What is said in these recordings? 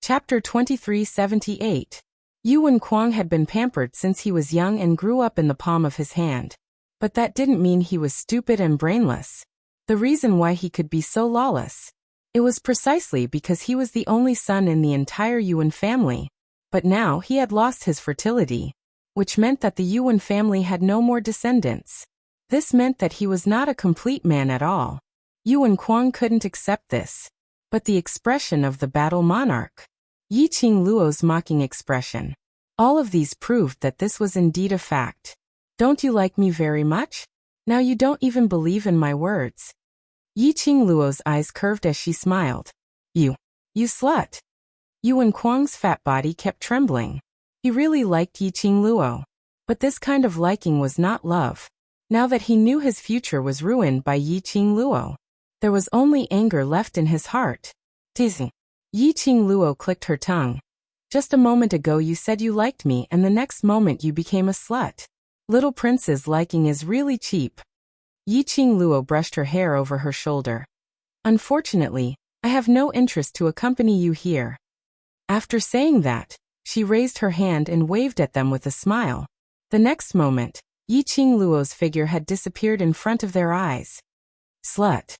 Chapter 2378. Yuan Kuang had been pampered since he was young and grew up in the palm of his hand. But that didn't mean he was stupid and brainless. The reason why he could be so lawless. It was precisely because he was the only son in the entire Yuan family. But now he had lost his fertility, which meant that the Yuan family had no more descendants. This meant that he was not a complete man at all. Yuan Kuang couldn't accept this. But the expression of the battle monarch, Yi Qingluo's mocking expression, all of these proved that this was indeed a fact. Don't you like me very much? Now you don't even believe in my words. Yi Qingluo's eyes curved as she smiled. You slut. Yuan Kuang's fat body kept trembling. He really liked Yi Qingluo. But this kind of liking was not love. Now that he knew his future was ruined by Yi Qingluo, there was only anger left in his heart. Teasing. Yi Qingluo clicked her tongue. Just a moment ago you said you liked me and the next moment you became a slut. Little prince's liking is really cheap. Yi Qingluo brushed her hair over her shoulder. Unfortunately, I have no interest to accompany you here. After saying that, she raised her hand and waved at them with a smile. The next moment, Yi Qingluo's figure had disappeared in front of their eyes. Slut.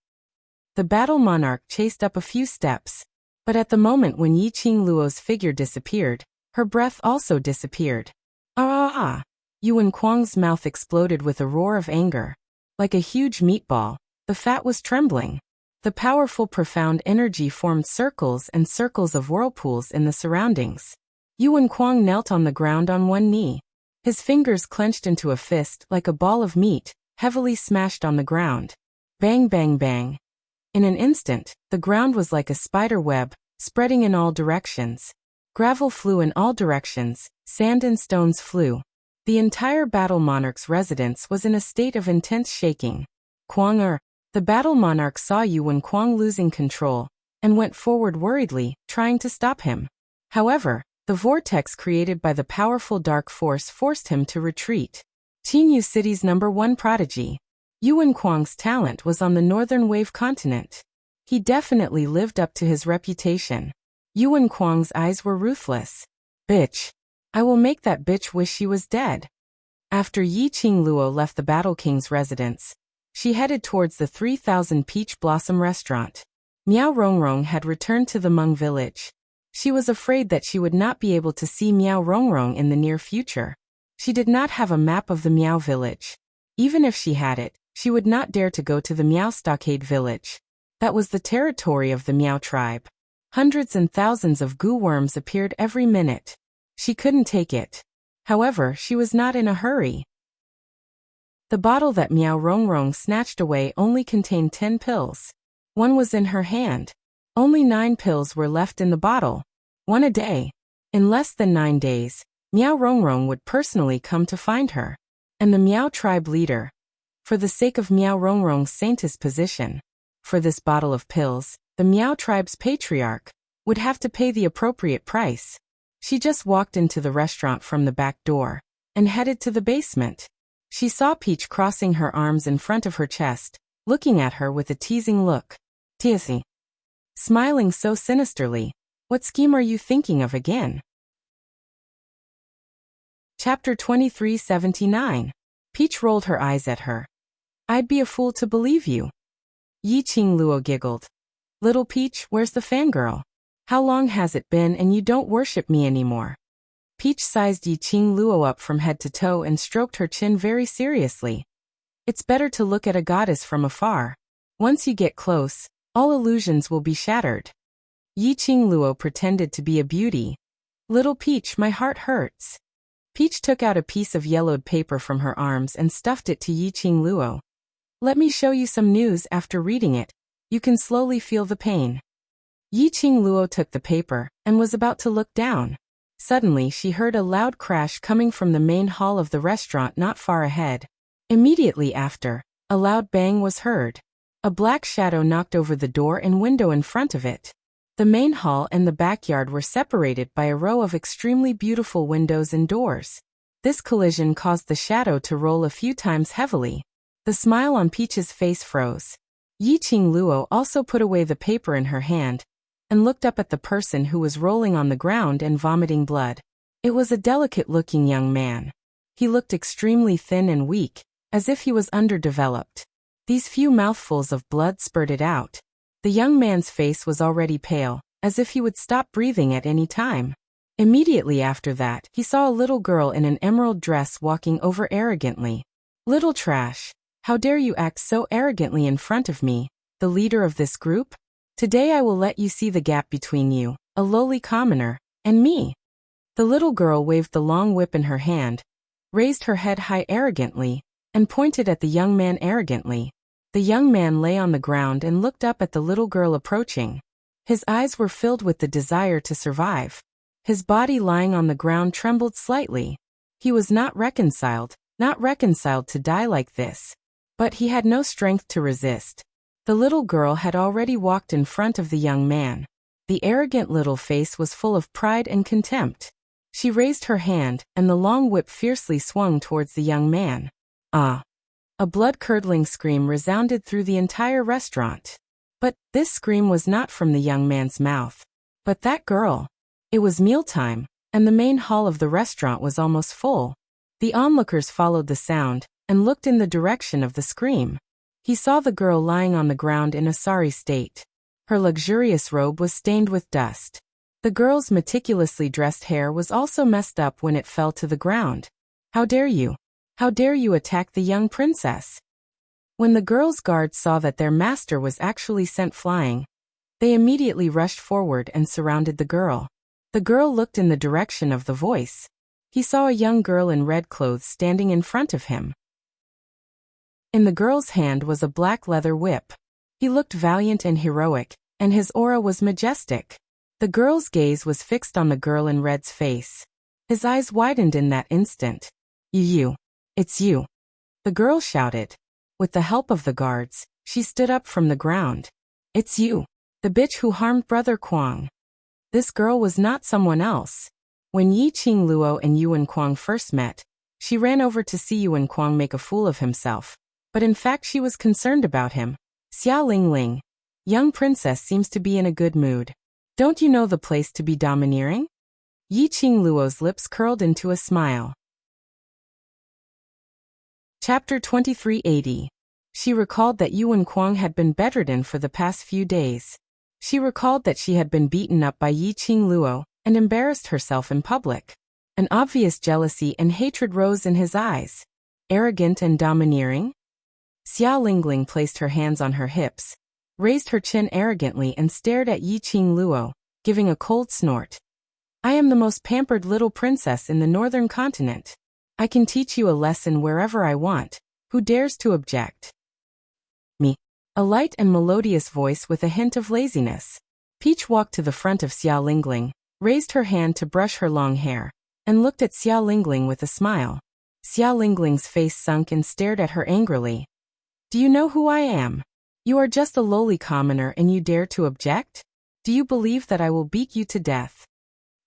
The battle monarch chased up a few steps, but at the moment when Yi Qingluo's figure disappeared, her breath also disappeared. Ah! Yuan Kuang's mouth exploded with a roar of anger. Like a huge meatball, the fat was trembling. The powerful profound energy formed circles and circles of whirlpools in the surroundings. Yuan Kuang knelt on the ground on one knee. His fingers clenched into a fist like a ball of meat, heavily smashed on the ground. Bang bang bang. In an instant, the ground was like a spider web, spreading in all directions. Gravel flew in all directions, sand and stones flew. The entire battle monarch's residence was in a state of intense shaking. Kuang-er. The battle monarch saw Yuan Kuang losing control, and went forward worriedly, trying to stop him. However, the vortex created by the powerful dark force forced him to retreat. Qingyu City's #1 prodigy. Yuan Kuang's talent was on the northern wave continent. He definitely lived up to his reputation. Yuan Kuang's eyes were ruthless. Bitch. I will make that bitch wish she was dead. After Yi Qingluo left the Battle King's residence, she headed towards the 3000 Peach Blossom restaurant. Miao Rongrong had returned to the Hmong village. She was afraid that she would not be able to see Miao Rongrong in the near future. She did not have a map of the Miao village. Even if she had it, she would not dare to go to the Miao Stockade village. That was the territory of the Miao tribe. Hundreds and thousands of goo worms appeared every minute. She couldn't take it. However, she was not in a hurry. The bottle that Miao Rongrong snatched away only contained 10 pills. One was in her hand. Only 9 pills were left in the bottle. 1 a day. In less than 9 days, Miao Rongrong would personally come to find her. And the Miao tribe leader, for the sake of Miao Rongrong's saintess position, for this bottle of pills, the Miao tribe's patriarch would have to pay the appropriate price. She just walked into the restaurant from the back door and headed to the basement. She saw Peach crossing her arms in front of her chest, looking at her with a teasing look. Teasing. Smiling so sinisterly. What scheme are you thinking of again? Chapter 2379. Peach rolled her eyes at her. I'd be a fool to believe you. Yi Qingluo giggled. Little Peach, where's the fangirl? How long has it been and you don't worship me anymore? Peach sized Yi Qingluo up from head to toe and stroked her chin very seriously. It's better to look at a goddess from afar. Once you get close, all illusions will be shattered. Yi Qingluo pretended to be a beauty. Little Peach, my heart hurts. Peach took out a piece of yellowed paper from her arms and stuffed it to Yi Qingluo. Let me show you some news after reading it. You can slowly feel the pain. Yi Qingluo took the paper and was about to look down. Suddenly she heard a loud crash coming from the main hall of the restaurant not far ahead. Immediately after, a loud bang was heard. A black shadow knocked over the door and window in front of it. The main hall and the backyard were separated by a row of extremely beautiful windows and doors. This collision caused the shadow to roll a few times heavily. The smile on Peach's face froze. Yi Qingluo also put away the paper in her hand, and looked up at the person who was rolling on the ground and vomiting blood. It was a delicate-looking young man. He looked extremely thin and weak, as if he was underdeveloped. These few mouthfuls of blood spurted out. The young man's face was already pale, as if he would stop breathing at any time. Immediately after that, he saw a little girl in an emerald dress walking over arrogantly. "Little trash, how dare you act so arrogantly in front of me, the leader of this group? Today I will let you see the gap between you, a lowly commoner, and me." The little girl waved the long whip in her hand, raised her head high arrogantly, and pointed at the young man arrogantly. The young man lay on the ground and looked up at the little girl approaching. His eyes were filled with the desire to survive. His body lying on the ground trembled slightly. He was not reconciled to die like this. But he had no strength to resist. The little girl had already walked in front of the young man. The arrogant little face was full of pride and contempt. She raised her hand, and the long whip fiercely swung towards the young man. Ah! A blood-curdling scream resounded through the entire restaurant. But this scream was not from the young man's mouth, but that girl. It was mealtime, and the main hall of the restaurant was almost full. The onlookers followed the sound, and looked in the direction of the scream. He saw the girl lying on the ground in a sorry state. Her luxurious robe was stained with dust. The girl's meticulously dressed hair was also messed up when it fell to the ground. "How dare you? How dare you attack the young princess?" When the girl's guards saw that their master was actually sent flying, they immediately rushed forward and surrounded the girl. The girl looked in the direction of the voice. He saw a young girl in red clothes standing in front of him. In the girl's hand was a black leather whip. He looked valiant and heroic, and his aura was majestic. The girl's gaze was fixed on the girl in red's face. His eyes widened in that instant. You. It's you." The girl shouted. With the help of the guards, she stood up from the ground. "It's you. The bitch who harmed Brother Kwang." This girl was not someone else. When Yi Qing Luo and Yuan Kwang first met, she ran over to see Yuan Kwang make a fool of himself. But in fact she was concerned about him. "Xia Lingling, young princess seems to be in a good mood. Don't you know the place to be domineering?" Yi Qing Luo's lips curled into a smile. Chapter 2380. She recalled that Yuan Kwang had been bedridden for the past few days. She recalled that she had been beaten up by Yi Qing Luo and embarrassed herself in public. An obvious jealousy and hatred rose in his eyes. Arrogant and domineering? Xia Lingling placed her hands on her hips, raised her chin arrogantly and stared at Yi Qing Luo, giving a cold snort. "I am the most pampered little princess in the northern continent. I can teach you a lesson wherever I want. Who dares to object?" "Me." A light and melodious voice with a hint of laziness. Peach walked to the front of Xia Lingling, raised her hand to brush her long hair, and looked at Xia Lingling with a smile. Xia Lingling's face sunk and stared at her angrily. "Do you know who I am? You are just a lowly commoner and you dare to object? Do you believe that I will beat you to death?"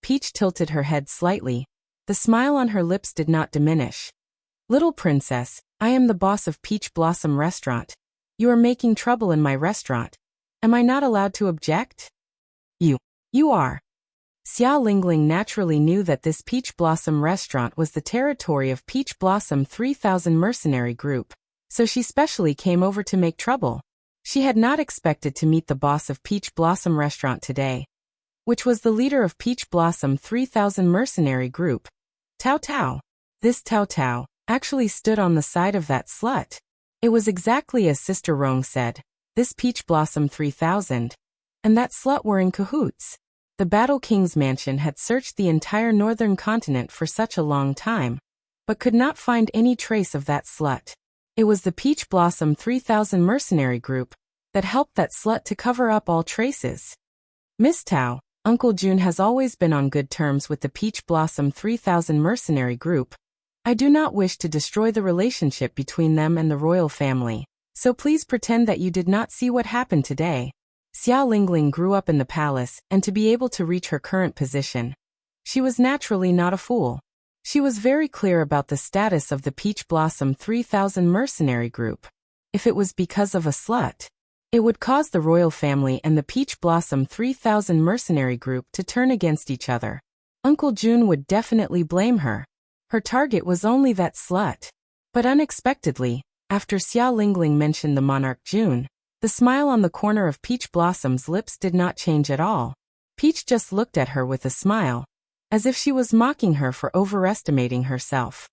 Peach tilted her head slightly. The smile on her lips did not diminish. "Little princess, I am the boss of Peach Blossom Restaurant. You are making trouble in my restaurant. Am I not allowed to object?" You are." Xia Lingling naturally knew that this Peach Blossom Restaurant was the territory of Peach Blossom 3000 mercenary group, so she specially came over to make trouble. She had not expected to meet the boss of Peach Blossom Restaurant today, which was the leader of Peach Blossom 3000 mercenary group, Tao Tao. This Tao Tao actually stood on the side of that slut. It was exactly as Sister Rong said, this Peach Blossom 3000 and that slut were in cahoots. The Battle King's mansion had searched the entire northern continent for such a long time, but could not find any trace of that slut. It was the Peach Blossom 3000 mercenary group that helped that slut to cover up all traces. "Miss Tao, Uncle Jun has always been on good terms with the Peach Blossom 3000 mercenary group. I do not wish to destroy the relationship between them and the royal family, so please pretend that you did not see what happened today." Xia Lingling grew up in the palace, and to be able to reach her current position, she was naturally not a fool. She was very clear about the status of the Peach Blossom 3000 mercenary group. If it was because of a slut, It would cause the royal family and the Peach Blossom 3000 mercenary group to turn against each other. Uncle June would definitely blame her. Her target was only that slut. But unexpectedly, after Xia Lingling mentioned the monarch June, the smile on the corner of Peach Blossom's lips did not change at all. Peach just looked at her with a smile, as if she was mocking her for overestimating herself.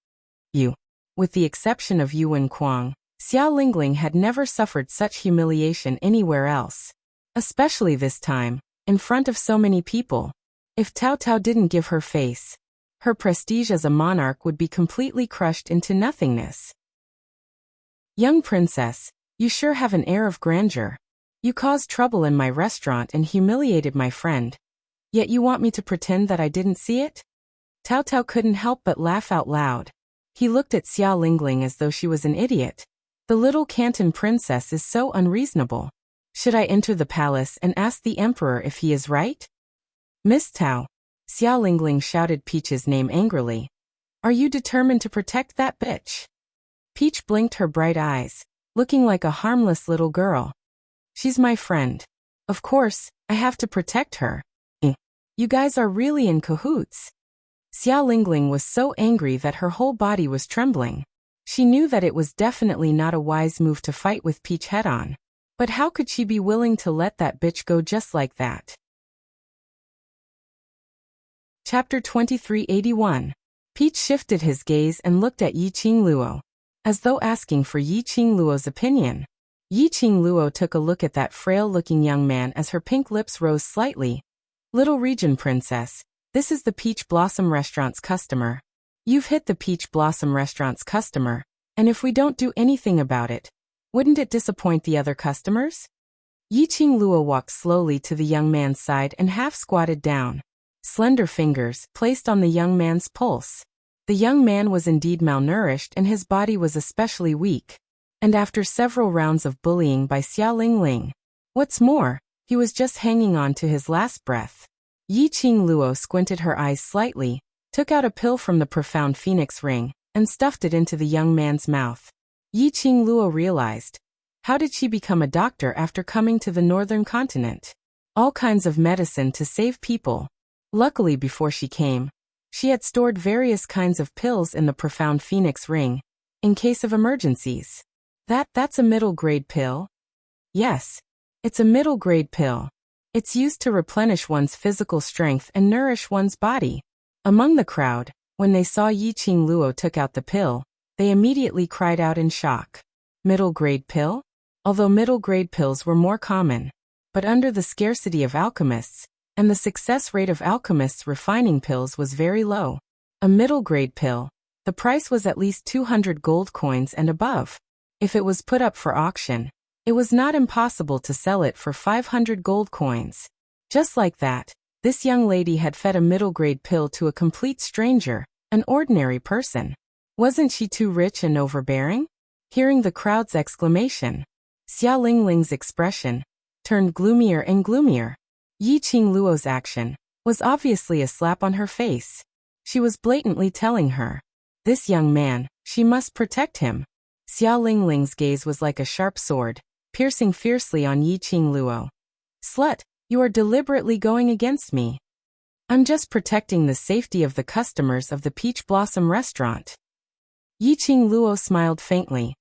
With the exception of Yuan Kuang, Xia Lingling had never suffered such humiliation anywhere else. Especially this time, in front of so many people. If Tao Tao didn't give her face, her prestige as a monarch would be completely crushed into nothingness. Young princess, you sure have an air of grandeur. You caused trouble in my restaurant and humiliated my friend. Yet you want me to pretend that I didn't see it? Tao Tao couldn't help but laugh out loud. He looked at Xia Lingling as though she was an idiot. The little Canton princess is so unreasonable. Should I enter the palace and ask the emperor if he is right? Miss Tao, Xia Lingling shouted Peach's name angrily. Are you determined to protect that bitch? Peach blinked her bright eyes, looking like a harmless little girl. She's my friend. Of course, I have to protect her. You guys are really in cahoots. Xia Lingling was so angry that her whole body was trembling. She knew that it was definitely not a wise move to fight with Peach head-on. But how could she be willing to let that bitch go just like that? Chapter 2381. Peach shifted his gaze and looked at Yi Qingluo, as though asking for Yi Qingluo's opinion. Yi Qingluo took a look at that frail-looking young man as her pink lips rose slightly. Little Region Princess, this is the Peach Blossom Restaurant's customer. You've hit the Peach Blossom Restaurant's customer, and if we don't do anything about it, wouldn't it disappoint the other customers? Yi Qingluo walked slowly to the young man's side and half squatted down. Slender fingers placed on the young man's pulse. The young man was indeed malnourished and his body was especially weak. And after several rounds of bullying by Xia Lingling, what's more, he was just hanging on to his last breath. Yi Qingluo squinted her eyes slightly, took out a pill from the profound phoenix ring, and stuffed it into the young man's mouth. Yi Qingluo realized, how did she become a doctor after coming to the northern continent? All kinds of medicine to save people. Luckily before she came, she had stored various kinds of pills in the profound phoenix ring, in case of emergencies. That's a middle-grade pill? Yes, it's a middle-grade pill. It's used to replenish one's physical strength and nourish one's body. Among the crowd, when they saw Yi Qingluo took out the pill, they immediately cried out in shock. Middle-grade pill? Although middle-grade pills were more common, but under the scarcity of alchemists, and the success rate of alchemists refining pills was very low. A middle-grade pill, the price was at least 200 gold coins and above. If it was put up for auction, it was not impossible to sell it for 500 gold coins. Just like that, this young lady had fed a middle-grade pill to a complete stranger, an ordinary person. Wasn't she too rich and overbearing? Hearing the crowd's exclamation, Xia Lingling's expression turned gloomier and gloomier. Yi Qingluo's action was obviously a slap on her face. She was blatantly telling her, this young man, she must protect him. Xia Lingling's gaze was like a sharp sword, piercing fiercely on Yi Qingluo. Slut, you are deliberately going against me. I'm just protecting the safety of the customers of the Peach Blossom restaurant. Yi Qingluo smiled faintly.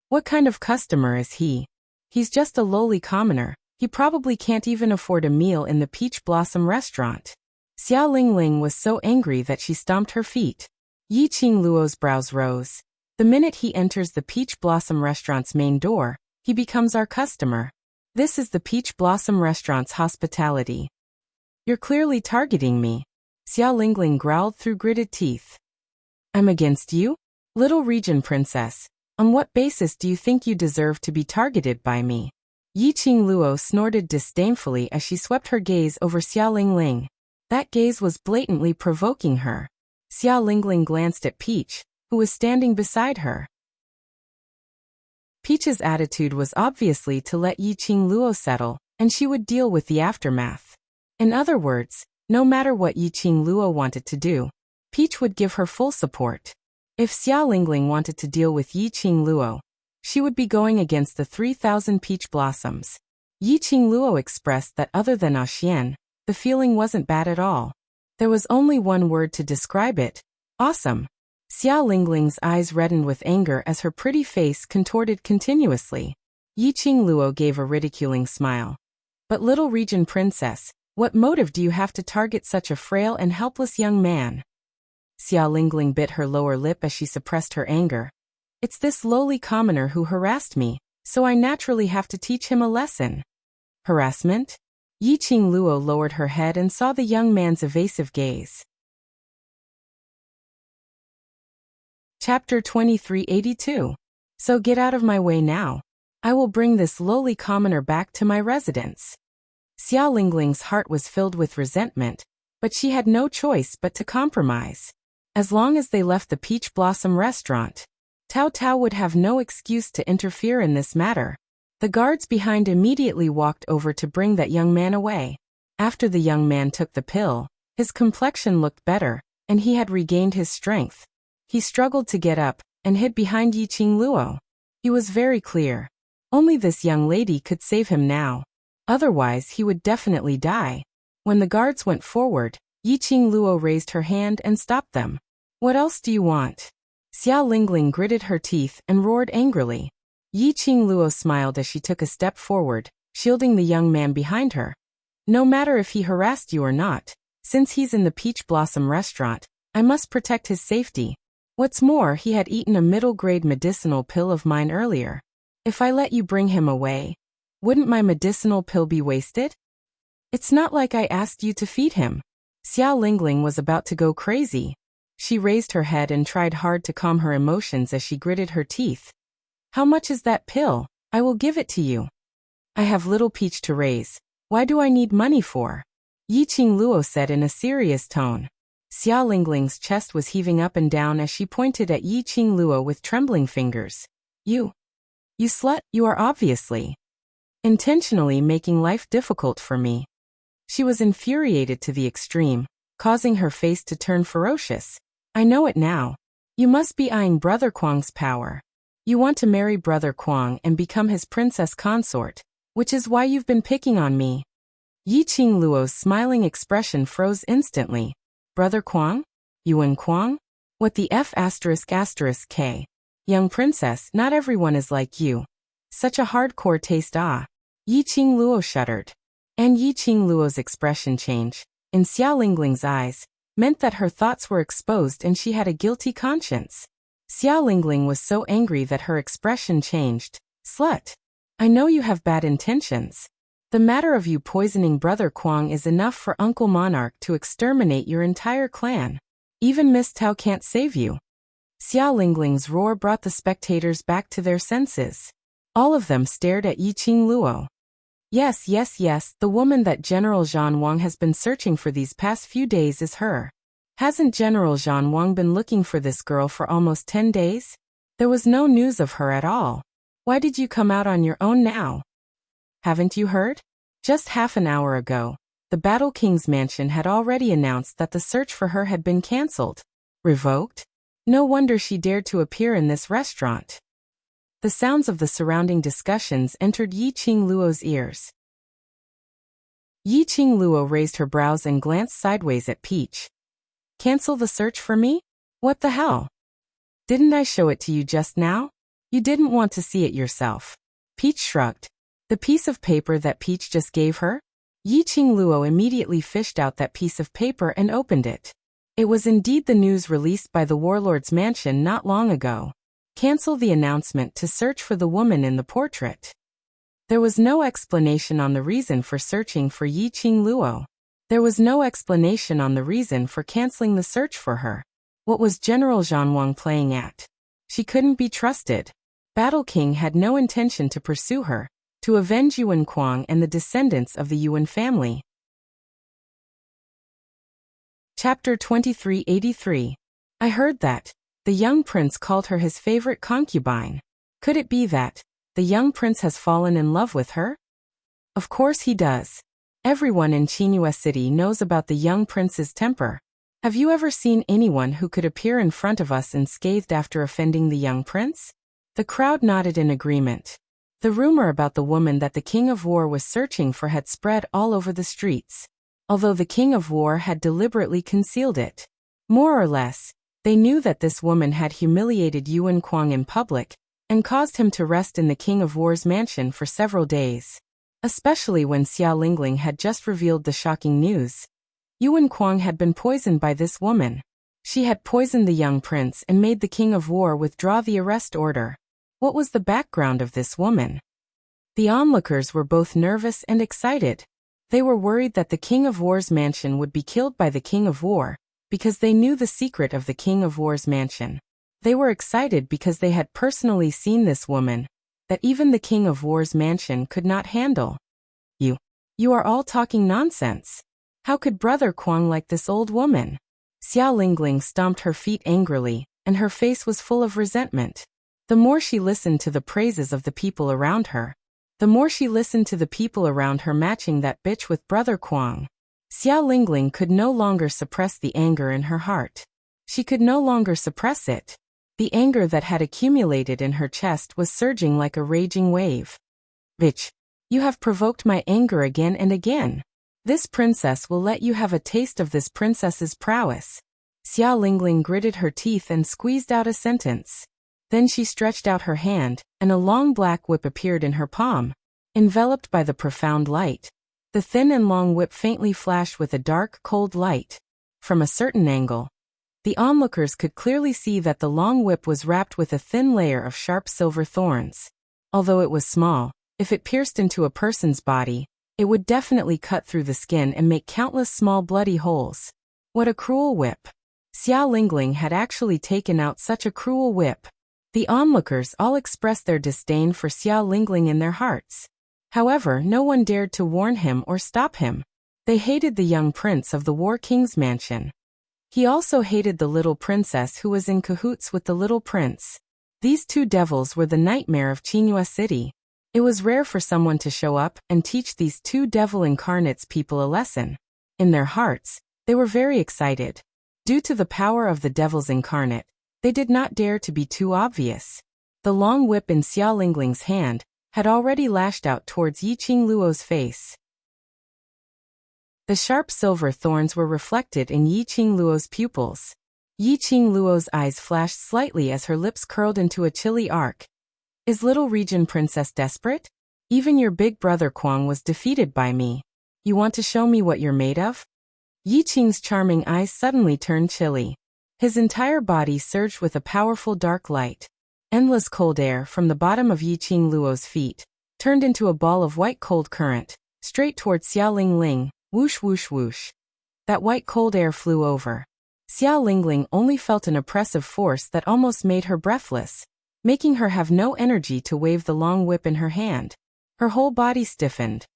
What kind of customer is he? He's just a lowly commoner. He probably can't even afford a meal in the Peach Blossom restaurant. Xia Lingling was so angry that she stomped her feet. Yi Qingluo's brows rose. The minute he enters the Peach Blossom restaurant's main door, he becomes our customer. This is the Peach Blossom restaurant's hospitality. You're clearly targeting me. Xia Lingling growled through gritted teeth. I'm against you? Little Region Princess, on what basis do you think you deserve to be targeted by me? Yi Qingluo snorted disdainfully as she swept her gaze over Xia Lingling. That gaze was blatantly provoking her. Xia Lingling glanced at Peach, who was standing beside her. Peach's attitude was obviously to let Yi Qingluo settle, and she would deal with the aftermath. In other words, no matter what Yi Qingluo wanted to do, Peach would give her full support. If Xia Lingling wanted to deal with Yi Qingluo, she would be going against the 3,000 Peach Blossoms. Yi Qingluo expressed that other than Xian, the feeling wasn't bad at all. There was only one word to describe it: awesome. Xia Lingling's eyes reddened with anger as her pretty face contorted continuously. Yi Qingluo gave a ridiculing smile. But little region princess, what motive do you have to target such a frail and helpless young man? Xia Lingling bit her lower lip as she suppressed her anger. It's this lowly commoner who harassed me, so I naturally have to teach him a lesson. Harassment? Yi Qingluo lowered her head and saw the young man's evasive gaze. Chapter 2382. So get out of my way now. I will bring this lowly commoner back to my residence. Xia Lingling's heart was filled with resentment, but she had no choice but to compromise. As long as they left the Peach Blossom restaurant, Tao Tao would have no excuse to interfere in this matter. The guards behind immediately walked over to bring that young man away. After the young man took the pill, his complexion looked better, and he had regained his strength. He struggled to get up and hid behind Yi Qingluo. He was very clear. Only this young lady could save him now. Otherwise, he would definitely die. When the guards went forward, Yi Qingluo raised her hand and stopped them. What else do you want? Xia Lingling gritted her teeth and roared angrily. Yi Qingluo smiled as she took a step forward, shielding the young man behind her. No matter if he harassed you or not, since he's in the Peach Blossom restaurant, I must protect his safety. What's more, he had eaten a middle-grade medicinal pill of mine earlier. If I let you bring him away, wouldn't my medicinal pill be wasted? It's not like I asked you to feed him. Xia Lingling was about to go crazy. She raised her head and tried hard to calm her emotions as she gritted her teeth. How much is that pill? I will give it to you. I have little Peach to raise. Why do I need money for? Yi Qingluo said in a serious tone. Xia Lingling's chest was heaving up and down as she pointed at Yi Qingluo with trembling fingers. You slut, you are obviously intentionally making life difficult for me. She was infuriated to the extreme, causing her face to turn ferocious. I know it now. You must be eyeing Brother Kwang's power. You want to marry Brother Kwang and become his princess consort, which is why you've been picking on me. Yi Qingluo's smiling expression froze instantly. Brother Kwang? Yuan Kwang? What the F***K? Young princess, not everyone is like you. Such a hardcore taste. Yi Qingluo shuddered. And Yi Qingluo's expression change, in Xia Lingling's eyes, meant that her thoughts were exposed and she had a guilty conscience. Xia Lingling was so angry that her expression changed. Slut! I know you have bad intentions. The matter of you poisoning Brother Kwang is enough for Uncle Monarch to exterminate your entire clan. Even Miss Tao can't save you. Xia Lingling's roar brought the spectators back to their senses. All of them stared at Yi Qingluo. Yes, the woman that General Zhan Wang has been searching for these past few days is her. Hasn't General Zhan Wang been looking for this girl for almost 10 days? There was no news of her at all. Why did you come out on your own now? Haven't you heard? Just half an hour ago, the Battle King's mansion had already announced that the search for her had been cancelled. Revoked? No wonder she dared to appear in this restaurant. The sounds of the surrounding discussions entered Yi Qingluo's ears. Yi Qingluo raised her brows and glanced sideways at Peach. Cancel the search for me? What the hell? Didn't I show it to you just now? You didn't want to see it yourself. Peach shrugged. The piece of paper that Peach just gave her? Yi Qingluo immediately fished out that piece of paper and opened it. It was indeed the news released by the warlord's mansion not long ago. Cancel the announcement to search for the woman in the portrait. There was no explanation on the reason for searching for Yi Qingluo. There was no explanation on the reason for canceling the search for her. What was General Zhan Wang playing at? She couldn't be trusted. Battle King had no intention to pursue her, to avenge Yuan Kwang and the descendants of the Yuan family. Chapter 2383. I heard that the young prince called her his favorite concubine. Could it be that the young prince has fallen in love with her? Of course he does. Everyone in Qinghua City knows about the young prince's temper. Have you ever seen anyone who could appear in front of us unscathed after offending the young prince? The crowd nodded in agreement. The rumor about the woman that the King of War was searching for had spread all over the streets. Although the King of War had deliberately concealed it. More or less, they knew that this woman had humiliated Yuan Kuang in public, and caused him to rest in the King of War's mansion for several days. Especially when Xia Lingling had just revealed the shocking news. Yuan Kuang had been poisoned by this woman. She had poisoned the young prince and made the King of War withdraw the arrest order. What was the background of this woman? The onlookers were both nervous and excited. They were worried that the King of War's mansion would be killed by the King of War, because they knew the secret of the King of War's mansion. They were excited because they had personally seen this woman, that even the King of War's mansion could not handle. You are all talking nonsense. How could Brother Kuang like this old woman? Xia Lingling stomped her feet angrily, and her face was full of resentment. The more she listened to the praises of the people around her, the more she listened to the people around her matching that bitch with Brother Kuang. Xia Lingling could no longer suppress the anger in her heart. She could no longer suppress it. The anger that had accumulated in her chest was surging like a raging wave. Bitch, you have provoked my anger again and again. This princess will let you have a taste of this princess's prowess. Xia Lingling gritted her teeth and squeezed out a sentence. Then she stretched out her hand, and a long black whip appeared in her palm. Enveloped by the profound light, the thin and long whip faintly flashed with a dark, cold light. From a certain angle, the onlookers could clearly see that the long whip was wrapped with a thin layer of sharp silver thorns. Although it was small, if it pierced into a person's body, it would definitely cut through the skin and make countless small bloody holes. What a cruel whip! Xia Lingling had actually taken out such a cruel whip. The onlookers all expressed their disdain for Xia Lingling in their hearts. However, no one dared to warn him or stop him. They hated the young prince of the War King's mansion. He also hated the little princess who was in cahoots with the little prince. These two devils were the nightmare of Qinghua City. It was rare for someone to show up and teach these two devil incarnates people a lesson. In their hearts, they were very excited. Due to the power of the devils incarnate, they did not dare to be too obvious. The long whip in Xia Lingling's hand had already lashed out towards Yiqing Luo's face. The sharp silver thorns were reflected in Yiqing Luo's pupils. Yiqing Luo's eyes flashed slightly as her lips curled into a chilly arc. Is little region princess desperate? Even your big brother Kuang was defeated by me. You want to show me what you're made of? Yiqing's charming eyes suddenly turned chilly. His entire body surged with a powerful dark light. Endless cold air from the bottom of Yiqing Luo's feet turned into a ball of white cold current, straight towards Xia Lingling. Whoosh whoosh whoosh. That white cold air flew over. Xia Lingling only felt an oppressive force that almost made her breathless, making her have no energy to wave the long whip in her hand. Her whole body stiffened.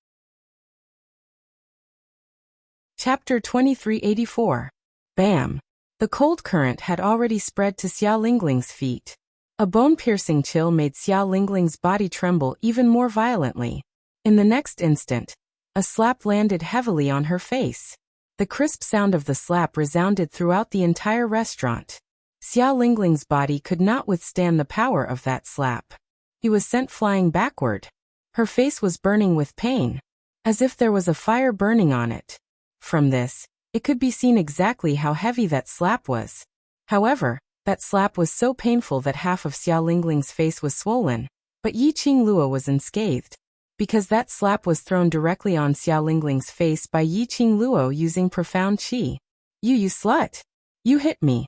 Chapter 2384. Bam! The cold current had already spread to Xia Lingling's feet. A bone-piercing chill made Xia Lingling's body tremble even more violently. In the next instant, a slap landed heavily on her face. The crisp sound of the slap resounded throughout the entire restaurant. Xia Lingling's body could not withstand the power of that slap. He was sent flying backward. Her face was burning with pain, as if there was a fire burning on it. From this, it could be seen exactly how heavy that slap was. However, that slap was so painful that half of Xia Lingling's face was swollen, but Yiqing Luo was unscathed, because that slap was thrown directly on Xia Lingling's face by Yiqing Luo using profound qi. You slut! You hit me!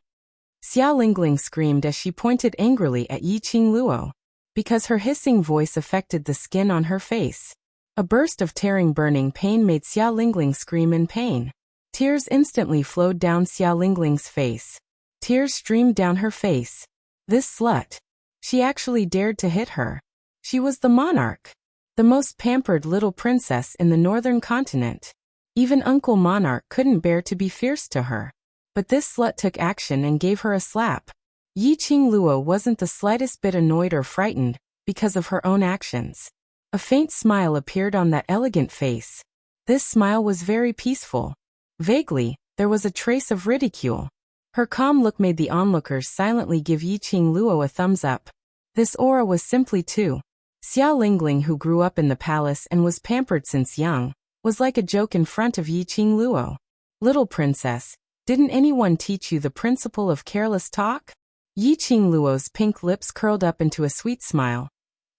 Xia Lingling screamed as she pointed angrily at Yiqing Luo, because her hissing voice affected the skin on her face. A burst of tearing burning pain made Xia Lingling scream in pain. Tears instantly flowed down Xia Lingling's face. Tears streamed down her face. This slut. She actually dared to hit her. She was the monarch. The most pampered little princess in the northern continent. Even Uncle Monarch couldn't bear to be fierce to her. But this slut took action and gave her a slap. Yiqing Luo wasn't the slightest bit annoyed or frightened, because of her own actions. A faint smile appeared on that elegant face. This smile was very peaceful. Vaguely, there was a trace of ridicule. Her calm look made the onlookers silently give Yiqing Luo a thumbs up. This aura was simply too Xia Lingling, who grew up in the palace and was pampered since young, was like a joke in front of Yi Qingluo. Little princess, didn't anyone teach you the principle of careless talk? Yi Qingluo's pink lips curled up into a sweet smile.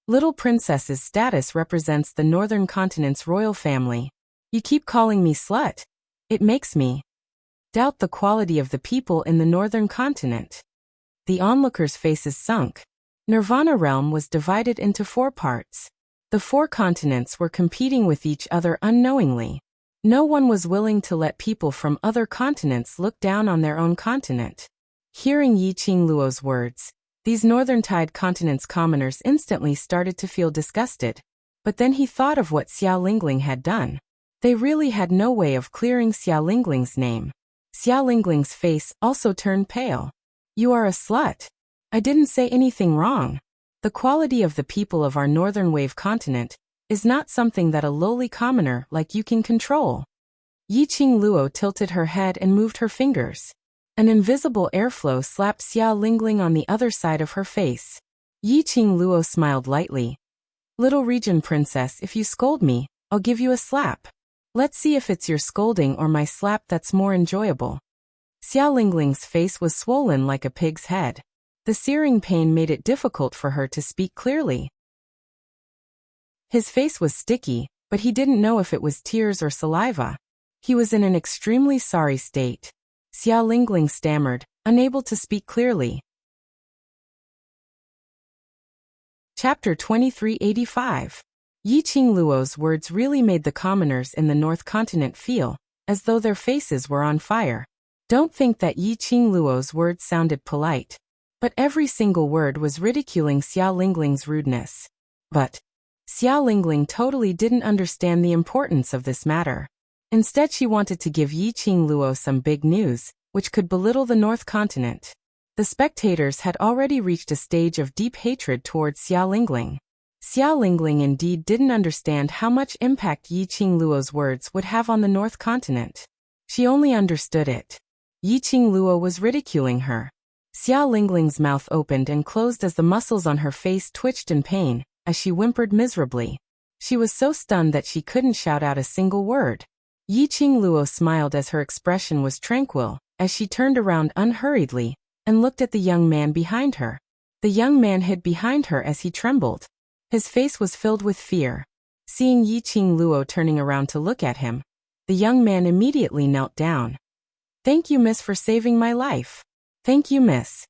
Little princess's status represents the northern continent's royal family. You keep calling me slut. It makes me doubt the quality of the people in the northern continent. The onlookers' faces sunk. Nirvana realm was divided into 4 parts. The 4 continents were competing with each other unknowingly. No one was willing to let people from other continents look down on their own continent. Hearing Yi Qingluo's words, these northern tide continent's commoners instantly started to feel disgusted. But then he thought of what Xia Lingling had done. They really had no way of clearing Xia Lingling's name. Xia Lingling's face also turned pale. You are a slut. I didn't say anything wrong. The quality of the people of our northern wave continent is not something that a lowly commoner like you can control. Yi Qingluo tilted her head and moved her fingers. An invisible airflow slapped Xia Lingling on the other side of her face. Yi Qingluo smiled lightly. Little region princess, if you scold me, I'll give you a slap. Let's see if it's your scolding or my slap that's more enjoyable. Xia Lingling's face was swollen like a pig's head. The searing pain made it difficult for her to speak clearly. His face was sticky, but he didn't know if it was tears or saliva. He was in an extremely sorry state. Xia Lingling stammered, unable to speak clearly. Chapter 2385. Yi Qingluo's words really made the commoners in the North Continent feel as though their faces were on fire. Don't think that Yi Qingluo's words sounded polite, but every single word was ridiculing Xia Lingling's rudeness. But Xia Lingling totally didn't understand the importance of this matter. Instead, she wanted to give Yi Qingluo some big news, which could belittle the North Continent. The spectators had already reached a stage of deep hatred towards Xia Lingling. Xia Lingling indeed didn't understand how much impact Yi Qingluo's words would have on the North Continent. She only understood it. Yi Qingluo was ridiculing her. Xia Lingling's mouth opened and closed as the muscles on her face twitched in pain, as she whimpered miserably. She was so stunned that she couldn't shout out a single word. Yi Qingluo smiled as her expression was tranquil, as she turned around unhurriedly and looked at the young man behind her. The young man hid behind her as he trembled. His face was filled with fear. Seeing Yi Qingluo turning around to look at him, the young man immediately knelt down. Thank you, miss, for saving my life. Thank you, miss.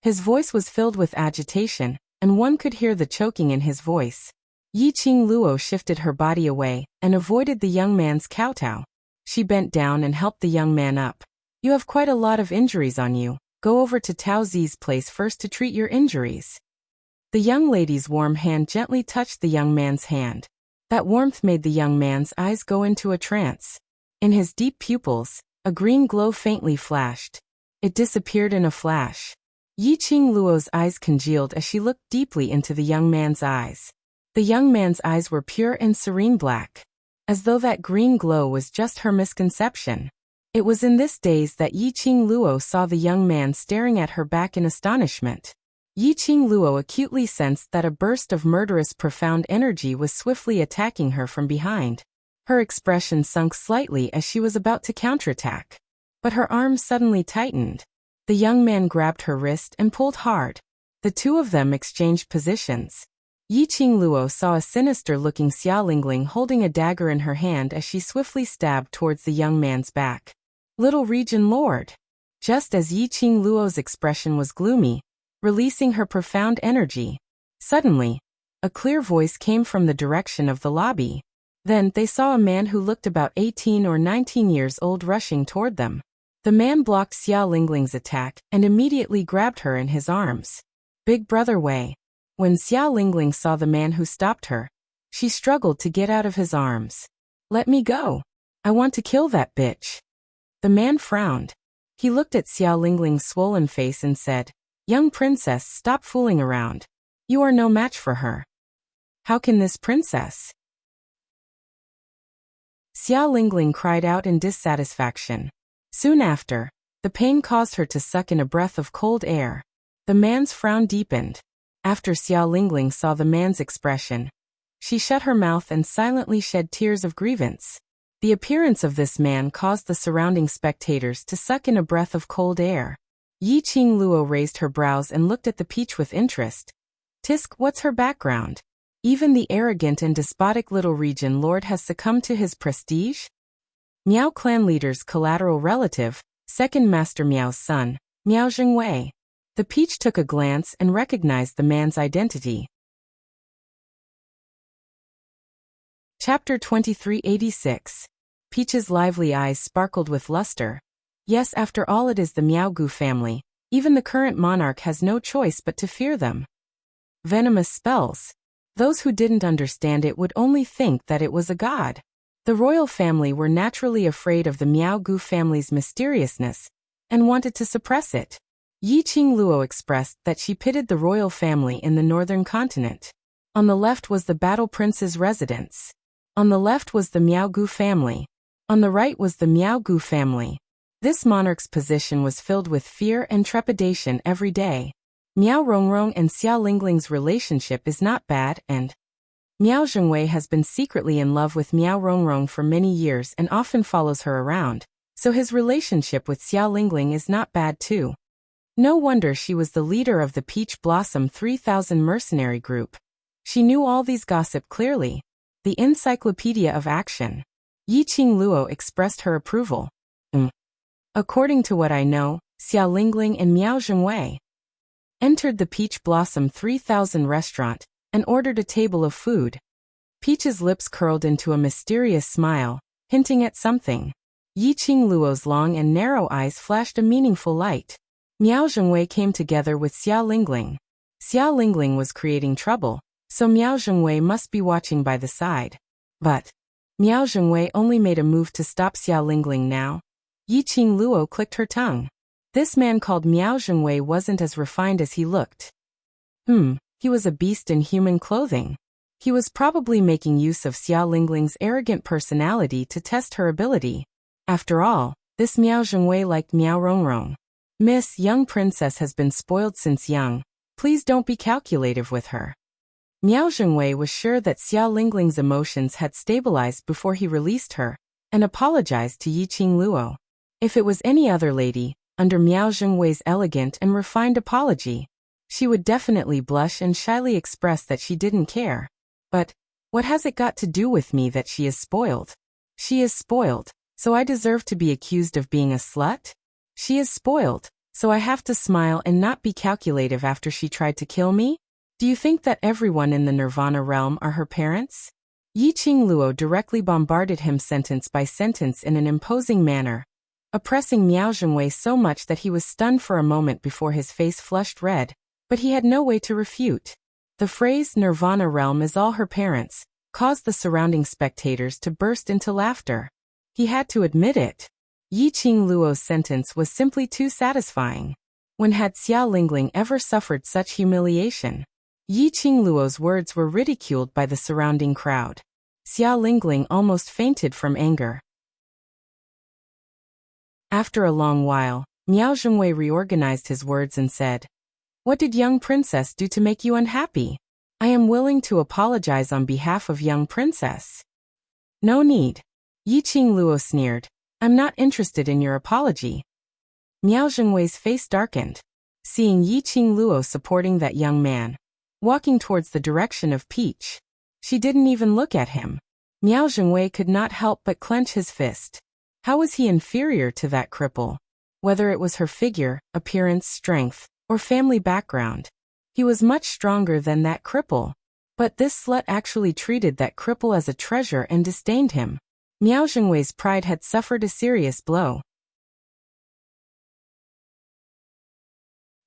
His voice was filled with agitation, and one could hear the choking in his voice. Yi Qingluo shifted her body away and avoided the young man's kowtow. She bent down and helped the young man up. You have quite a lot of injuries on you. Go over to Tao Zi's place first to treat your injuries. The young lady's warm hand gently touched the young man's hand. That warmth made the young man's eyes go into a trance. In his deep pupils, a green glow faintly flashed. It disappeared in a flash. Yi Qingluo's eyes congealed as she looked deeply into the young man's eyes. The young man's eyes were pure and serene black, as though that green glow was just her misconception. It was in this daze that Yi Qingluo saw the young man staring at her back in astonishment. Yi Qingluo acutely sensed that a burst of murderous profound energy was swiftly attacking her from behind. Her expression sunk slightly as she was about to counterattack. But her arms suddenly tightened. The young man grabbed her wrist and pulled hard. The two of them exchanged positions. Yi Qingluo saw a sinister-looking Xia Lingling holding a dagger in her hand as she swiftly stabbed towards the young man's back. Little Region Lord. Just as Yi Qingluo's expression was gloomy, releasing her profound energy, suddenly, a clear voice came from the direction of the lobby. Then they saw a man who looked about 18 or 19 years old rushing toward them. The man blocked Xia Lingling's attack and immediately grabbed her in his arms. Big Brother Wei. When Xia Lingling saw the man who stopped her, she struggled to get out of his arms. Let me go. I want to kill that bitch. The man frowned. He looked at Xia Lingling's swollen face and said, Young princess, stop fooling around. You are no match for her. How can this princess? Xia Lingling cried out in dissatisfaction. Soon after, the pain caused her to suck in a breath of cold air. The man's frown deepened. After Xiao Lingling saw the man's expression, she shut her mouth and silently shed tears of grievance. The appearance of this man caused the surrounding spectators to suck in a breath of cold air. Yi Qingluo raised her brows and looked at the peach with interest. Tisk, what's her background? Even the arrogant and despotic little region lord has succumbed to his prestige? Miao clan leader's collateral relative, second Master Miao's son, Miao Jingwei. The peach took a glance and recognized the man's identity. Chapter 2386. Peach's lively eyes sparkled with luster. Yes, after all, it is the Miaogu family. Even the current monarch has no choice but to fear them. Venomous spells. Those who didn't understand it would only think that it was a god. The royal family were naturally afraid of the Miaogu family's mysteriousness and wanted to suppress it. Yi Qingluo expressed that she pitied the royal family in the northern continent. On the left was the Battle Prince's residence. On the left was the Miaogu family. On the right was the Miaogu family. This monarch's position was filled with fear and trepidation every day. Miao Rongrong and Xiao Lingling's relationship is not bad, and Miao Jingwei has been secretly in love with Miao Rongrong for many years and often follows her around, so his relationship with Xiao Lingling is not bad too. No wonder she was the leader of the Peach Blossom 3000 mercenary group. She knew all these gossip clearly. The Encyclopedia of Action. Yi Qingluo expressed her approval. According to what I know, Xiao Lingling and Miao Jingwei entered the Peach Blossom 3000 restaurant and ordered a table of food. Peach's lips curled into a mysterious smile, hinting at something. Yi Qingluo's long and narrow eyes flashed a meaningful light. Miao Jingwei came together with Xiao Lingling. Xiao Lingling was creating trouble, so Miao Jingwei must be watching by the side. But Miao Jingwei only made a move to stop Xiao Lingling now. Yi Qingluo clicked her tongue. This man called Miao Jingwei wasn't as refined as he looked. He was a beast in human clothing. He was probably making use of Xiao Lingling's arrogant personality to test her ability. After all, this Miao Jingwei liked Miao Rongrong. Miss, young princess has been spoiled since young. Please don't be calculative with her. Miao Jingwei was sure that Xiao Lingling's emotions had stabilized before he released her, and apologized to Yi Qingluo. If it was any other lady, under Miao Jingwei's elegant and refined apology, she would definitely blush and shyly express that she didn't care. But what has it got to do with me that she is spoiled? She is spoiled, so I deserve to be accused of being a slut? She is spoiled, so I have to smile and not be calculative after she tried to kill me? Do you think that everyone in the Nirvana realm are her parents? Yi Qingluo directly bombarded him sentence by sentence in an imposing manner, oppressing Miao Jingwei so much that he was stunned for a moment before his face flushed red, but he had no way to refute. The phrase Nirvana realm is all her parents caused the surrounding spectators to burst into laughter. He had to admit it. Yi Qingluo's sentence was simply too satisfying. When had Xiao Lingling ever suffered such humiliation? Yi Qingluo's words were ridiculed by the surrounding crowd. Xiao Lingling almost fainted from anger. After a long while, Miao Jingwei reorganized his words and said, "What did young princess do to make you unhappy? I am willing to apologize on behalf of young princess." "No need." Yi Qingluo sneered. "I'm not interested in your apology." Miao Jingwei's face darkened. Seeing Yi Qingluo supporting that young man, walking towards the direction of Peach, she didn't even look at him. Miao Jingwei could not help but clench his fist. How was he inferior to that cripple? Whether it was her figure, appearance, strength, or family background, he was much stronger than that cripple. But this slut actually treated that cripple as a treasure and disdained him. Miao Jingwei's pride had suffered a serious blow.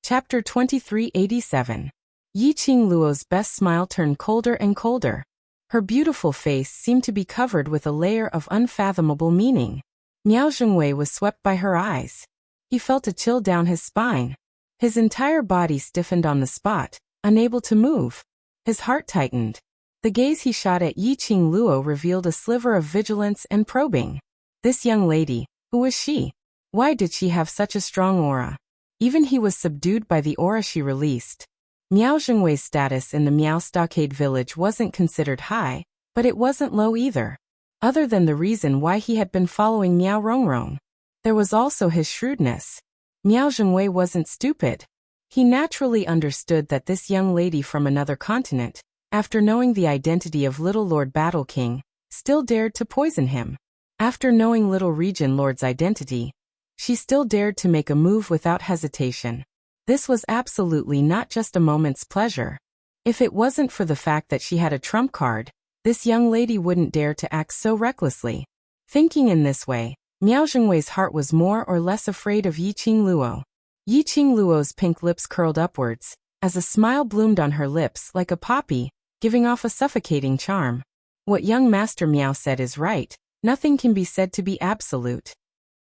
Chapter 2387. Yi Qingluo's best smile turned colder and colder. Her beautiful face seemed to be covered with a layer of unfathomable meaning. Miao Jingwei was swept by her eyes. He felt a chill down his spine. His entire body stiffened on the spot, unable to move. His heart tightened. The gaze he shot at Yi Qingluo revealed a sliver of vigilance and probing. This young lady, who was she? Why did she have such a strong aura? Even he was subdued by the aura she released. Miao Zhengwei's status in the Miao Stockade village wasn't considered high, but it wasn't low either. Other than the reason why he had been following Miao Rongrong, there was also his shrewdness. Miao Zhengwei wasn't stupid. He naturally understood that this young lady from another continent, after knowing the identity of Little Lord Battle King, still dared to poison him. After knowing Little Region Lord's identity, she still dared to make a move without hesitation. This was absolutely not just a moment's pleasure. If it wasn't for the fact that she had a trump card, this young lady wouldn't dare to act so recklessly. Thinking in this way, Miao Zhengwei's heart was more or less afraid of Yiqing Luo. Yiqing Luo's pink lips curled upwards, as a smile bloomed on her lips like a poppy, giving off a suffocating charm. What young Master Miao said is right, nothing can be said to be absolute.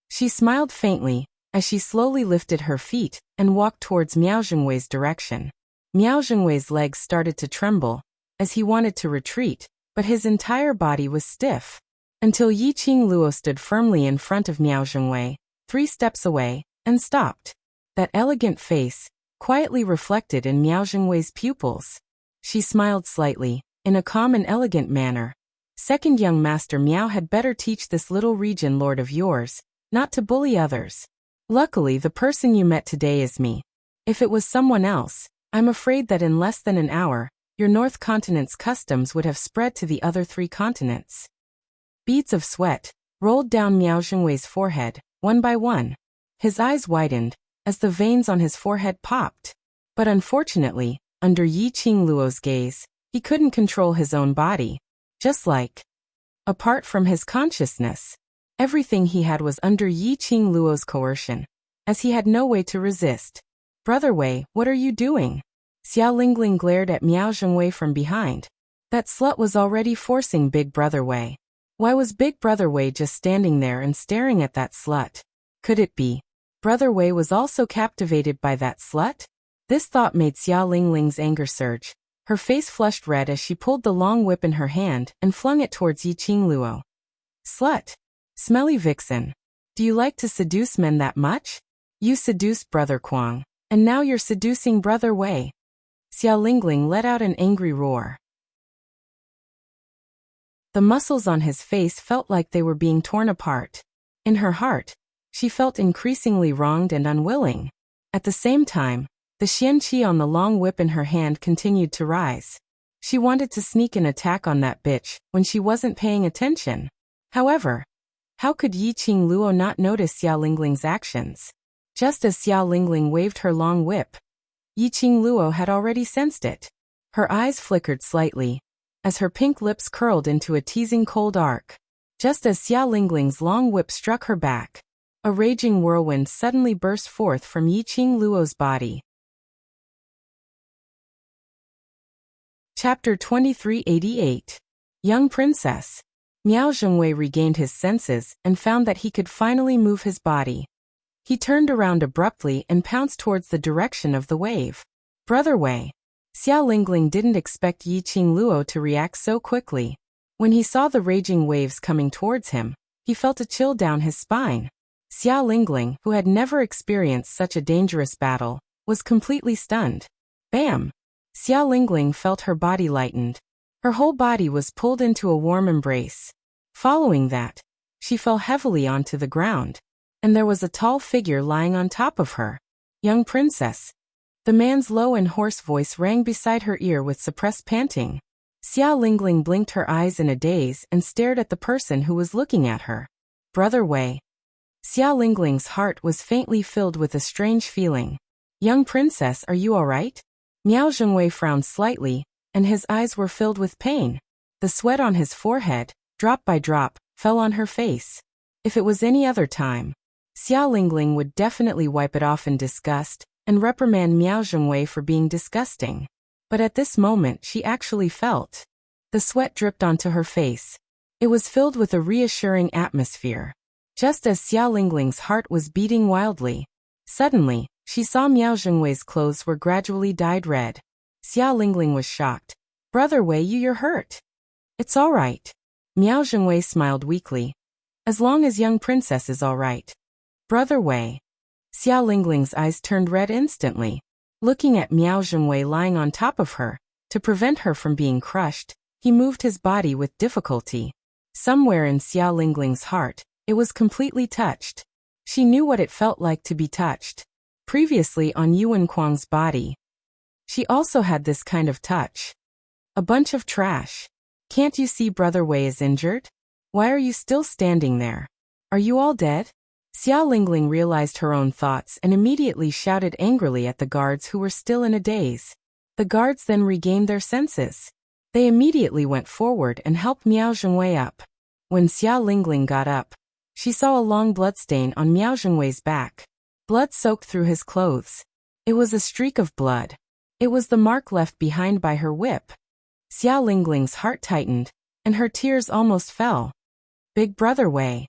She smiled faintly, as she slowly lifted her feet and walked towards Miao Zhengwei's direction. Miao Zhengwei's legs started to tremble, as he wanted to retreat, but his entire body was stiff. Until Yiqing Luo stood firmly in front of Miao Zhengwei, 3 steps away, and stopped. That elegant face, quietly reflected in Miao Zhengwei's pupils. She smiled slightly, in a calm and elegant manner. Second young Master Miao had better teach this Little Region Lord of yours, not to bully others. Luckily the person you met today is me. If it was someone else, I'm afraid that in less than an hour, your North Continent's customs would have spread to the other 3 continents. Beads of sweat rolled down Miao Zhengwei's forehead, one by one. His eyes widened, as the veins on his forehead popped. But unfortunately, under Yiqing Luo's gaze, he couldn't control his own body. Just like, apart from his consciousness, everything he had was under Yiqing Luo's coercion, as he had no way to resist. Brother Wei, what are you doing? Xiao Lingling glared at Miao Zhengwei from behind. That slut was already forcing Big Brother Wei. Why was Big Brother Wei just standing there and staring at that slut? Could it be Brother Wei was also captivated by that slut? This thought made Xiao Lingling's anger surge. Her face flushed red as she pulled the long whip in her hand and flung it towards Yiqing Luo. Slut! Smelly vixen! Do you like to seduce men that much? You seduced Brother Quang, and now you're seducing Brother Wei. Xiao Lingling let out an angry roar. The muscles on his face felt like they were being torn apart. In her heart, she felt increasingly wronged and unwilling. At the same time, the xianqi on the long whip in her hand continued to rise. She wanted to sneak an attack on that bitch when she wasn't paying attention. However, how could Yiqing Luo not notice Xiao Lingling's actions? Just as Xiao Lingling waved her long whip, Yiqing Luo had already sensed it. Her eyes flickered slightly, as her pink lips curled into a teasing cold arc. Just as Xiao Lingling's long whip struck her back, a raging whirlwind suddenly burst forth from Yiqing Luo's body. Chapter 2388. Young Princess. Miao Zhengwei regained his senses and found that he could finally move his body. He turned around abruptly and pounced towards the direction of the wave. Brother Wei. Xiao Lingling didn't expect Yiqing Luo to react so quickly. When he saw the raging waves coming towards him, he felt a chill down his spine. Xiao Lingling, who had never experienced such a dangerous battle, was completely stunned. Bam! Xiao Lingling felt her body lightened. Her whole body was pulled into a warm embrace. Following that, she fell heavily onto the ground, and there was a tall figure lying on top of her. Young Princess. The man's low and hoarse voice rang beside her ear with suppressed panting. Xiao Lingling blinked her eyes in a daze and stared at the person who was looking at her. Brother Wei. Xiao Lingling's heart was faintly filled with a strange feeling. Young Princess, are you all right? Miao Zhengwei frowned slightly, and his eyes were filled with pain. The sweat on his forehead, drop by drop, fell on her face. If it was any other time, Xiao Lingling would definitely wipe it off in disgust and reprimand Miao Zhengwei for being disgusting. But at this moment she actually felt. The sweat dripped onto her face. It was filled with a reassuring atmosphere. Just as Xiao Lingling's heart was beating wildly, suddenly, she saw Miao Zhengwei's clothes were gradually dyed red. Xiao Lingling was shocked. Brother Wei, you're hurt. It's all right. Miao Zhengwei smiled weakly. As long as young princess is all right. Brother Wei. Xiao Lingling's eyes turned red instantly. Looking at Miao Zhengwei lying on top of her, to prevent her from being crushed, he moved his body with difficulty. Somewhere in Xia Lingling's heart, it was completely touched. She knew what it felt like to be touched. Previously on Yuan Kuang's body, she also had this kind of touch. A bunch of trash. Can't you see Brother Wei is injured? Why are you still standing there? Are you all dead? Xia Lingling realized her own thoughts and immediately shouted angrily at the guards who were still in a daze. The guards then regained their senses. They immediately went forward and helped Miao Zhengwei up. When Xia Lingling got up, she saw a long bloodstain on Miao Zhengwei's back. Blood soaked through his clothes. It was a streak of blood. It was the mark left behind by her whip. Xia Lingling's heart tightened, and her tears almost fell. Big Brother Wei.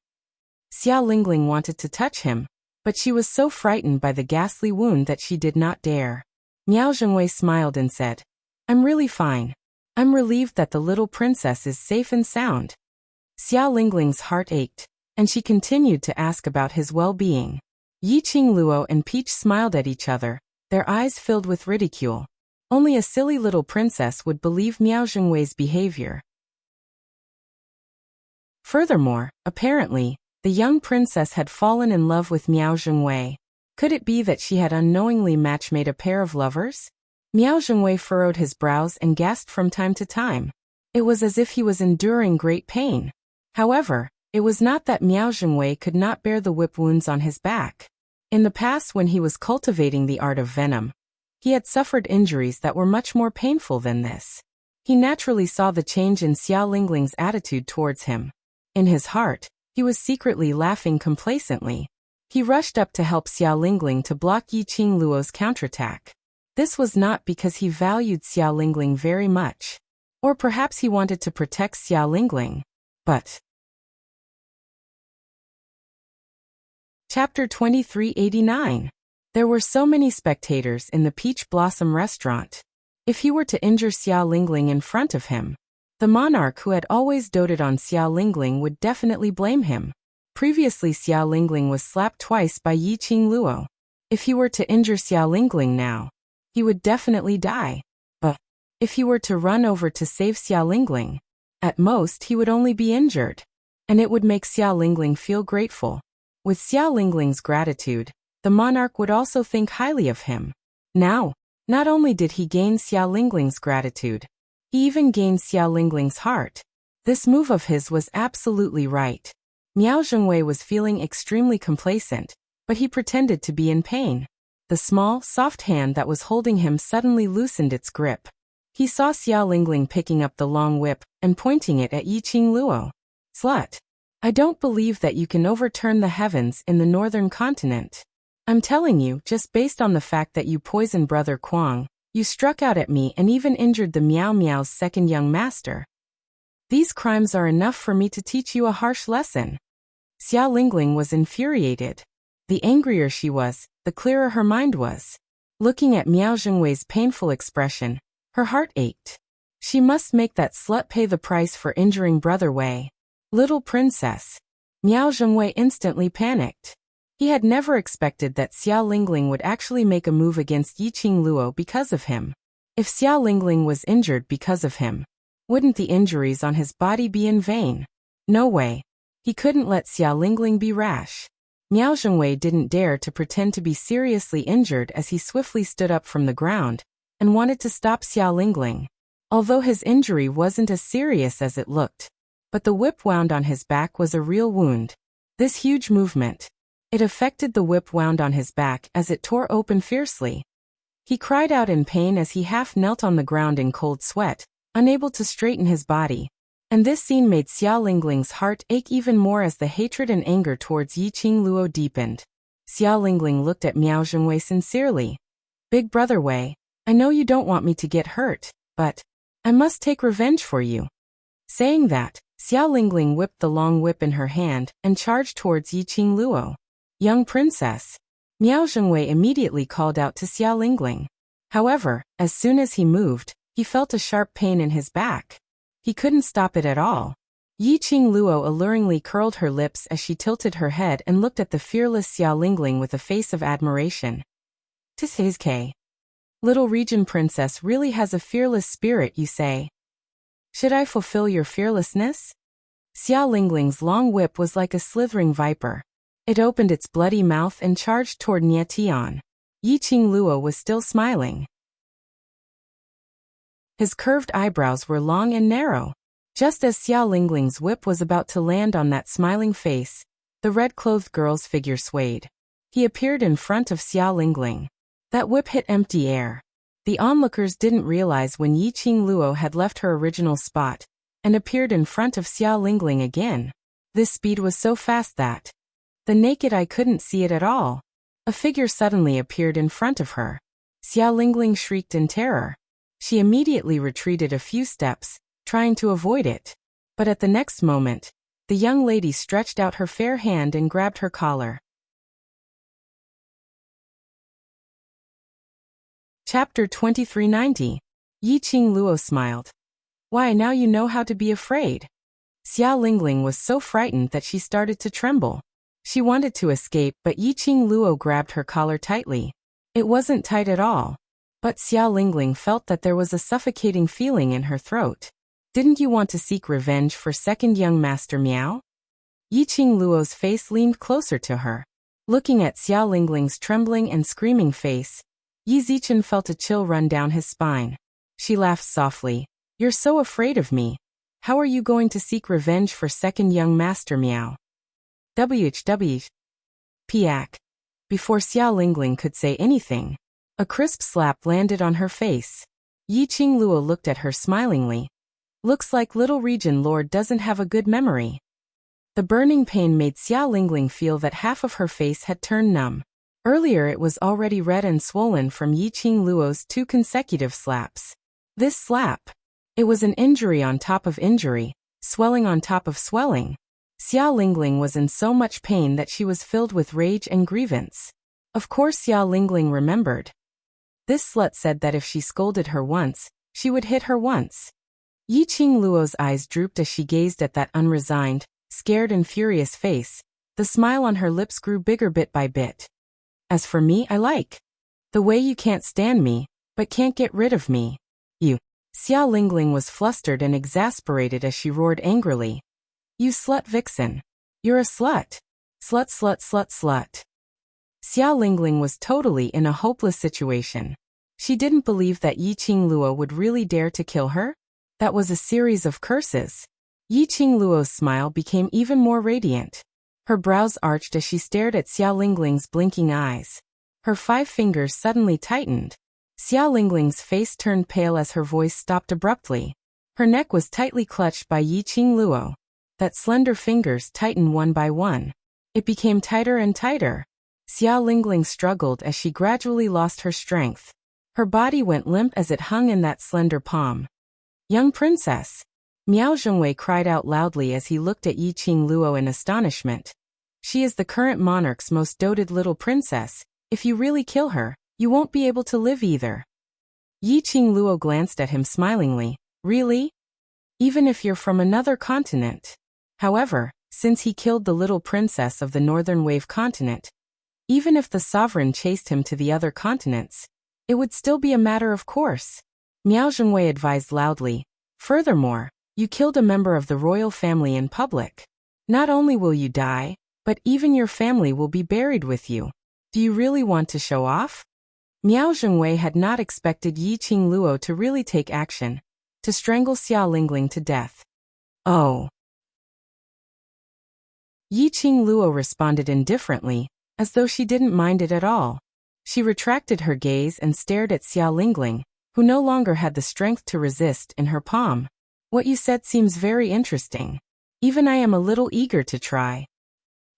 Xia Lingling wanted to touch him, but she was so frightened by the ghastly wound that she did not dare. Miao Zhengwei smiled and said, "I'm really fine. I'm relieved that the little princess is safe and sound." Xia Lingling's heart ached, and she continued to ask about his well-being. Yi Qingluo and Peach smiled at each other, their eyes filled with ridicule. Only a silly little princess would believe Miao Zhengwei's behavior. Furthermore, apparently, the young princess had fallen in love with Miao Zhengwei. Could it be that she had unknowingly match-made a pair of lovers? Miao Zhengwei furrowed his brows and gasped from time to time. It was as if he was enduring great pain. However, it was not that Miao Zhengwei could not bear the whip wounds on his back. In the past, when he was cultivating the art of venom, he had suffered injuries that were much more painful than this. He naturally saw the change in Xia Lingling's attitude towards him. In his heart, he was secretly laughing complacently. He rushed up to help Xia Lingling to block Yi Qingluo's counterattack. This was not because he valued Xia Lingling very much. Or perhaps he wanted to protect Xia Lingling. But Chapter 2389. There were so many spectators in the Peach Blossom restaurant. If he were to injure Xia Lingling in front of him, the monarch who had always doted on Xia Lingling would definitely blame him. Previously, Xia Lingling was slapped twice by Yi Qingluo. If he were to injure Xia Lingling now, he would definitely die. But if he were to run over to save Xia Lingling, at most he would only be injured. And it would make Xia Lingling feel grateful. With Xia Lingling's gratitude, the monarch would also think highly of him. Now, not only did he gain Xia Lingling's gratitude, he even gained Xia Lingling's heart. This move of his was absolutely right. Miao Zhengwei was feeling extremely complacent, but he pretended to be in pain. The small, soft hand that was holding him suddenly loosened its grip. He saw Xia Lingling picking up the long whip and pointing it at Yi Qingluo. "Slut. I don't believe that you can overturn the heavens in the northern continent. I'm telling you, just based on the fact that you poisoned Brother Kuang, you struck out at me and even injured the Miao Miao's second young master. These crimes are enough for me to teach you a harsh lesson." Xia Lingling was infuriated. The angrier she was, the clearer her mind was. Looking at Miao Zhengwei's painful expression, her heart ached. She must make that slut pay the price for injuring Brother Wei. Little princess. Miao Zhengwei instantly panicked. He had never expected that Xia Lingling would actually make a move against Yi Qingluo because of him. If Xia Lingling was injured because of him, wouldn't the injuries on his body be in vain? No way. He couldn't let Xia Lingling be rash. Miao Zhengwei didn't dare to pretend to be seriously injured as he swiftly stood up from the ground and wanted to stop Xia Lingling. Although his injury wasn't as serious as it looked, but the whip wound on his back was a real wound. This huge movement, it affected the whip wound on his back as it tore open fiercely. He cried out in pain as he half knelt on the ground in cold sweat, unable to straighten his body. And this scene made Xia Lingling's heart ache even more as the hatred and anger towards Yi Qingluo deepened. Xia Lingling looked at Miao Zhengwei sincerely. "Big Brother Wei, I know you don't want me to get hurt, but I must take revenge for you." Saying that, Xia Lingling whipped the long whip in her hand and charged towards Yi Qingluo. "Young princess." Miao Zhengwei immediately called out to Xia Lingling. However, as soon as he moved, he felt a sharp pain in his back. He couldn't stop it at all. Yi Qingluo alluringly curled her lips as she tilted her head and looked at the fearless Xia Lingling with a face of admiration. "'Tis his K. Little region princess really has a fearless spirit, you say. Should I fulfill your fearlessness? Xia Lingling's long whip was like a slithering viper. It opened its bloody mouth and charged toward Nie Tian. Yi Qingluo was still smiling. His curved eyebrows were long and narrow. Just as Xia Lingling's whip was about to land on that smiling face, the red-clothed girl's figure swayed. He appeared in front of Xia Lingling. That whip hit empty air. The onlookers didn't realize when Yi Qingluo had left her original spot and appeared in front of Xia Lingling again. This speed was so fast that the naked eye couldn't see it at all. A figure suddenly appeared in front of her. Xia Lingling shrieked in terror. She immediately retreated a few steps, trying to avoid it. But at the next moment, the young lady stretched out her fair hand and grabbed her collar. Chapter 2390. Yi Qingluo smiled. Why, now you know how to be afraid. Xia Lingling was so frightened that she started to tremble. She wanted to escape, but Yi Qingluo grabbed her collar tightly. It wasn't tight at all. But Xia Lingling felt that there was a suffocating feeling in her throat. Didn't you want to seek revenge for second young Master Miao? Yi Qingluo's face leaned closer to her. Looking at Xia Lingling's trembling and screaming face, Yi Zichen felt a chill run down his spine. She laughed softly. You're so afraid of me. How are you going to seek revenge for second young Master Miao? WHW. Piak. Before Xia Lingling could say anything, a crisp slap landed on her face. Yi Qingluo looked at her smilingly. Looks like Little Region Lord doesn't have a good memory. The burning pain made Xia Lingling feel that half of her face had turned numb. Earlier it was already red and swollen from Yi Qingluo's 2 consecutive slaps. This slap. It was an injury on top of injury, swelling on top of swelling. Xia Lingling was in so much pain that she was filled with rage and grievance. Of course Xia Lingling remembered. This slut said that if she scolded her once, she would hit her once. Yi Qingluo's eyes drooped as she gazed at that unresigned, scared and furious face. The smile on her lips grew bigger bit by bit. As for me, I like the way you can't stand me, but can't get rid of me. You. Xia Lingling was flustered and exasperated as she roared angrily. You slut vixen. You're a slut. Slut, slut, slut, slut. Xia Lingling was totally in a hopeless situation. She didn't believe that Yi Qingluo would really dare to kill her. That was a series of curses. Yi Qingluo's smile became even more radiant. Her brows arched as she stared at Xia Lingling's blinking eyes. Her 5 fingers suddenly tightened. Xia Lingling's face turned pale as her voice stopped abruptly. Her neck was tightly clutched by Yi Qingluo. That slender fingers tightened one by one. It became tighter and tighter. Xia Lingling struggled as she gradually lost her strength. Her body went limp as it hung in that slender palm. Young princess! Miao Zhongwei cried out loudly as he looked at Yi Qingluo in astonishment. She is the current monarch's most doted little princess. If you really kill her, you won't be able to live either. Yi Qingluo glanced at him smilingly. Really? Even if you're from another continent? However, since he killed the little princess of the Northern Wave continent, even if the sovereign chased him to the other continents, it would still be a matter of course. Miao Zhongwei advised loudly. Furthermore, you killed a member of the royal family in public. Not only will you die, but even your family will be buried with you. Do you really want to show off? Miao Zhongwei had not expected Yi Qingluo to really take action, to strangle Xia Lingling to death. Oh. Yi Qingluo responded indifferently, as though she didn't mind it at all. She retracted her gaze and stared at Xia Lingling, who no longer had the strength to resist, in her palm. What you said seems very interesting. Even I am a little eager to try.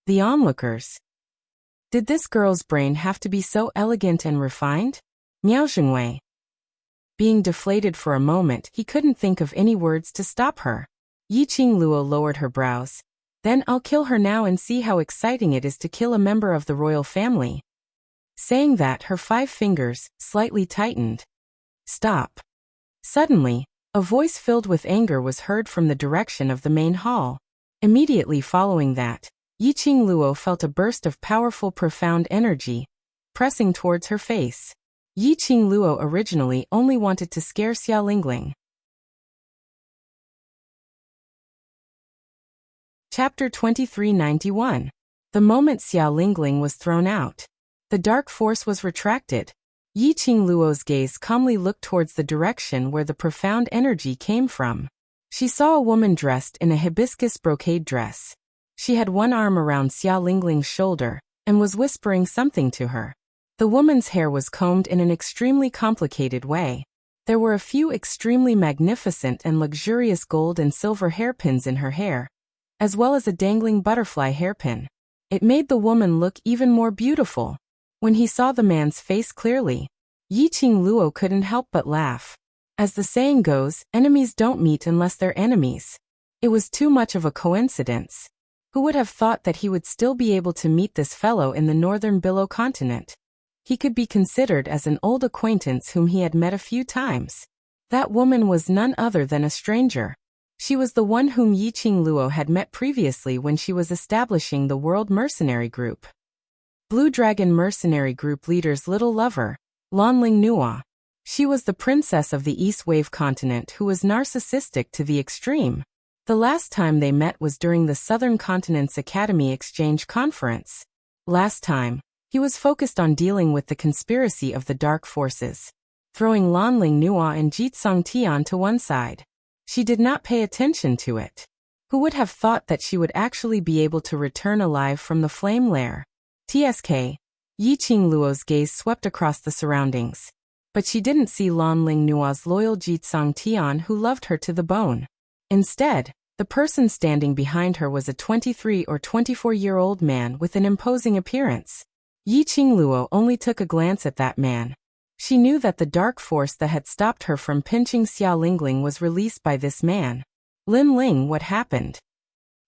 The onlookers. Did this girl's brain have to be so elegant and refined? Miao Zhongwei. Being deflated for a moment, he couldn't think of any words to stop her. Yi Qingluo lowered her brows. Then I'll kill her now and see how exciting it is to kill a member of the royal family. Saying that, her 5 fingers slightly tightened. Stop. Suddenly, a voice filled with anger was heard from the direction of the main hall. Immediately following that, Yi Qingluo felt a burst of powerful, profound energy, pressing towards her face. Yi Qingluo originally only wanted to scare Xia Lingling. Chapter 2391. The moment Xia Lingling was thrown out, the dark force was retracted. Yi Qingluo's gaze calmly looked towards the direction where the profound energy came from. She saw a woman dressed in a hibiscus brocade dress. She had one arm around Xia Lingling's shoulder and was whispering something to her. The woman's hair was combed in an extremely complicated way. There were a few extremely magnificent and luxurious gold and silver hairpins in her hair, as well as a dangling butterfly hairpin. It made the woman look even more beautiful. When he saw the man's face clearly, Yi Qingluo couldn't help but laugh. As the saying goes, enemies don't meet unless they're enemies. It was too much of a coincidence. Who would have thought that he would still be able to meet this fellow in the northern Billow continent? He could be considered as an old acquaintance whom he had met a few times. That woman was none other than a stranger. She was the one whom Yi Qingluo had met previously when she was establishing the World Mercenary Group. Blue Dragon Mercenary Group leader's little lover, Lanling Nua. She was the princess of the East Wave continent who was narcissistic to the extreme. The last time they met was during the Southern Continent's Academy Exchange Conference. Last time, he was focused on dealing with the conspiracy of the dark forces, throwing Lanling Nua and Jitsong Tian to one side. She did not pay attention to it. Who would have thought that she would actually be able to return alive from the flame lair? TSK. Yi Qingluo's gaze swept across the surroundings. But she didn't see Lanling Nua's loyal Jitsong Tian who loved her to the bone. Instead, the person standing behind her was a 23 or 24-year-old man with an imposing appearance. Yi Qingluo only took a glance at that man. She knew that the dark force that had stopped her from pinching Xia Lingling was released by this man. Lin Ling, what happened?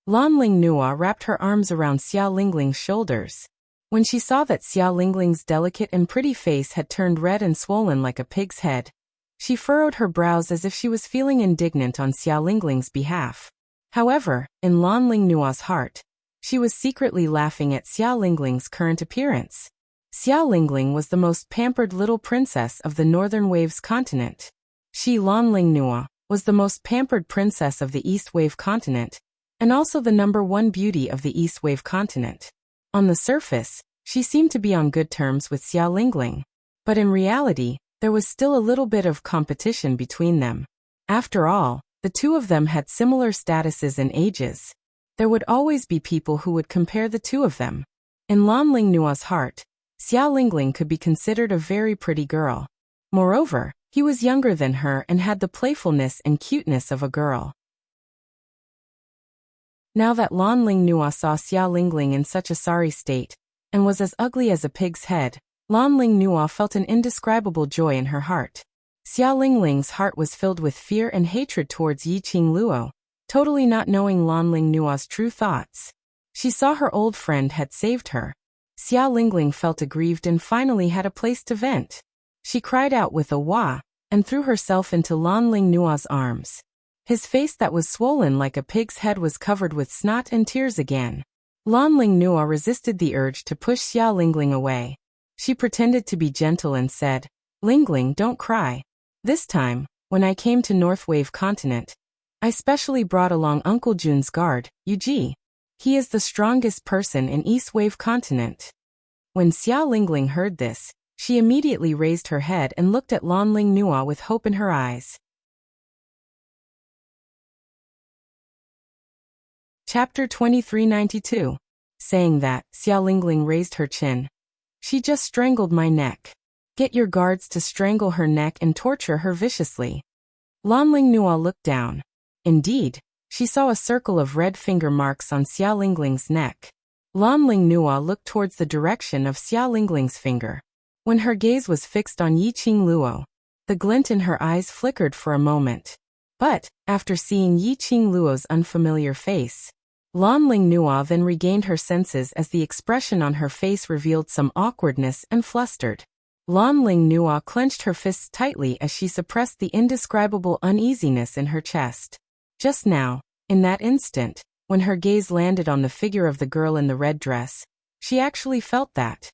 Lanling Nua wrapped her arms around Xia Lingling's shoulders. When she saw that Xia Lingling's delicate and pretty face had turned red and swollen like a pig's head, she furrowed her brows as if she was feeling indignant on Xia Lingling's behalf. However, in Lanling Nua's heart, she was secretly laughing at Xia Lingling's current appearance. Xia Lingling was the most pampered little princess of the Northern Waves continent. She, Lanling Nua, was the most pampered princess of the East Wave continent, and also the #1 beauty of the East Wave continent. On the surface, she seemed to be on good terms with Xia Lingling, but in reality, there was still a little bit of competition between them. After all, the two of them had similar statuses and ages. There would always be people who would compare the two of them. In Lanling Nua's heart, Xia Lingling could be considered a very pretty girl. Moreover, he was younger than her and had the playfulness and cuteness of a girl. Now that Lanling Nua saw Xia Lingling in such a sorry state, and was as ugly as a pig's head, Lanling Nua felt an indescribable joy in her heart. Xia Lingling's heart was filled with fear and hatred towards Yi Qingluo, totally not knowing Lanling Nua's true thoughts. She saw her old friend had saved her. Xia Lingling felt aggrieved and finally had a place to vent. She cried out with a wah, and threw herself into Lanling Nua's arms. His face that was swollen like a pig's head was covered with snot and tears again. Lanling Nua resisted the urge to push Xia Lingling away. She pretended to be gentle and said, "Lingling, don't cry. This time, when I came to North Wave Continent, I specially brought along Uncle Jun's guard, Yuji. He is the strongest person in East Wave Continent." When Xia Lingling heard this, she immediately raised her head and looked at Lanling Nua with hope in her eyes. Chapter 2392. Saying that, Xia Lingling raised her chin. "She just strangled my neck. Get your guards to strangle her neck and torture her viciously." Lanling Nua looked down. Indeed, she saw a circle of red finger marks on Xia Lingling's neck. Lanling Nua looked towards the direction of Xia Lingling's finger. When her gaze was fixed on Yi Qingluo, the glint in her eyes flickered for a moment. But, after seeing Yi Qingluo's unfamiliar face, Lanling Nua then regained her senses as the expression on her face revealed some awkwardness and flustered. Lanling Nua clenched her fists tightly as she suppressed the indescribable uneasiness in her chest. Just now, in that instant, when her gaze landed on the figure of the girl in the red dress, she actually felt that.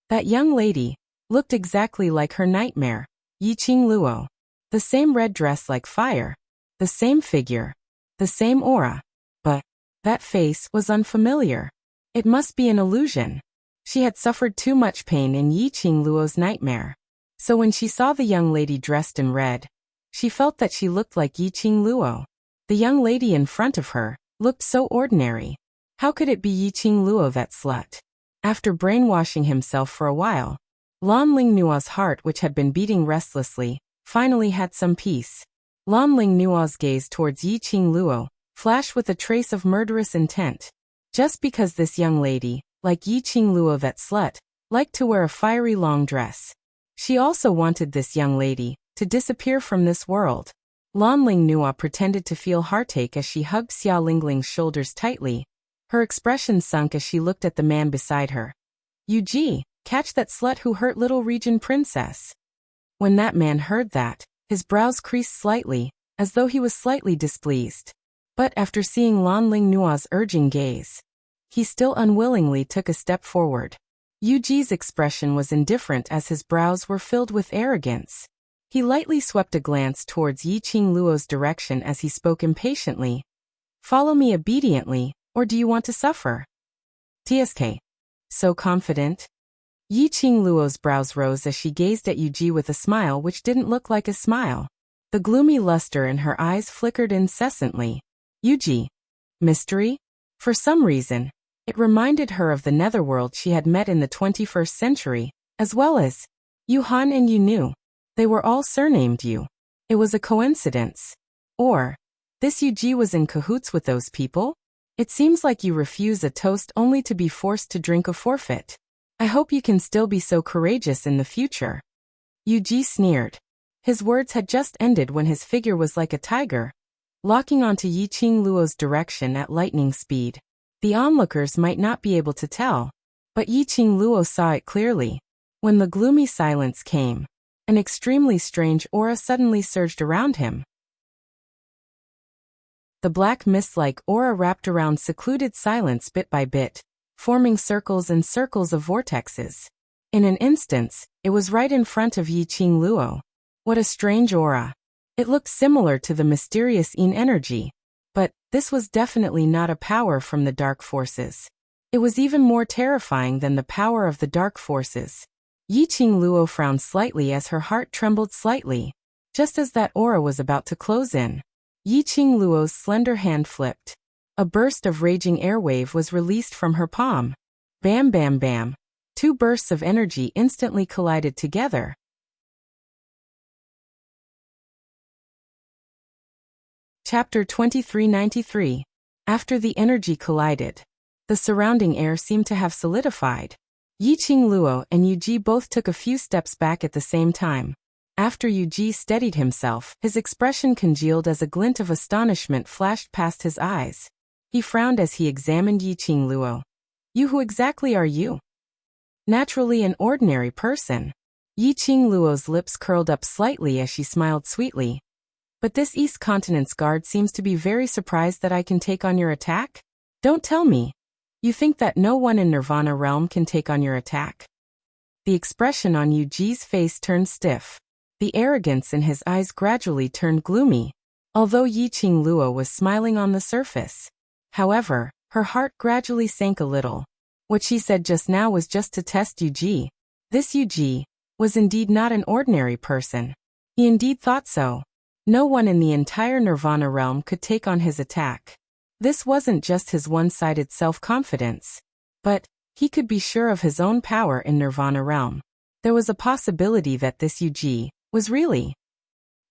That young lady, looked exactly like her nightmare, Yiqing Luo. The same red dress like fire. The same figure. The same aura. But that face was unfamiliar. It must be an illusion. She had suffered too much pain in Yiqing Luo's nightmare. So when she saw the young lady dressed in red, she felt that she looked like Yiqing Luo. The young lady in front of her looked so ordinary. How could it be Yiqing Luo, that slut? After brainwashing himself for a while, Lan Ling Nua's heart, which had been beating restlessly, finally had some peace. Lan Ling Nua's gaze towards Yiqing Luo flashed with a trace of murderous intent. Just because this young lady, like Yiqing Luo, that slut, liked to wear a fiery long dress, she also wanted this young lady to disappear from this world. Lan Ling Nua pretended to feel heartache as she hugged Xia Lingling's shoulders tightly. Her expression sunk as she looked at the man beside her. Yu, catch that slut who hurt little region princess. When that man heard that, his brows creased slightly, as though he was slightly displeased. But after seeing Lan Ling Nua's urging gaze, he still unwillingly took a step forward. Yuji's expression was indifferent as his brows were filled with arrogance. He lightly swept a glance towards Yiqing Luo's direction as he spoke impatiently. Follow me obediently, or do you want to suffer? TSK. So confident? Yiqing Luo's brows rose as she gazed at Yuji with a smile which didn't look like a smile. The gloomy luster in her eyes flickered incessantly. Yuji. Mystery? For some reason, it reminded her of the netherworld she had met in the 21st century, as well as Yuhan and Yunu. They were all surnamed Yu. It was a coincidence. Or, this Yuji was in cahoots with those people? It seems like you refuse a toast only to be forced to drink a forfeit. I hope you can still be so courageous in the future. Yuji sneered. His words had just ended when his figure was like a tiger, locking onto Yiqing Luo's direction at lightning speed. The onlookers might not be able to tell, but Yiqing Luo saw it clearly. When the gloomy silence came, an extremely strange aura suddenly surged around him. The black mist-like aura wrapped around secluded silence bit by bit, forming circles and circles of vortexes. In an instant, it was right in front of Yiqing Luo. What a strange aura. It looked similar to the mysterious Yin energy. But this was definitely not a power from the dark forces. It was even more terrifying than the power of the dark forces. Yiqing Luo frowned slightly as her heart trembled slightly. Just as that aura was about to close in, Yiqing Luo's slender hand flipped. A burst of raging airwave was released from her palm. Bam bam bam. Two bursts of energy instantly collided together. Chapter 2393. After the energy collided, the surrounding air seemed to have solidified. Yiqing Luo and Yuji both took a few steps back at the same time. After Yuji steadied himself, his expression congealed as a glint of astonishment flashed past his eyes. He frowned as he examined Yiqing Luo. You, who exactly are you? Naturally an ordinary person. Yiqing Luo's lips curled up slightly as she smiled sweetly. But this East Continent's guard seems to be very surprised that I can take on your attack? Don't tell me. You think that no one in Nirvana realm can take on your attack? The expression on Yuji's face turned stiff. The arrogance in his eyes gradually turned gloomy. Although Yiqing Luo was smiling on the surface. However, her heart gradually sank a little. What she said just now was just to test Yuji. This Yuji was indeed not an ordinary person. He indeed thought so. No one in the entire Nirvana realm could take on his attack. This wasn't just his one-sided self-confidence, but he could be sure of his own power in Nirvana realm. There was a possibility that this Yuji was really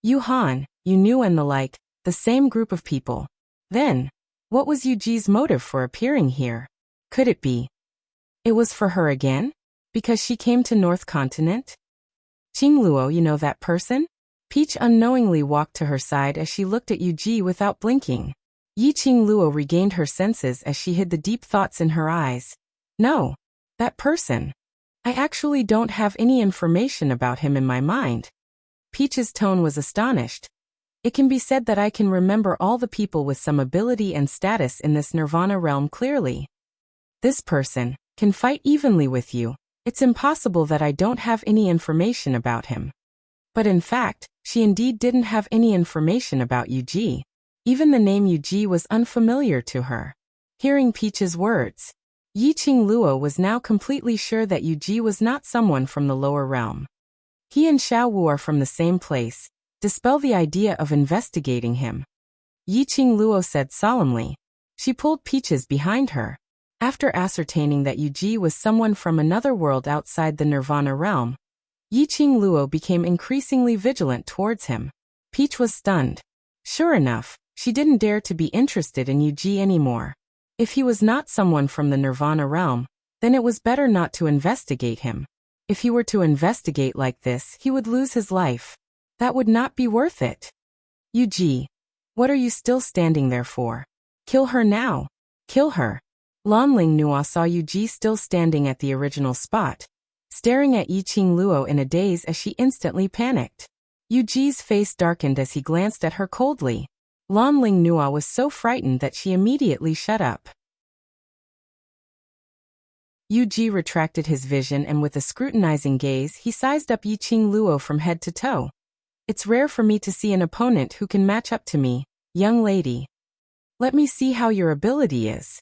Yuhan, Yunu and the like, the same group of people. Then, what was Yuji's motive for appearing here? Could it be? It was for her again? Because she came to North Continent? Qing Luo, you know that person? Peach unknowingly walked to her side as she looked at Yuji without blinking. Yiqing Luo regained her senses as she hid the deep thoughts in her eyes. No. That person. I actually don't have any information about him in my mind. Peach's tone was astonished. It can be said that I can remember all the people with some ability and status in this Nirvana realm clearly. This person can fight evenly with you. It's impossible that I don't have any information about him. But in fact, she indeed didn't have any information about Yuji. Even the name Yuji was unfamiliar to her. Hearing Peach's words, Yiqing Luo was now completely sure that Yuji was not someone from the lower realm. He and Xiao Wu are from the same place. Dispel the idea of investigating him. Yiqing Luo said solemnly. She pulled Peaches behind her. After ascertaining that Yuji was someone from another world outside the Nirvana realm, Yiqing Luo became increasingly vigilant towards him. Peach was stunned. Sure enough, she didn't dare to be interested in Yuji anymore. If he was not someone from the Nirvana realm, then it was better not to investigate him. If he were to investigate like this, he would lose his life. That would not be worth it. Yuji, what are you still standing there for? Kill her now. Kill her. Lanling Nua saw Yuji still standing at the original spot, staring at Yiqing Luo in a daze as she instantly panicked. Yuji's face darkened as he glanced at her coldly. Lanling Nua was so frightened that she immediately shut up. Yuji retracted his vision and with a scrutinizing gaze he sized up Yiqing Luo from head to toe. It's rare for me to see an opponent who can match up to me, young lady. Let me see how your ability is.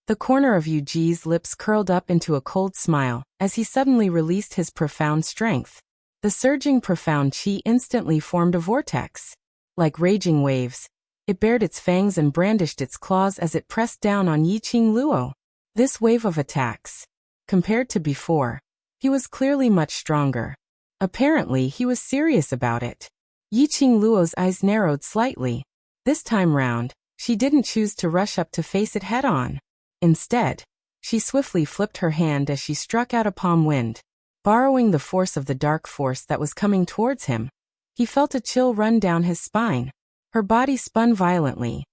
The corner of Yuji's lips curled up into a cold smile as he suddenly released his profound strength. The surging profound chi instantly formed a vortex. Like raging waves, it bared its fangs and brandished its claws as it pressed down on Yiqing Luo. This wave of attacks, compared to before, he was clearly much stronger. Apparently he was serious about it. Yiqing Luo's eyes narrowed slightly. This time round, she didn't choose to rush up to face it head-on. Instead, she swiftly flipped her hand as she struck out a palm wind. Borrowing the force of the dark force that was coming towards him, he felt a chill run down his spine. Her body spun violently.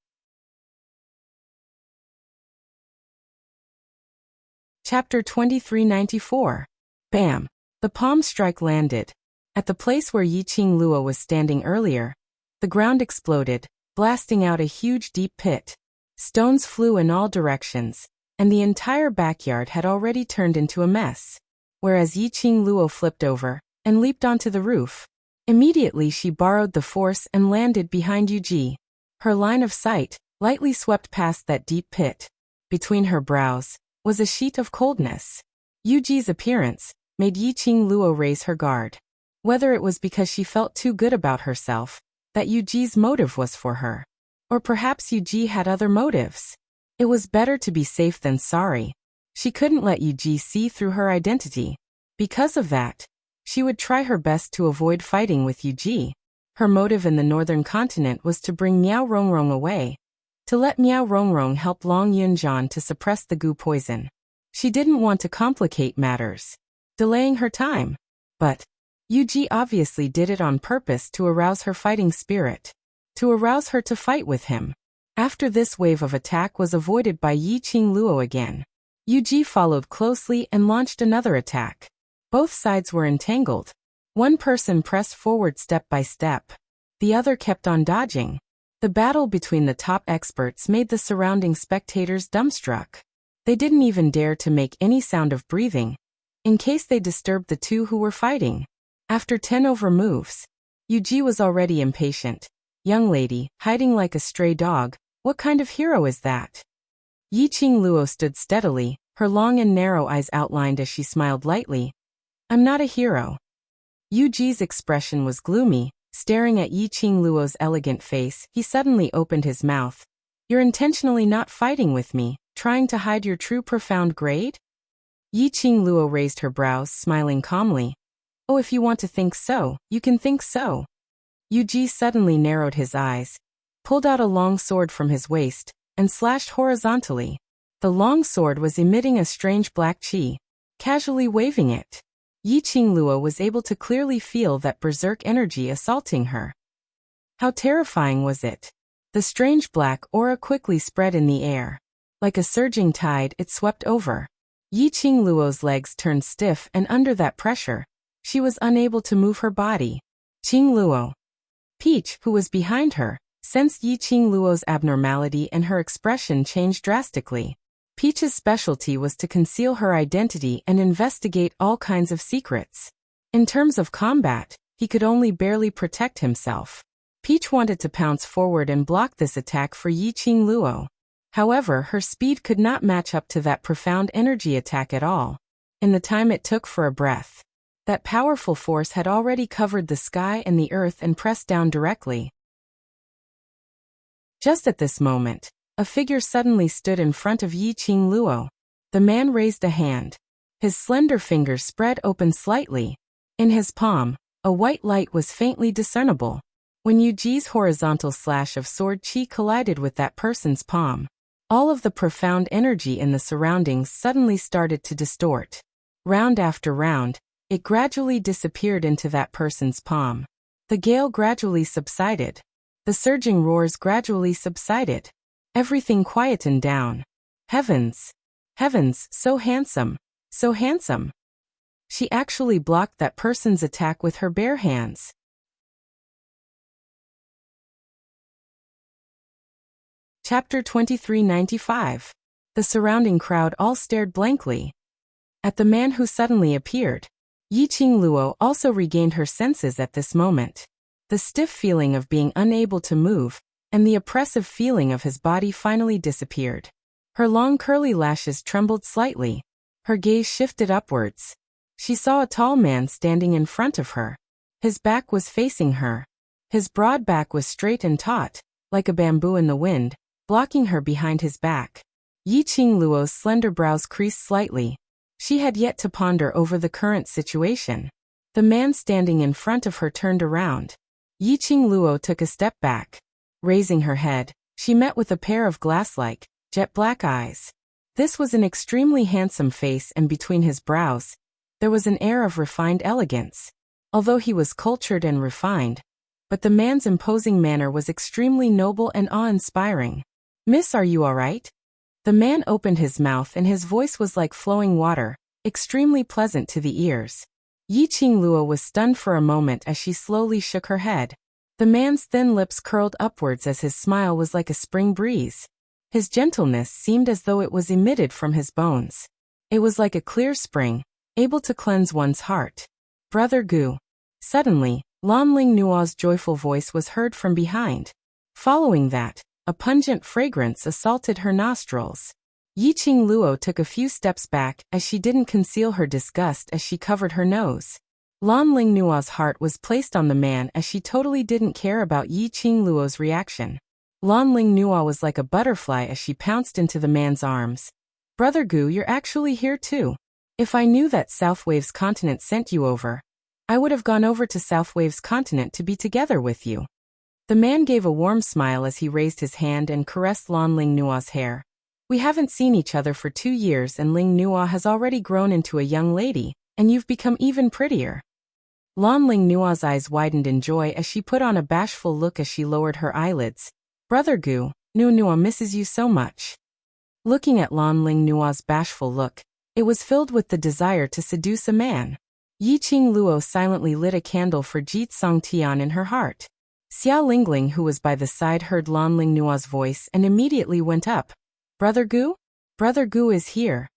Chapter 2394. Bam! The palm strike landed. At the place where Yiqing Luo was standing earlier, the ground exploded, blasting out a huge deep pit. Stones flew in all directions, and the entire backyard had already turned into a mess. Whereas Yiqing Luo flipped over and leaped onto the roof. Immediately she borrowed the force and landed behind Yuji. Her line of sight lightly swept past that deep pit. Between her brows was a sheet of coldness. Yuji's appearance made Yiqing Luo raise her guard. Whether it was because she felt too good about herself, that Yuji's motive was for her, or perhaps Yuji had other motives. It was better to be safe than sorry. She couldn't let Yuji see through her identity. Because of that, she would try her best to avoid fighting with Yuji. Her motive in the northern continent was to bring Miao Rongrong away, to let Miao Rongrong help Long Yunjian to suppress the goo poison. She didn't want to complicate matters, delaying her time. But Yuji obviously did it on purpose to arouse her fighting spirit, to arouse her to fight with him. After this wave of attack was avoided by Yiqing Luo again, Yuji followed closely and launched another attack. Both sides were entangled. One person pressed forward step by step. The other kept on dodging. The battle between the top experts made the surrounding spectators dumbstruck. They didn't even dare to make any sound of breathing, in case they disturbed the two who were fighting. After 10 over moves, Yuji was already impatient. Young lady, hiding like a stray dog, what kind of hero is that? Yiqing Luo stood steadily, her long and narrow eyes outlined as she smiled lightly. I'm not a hero. Yuji's expression was gloomy. Staring at Yiqing Luo's elegant face, he suddenly opened his mouth. You're intentionally not fighting with me, trying to hide your true profound grade? Yiqing Luo raised her brows, smiling calmly. Oh, if you want to think so, you can think so. Yuji suddenly narrowed his eyes, pulled out a long sword from his waist, and slashed horizontally. The long sword was emitting a strange black chi, casually waving it. Yiqing Luo was able to clearly feel that berserk energy assaulting her. How terrifying was it? The strange black aura quickly spread in the air. Like a surging tide, it swept over. Yiqing Luo's legs turned stiff, and under that pressure, she was unable to move her body. Qing Luo. Peach, who was behind her, sensed Yiqing Luo's abnormality and her expression changed drastically. Peach's specialty was to conceal her identity and investigate all kinds of secrets. In terms of combat, he could only barely protect himself. Peach wanted to pounce forward and block this attack for Yiqing Luo. However, her speed could not match up to that profound energy attack at all. In the time it took for a breath, that powerful force had already covered the sky and the earth and pressed down directly. Just at this moment, a figure suddenly stood in front of Yiqing Luo. The man raised a hand. His slender fingers spread open slightly. In his palm, a white light was faintly discernible. When Yu Ji's horizontal slash of sword chi collided with that person's palm, all of the profound energy in the surroundings suddenly started to distort. Round after round, it gradually disappeared into that person's palm. The gale gradually subsided. The surging roars gradually subsided. Everything quietened down. Heavens! Heavens, so handsome! So handsome! She actually blocked that person's attack with her bare hands. Chapter 2395. The surrounding crowd all stared blankly at the man who suddenly appeared. Yiqing Luo also regained her senses at this moment. The stiff feeling of being unable to move, and the oppressive feeling of his body finally disappeared. Her long curly lashes trembled slightly. Her gaze shifted upwards. She saw a tall man standing in front of her. His back was facing her. His broad back was straight and taut, like a bamboo in the wind, blocking her behind his back. Yiqing Luo's slender brows creased slightly. She had yet to ponder over the current situation. The man standing in front of her turned around. Yiqing Luo took a step back. Raising her head, she met with a pair of glass-like, jet-black eyes. This was an extremely handsome face, and between his brows, there was an air of refined elegance. Although he was cultured and refined, but the man's imposing manner was extremely noble and awe-inspiring. "Miss, are you all right?" The man opened his mouth and his voice was like flowing water, extremely pleasant to the ears. Yiqing Luo was stunned for a moment as she slowly shook her head. The man's thin lips curled upwards as his smile was like a spring breeze. His gentleness seemed as though it was emitted from his bones. It was like a clear spring, able to cleanse one's heart. "Brother Gu." Suddenly, Lanling Nua's joyful voice was heard from behind. Following that, a pungent fragrance assaulted her nostrils. Yiqing Luo took a few steps back as she didn't conceal her disgust as she covered her nose. Lanling Nua's heart was placed on the man as she totally didn't care about Yiqing Luo's reaction. Lanling Nua was like a butterfly as she pounced into the man's arms. "Brother Gu, you're actually here too. If I knew that Southwave's continent sent you over, I would have gone over to Southwave's continent to be together with you." The man gave a warm smile as he raised his hand and caressed Lanling Nua's hair. "We haven't seen each other for 2 years and Ling Nua has already grown into a young lady, and you've become even prettier." Lanling Nua's eyes widened in joy as she put on a bashful look as she lowered her eyelids. "Brother Gu, Nua misses you so much." Looking at Lanling Nua's bashful look, it was filled with the desire to seduce a man. Yiqing Luo silently lit a candle for Jit Song Tian in her heart. Xia Lingling, who was by the side, heard Lanling Nua's voice and immediately went up. "Brother Gu? Brother Gu is here."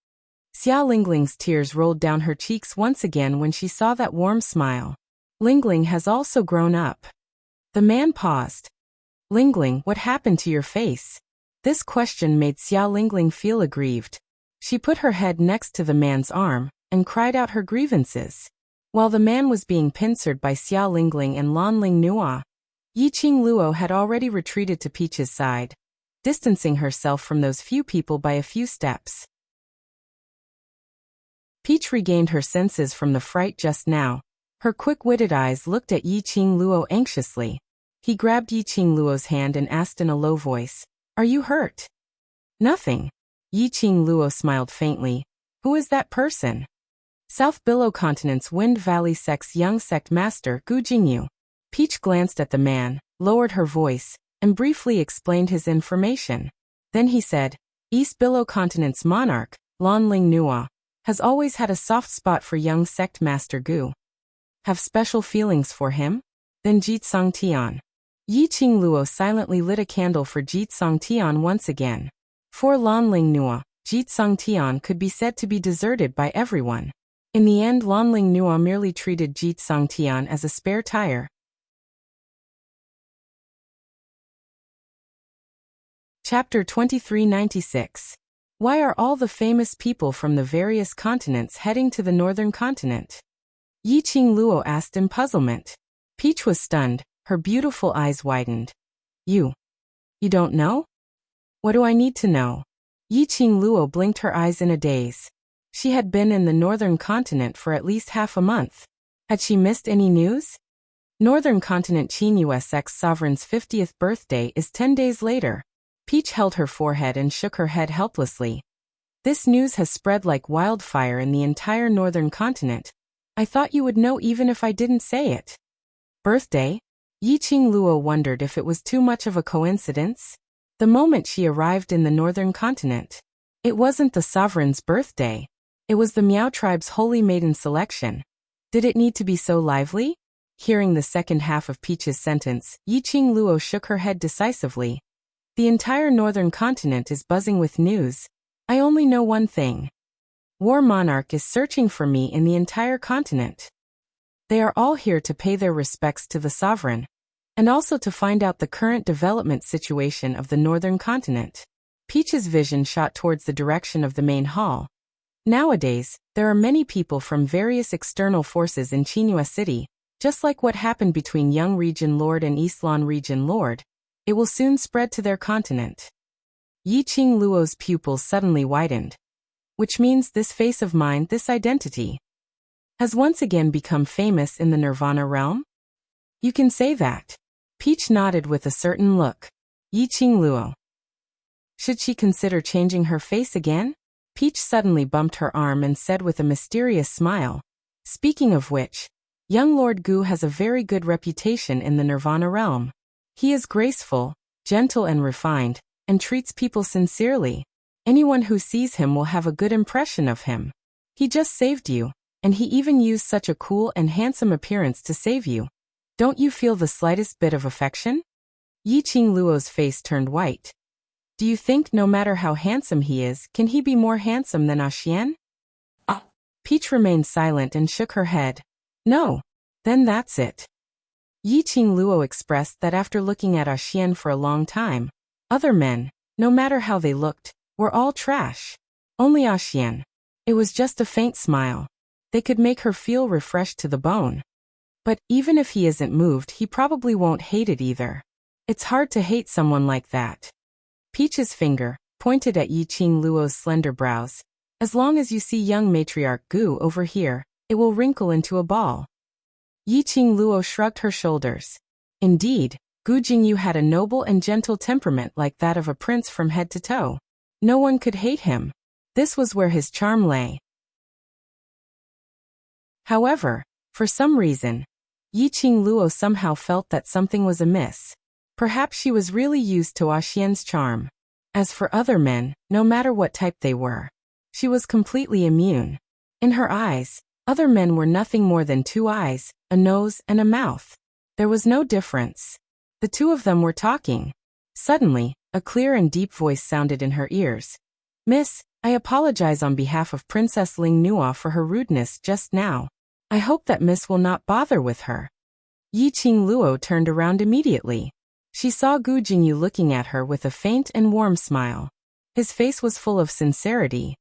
Xia Lingling's tears rolled down her cheeks once again when she saw that warm smile. "Lingling has also grown up." The man paused. "Lingling, what happened to your face?" This question made Xia Lingling feel aggrieved. She put her head next to the man's arm and cried out her grievances. While the man was being pincered by Xia Lingling and Lanling Nua, Yiqing Luo had already retreated to Peach's side, distancing herself from those few people by a few steps. Peach regained her senses from the fright just now. Her quick-witted eyes looked at Yiqing Luo anxiously. He grabbed Yiqing Luo's hand and asked in a low voice, "Are you hurt?" "Nothing." Yiqing Luo smiled faintly. "Who is that person?" "South Billow Continent's Wind Valley Sect's young sect master, Gu Jingyu." Peach glanced at the man, lowered her voice, and briefly explained his information. Then he said, "East Billow Continent's monarch, Lanling Nua, has always had a soft spot for young sect master Gu. Have special feelings for him?" Then Jit Song Tian. Yiqing Luo silently lit a candle for Jit Song Tian once again. "For Lanling Nua, Jitsongtian could be said to be deserted by everyone. In the end, Lanling Nuo merely treated Jitsongtian as a spare tire. Chapter 2396. Why are all the famous people from the various continents heading to the northern continent? Yiqing Luo asked in puzzlement. Peach was stunned, her beautiful eyes widened. You don't know? What do I need to know? Yiqing Luo blinked her eyes in a daze. She had been in the northern continent for at least half a month. Had she missed any news? Northern continent Qin USX sovereign's 50th birthday is 10 days later. Peach held her forehead and shook her head helplessly. This news has spread like wildfire in the entire northern continent. I thought you would know even if I didn't say it. Birthday? Yiqing Luo wondered if it was too much of a coincidence. The moment she arrived in the northern continent, it wasn't the sovereign's birthday. It was the Miao tribe's holy maiden selection. Did it need to be so lively? Hearing the second half of Peach's sentence, Yiqing Luo shook her head decisively. The entire northern continent is buzzing with news. I only know one thing. War Monarch is searching for me in the entire continent. They are all here to pay their respects to the sovereign, and also to find out the current development situation of the northern continent. Peach's vision shot towards the direction of the main hall. Nowadays, there are many people from various external forces in Qinghua City, just like what happened between Young Region Lord and Eastlan Region Lord. It will soon spread to their continent. Yiqing Luo's pupils suddenly widened. Which means this face of mine, this identity, has once again become famous in the Nirvana realm? You can say that. Peach nodded with a certain look. Yiqing Luo. Should she consider changing her face again? Peach suddenly bumped her arm and said with a mysterious smile. Speaking of which, young Lord Gu has a very good reputation in the Nirvana realm. He is graceful, gentle and refined, and treats people sincerely. Anyone who sees him will have a good impression of him. He just saved you, and he even used such a cool and handsome appearance to save you. Don't you feel the slightest bit of affection? Yiqing Luo's face turned white. Do you think no matter how handsome he is, can he be more handsome than Xian? Peach remained silent and shook her head. No. Then that's it. Yiqing Luo expressed that after looking at Xian for a long time, other men, no matter how they looked, were all trash. Only Xian. It was just a faint smile. They could make her feel refreshed to the bone. But even if he isn't moved, he probably won't hate it either. It's hard to hate someone like that. Peach's finger pointed at Yiqing Luo's slender brows. As long as you see young matriarch Gu over here, it will wrinkle into a ball. Yiqing Luo shrugged her shoulders. Indeed, Gu Jingyu had a noble and gentle temperament like that of a prince from head to toe. No one could hate him. This was where his charm lay. However, for some reason, Yiqing Luo somehow felt that something was amiss. Perhaps she was really used to Xian's charm. As for other men, no matter what type they were, she was completely immune. In her eyes, other men were nothing more than two eyes, a nose, and a mouth. There was no difference. The two of them were talking. Suddenly, a clear and deep voice sounded in her ears. Miss, I apologize on behalf of Princess Ling Nua for her rudeness just now. I hope that Miss will not bother with her. Yiqing Luo turned around immediately. She saw Gu Jingyu looking at her with a faint and warm smile. His face was full of sincerity.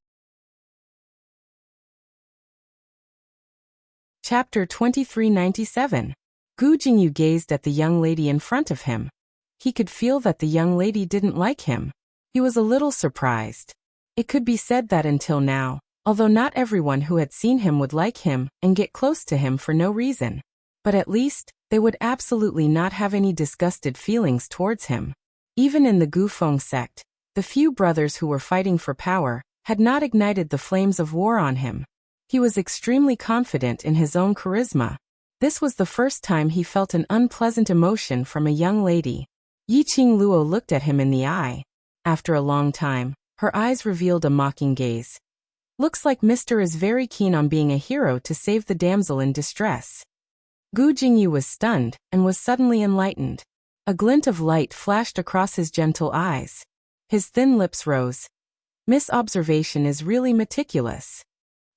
Chapter 2397. Gu Jingyu gazed at the young lady in front of him. He could feel that the young lady didn't like him. He was a little surprised. It could be said that until now, although not everyone who had seen him would like him and get close to him for no reason, but at least, they would absolutely not have any disgusted feelings towards him. Even in the Gufeng sect, the few brothers who were fighting for power had not ignited the flames of war on him. He was extremely confident in his own charisma. This was the first time he felt an unpleasant emotion from a young lady. Yiqing Luo looked at him in the eye. After a long time, her eyes revealed a mocking gaze. Looks like Mr. is very keen on being a hero to save the damsel in distress. Gu Jingyu was stunned and was suddenly enlightened. A glint of light flashed across his gentle eyes. His thin lips rose. Miss-observation is really meticulous.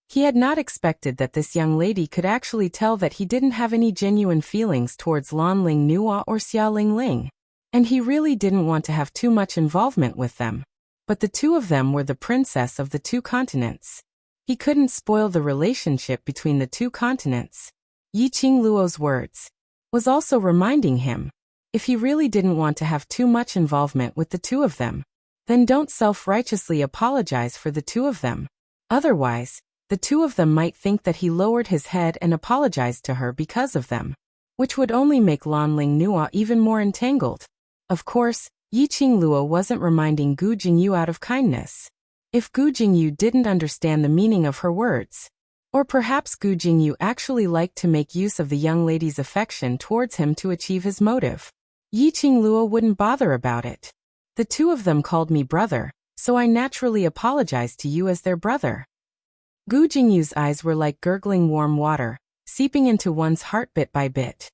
He had not expected that this young lady could actually tell that he didn't have any genuine feelings towards Lan Ling Nua or Xia Ling Ling. And he really didn't want to have too much involvement with them. But the two of them were the princess of the two continents. He couldn't spoil the relationship between the two continents. Yi Qingluo's words was also reminding him, if he really didn't want to have too much involvement with the two of them, then don't self-righteously apologize for the two of them. Otherwise, the two of them might think that he lowered his head and apologized to her because of them, which would only make Lan Ling Nua even more entangled. Of course, Yi Qingluo wasn't reminding Gu Jingyu out of kindness. If Gu Jingyu didn't understand the meaning of her words, or perhaps Gu Jingyu actually liked to make use of the young lady's affection towards him to achieve his motive, Yi Qingluo wouldn't bother about it. The two of them called me brother, so I naturally apologized to you as their brother. Gu Jingyu's eyes were like gurgling warm water, seeping into one's heart bit by bit.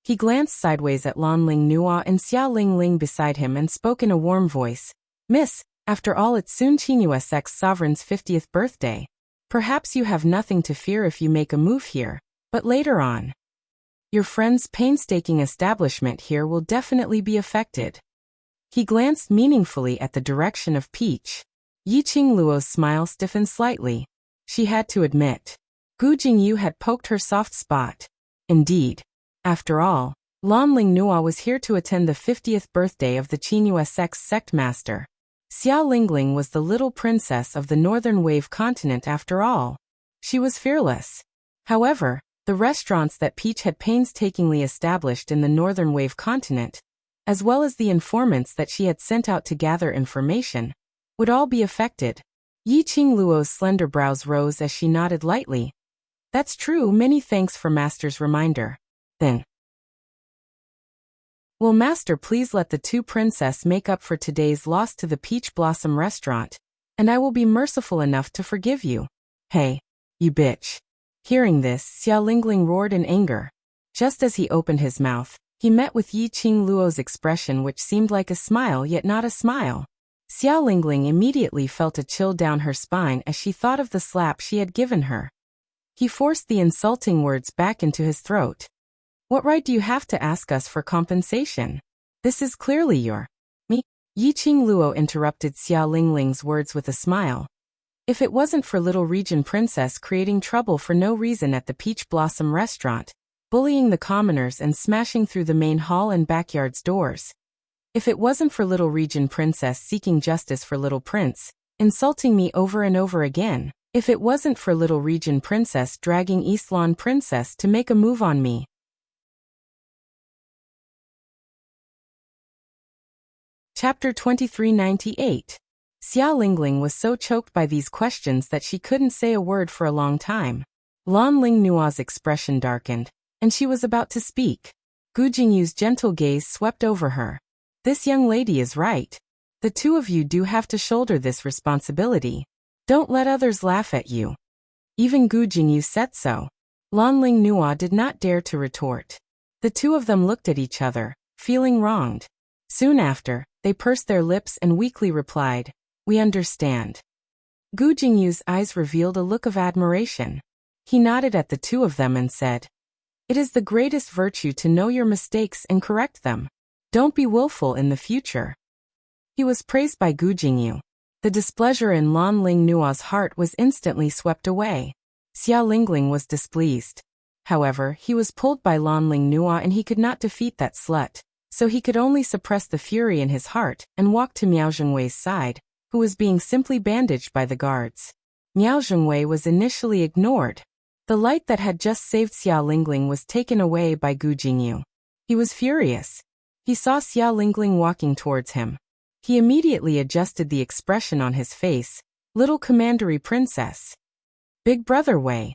He glanced sideways at Lan Ling Nua and Xia Ling Ling beside him and spoke in a warm voice. Miss, after all it's soon Qingyu's sovereign's 50th birthday. Perhaps you have nothing to fear if you make a move here, but later on, your friend's painstaking establishment here will definitely be affected. He glanced meaningfully at the direction of Peach. Yi Qingluo's smile stiffened slightly. She had to admit, Gu Jingyu had poked her soft spot. Indeed. After all, Lan Ling Nua was here to attend the 50th birthday of the Qingyu's sect master. Xia Lingling was the little princess of the Northern Wave continent after all. She was fearless. However, the restaurants that Peach had painstakingly established in the Northern Wave continent, as well as the informants that she had sent out to gather information, would all be affected. Yi Qingluo's slender brows rose as she nodded lightly. That's true, many thanks for Master's reminder. Then, will Master please let the two princess make up for today's loss to the Peach Blossom restaurant, and I will be merciful enough to forgive you. Hey, you bitch. Hearing this, Xia Lingling roared in anger. Just as he opened his mouth, he met with Yi Qingluo's expression which seemed like a smile yet not a smile. Xia Lingling immediately felt a chill down her spine as she thought of the slap she had given her. He forced the insulting words back into his throat. What right do you have to ask us for compensation? This is clearly your me. Yi Qingluo interrupted Xia Lingling's words with a smile. If it wasn't for little region princess creating trouble for no reason at the Peach Blossom restaurant, bullying the commoners and smashing through the main hall and backyard's doors. If it wasn't for little region princess seeking justice for little prince, insulting me over and over again. If it wasn't for little region princess dragging East Lawn princess to make a move on me. Chapter 2398. Xia Lingling was so choked by these questions that she couldn't say a word for a long time. Lan Ling Nua's expression darkened, and she was about to speak. Gu Jingyu's gentle gaze swept over her. This young lady is right. The two of you do have to shoulder this responsibility. Don't let others laugh at you. Even Gu Jingyu said so. Lan Ling Nua did not dare to retort. The two of them looked at each other, feeling wronged. Soon after, they pursed their lips and weakly replied, "We understand." Gu Jingyu's eyes revealed a look of admiration. He nodded at the two of them and said, "It is the greatest virtue to know your mistakes and correct them. Don't be willful in the future." He was praised by Gu Jingyu. The displeasure in Lan Ling Nua's heart was instantly swept away. Xia Lingling was displeased. However, he was pulled by Lan Ling Nua and he could not defeat that slut, so he could only suppress the fury in his heart and walk to Miao Zhengwei's side, who was being simply bandaged by the guards. Miao Zhengwei was initially ignored. The light that had just saved Xia Lingling was taken away by Gu Jingyu. He was furious. He saw Xia Lingling walking towards him. He immediately adjusted the expression on his face. Little commandery princess. Big brother Wei.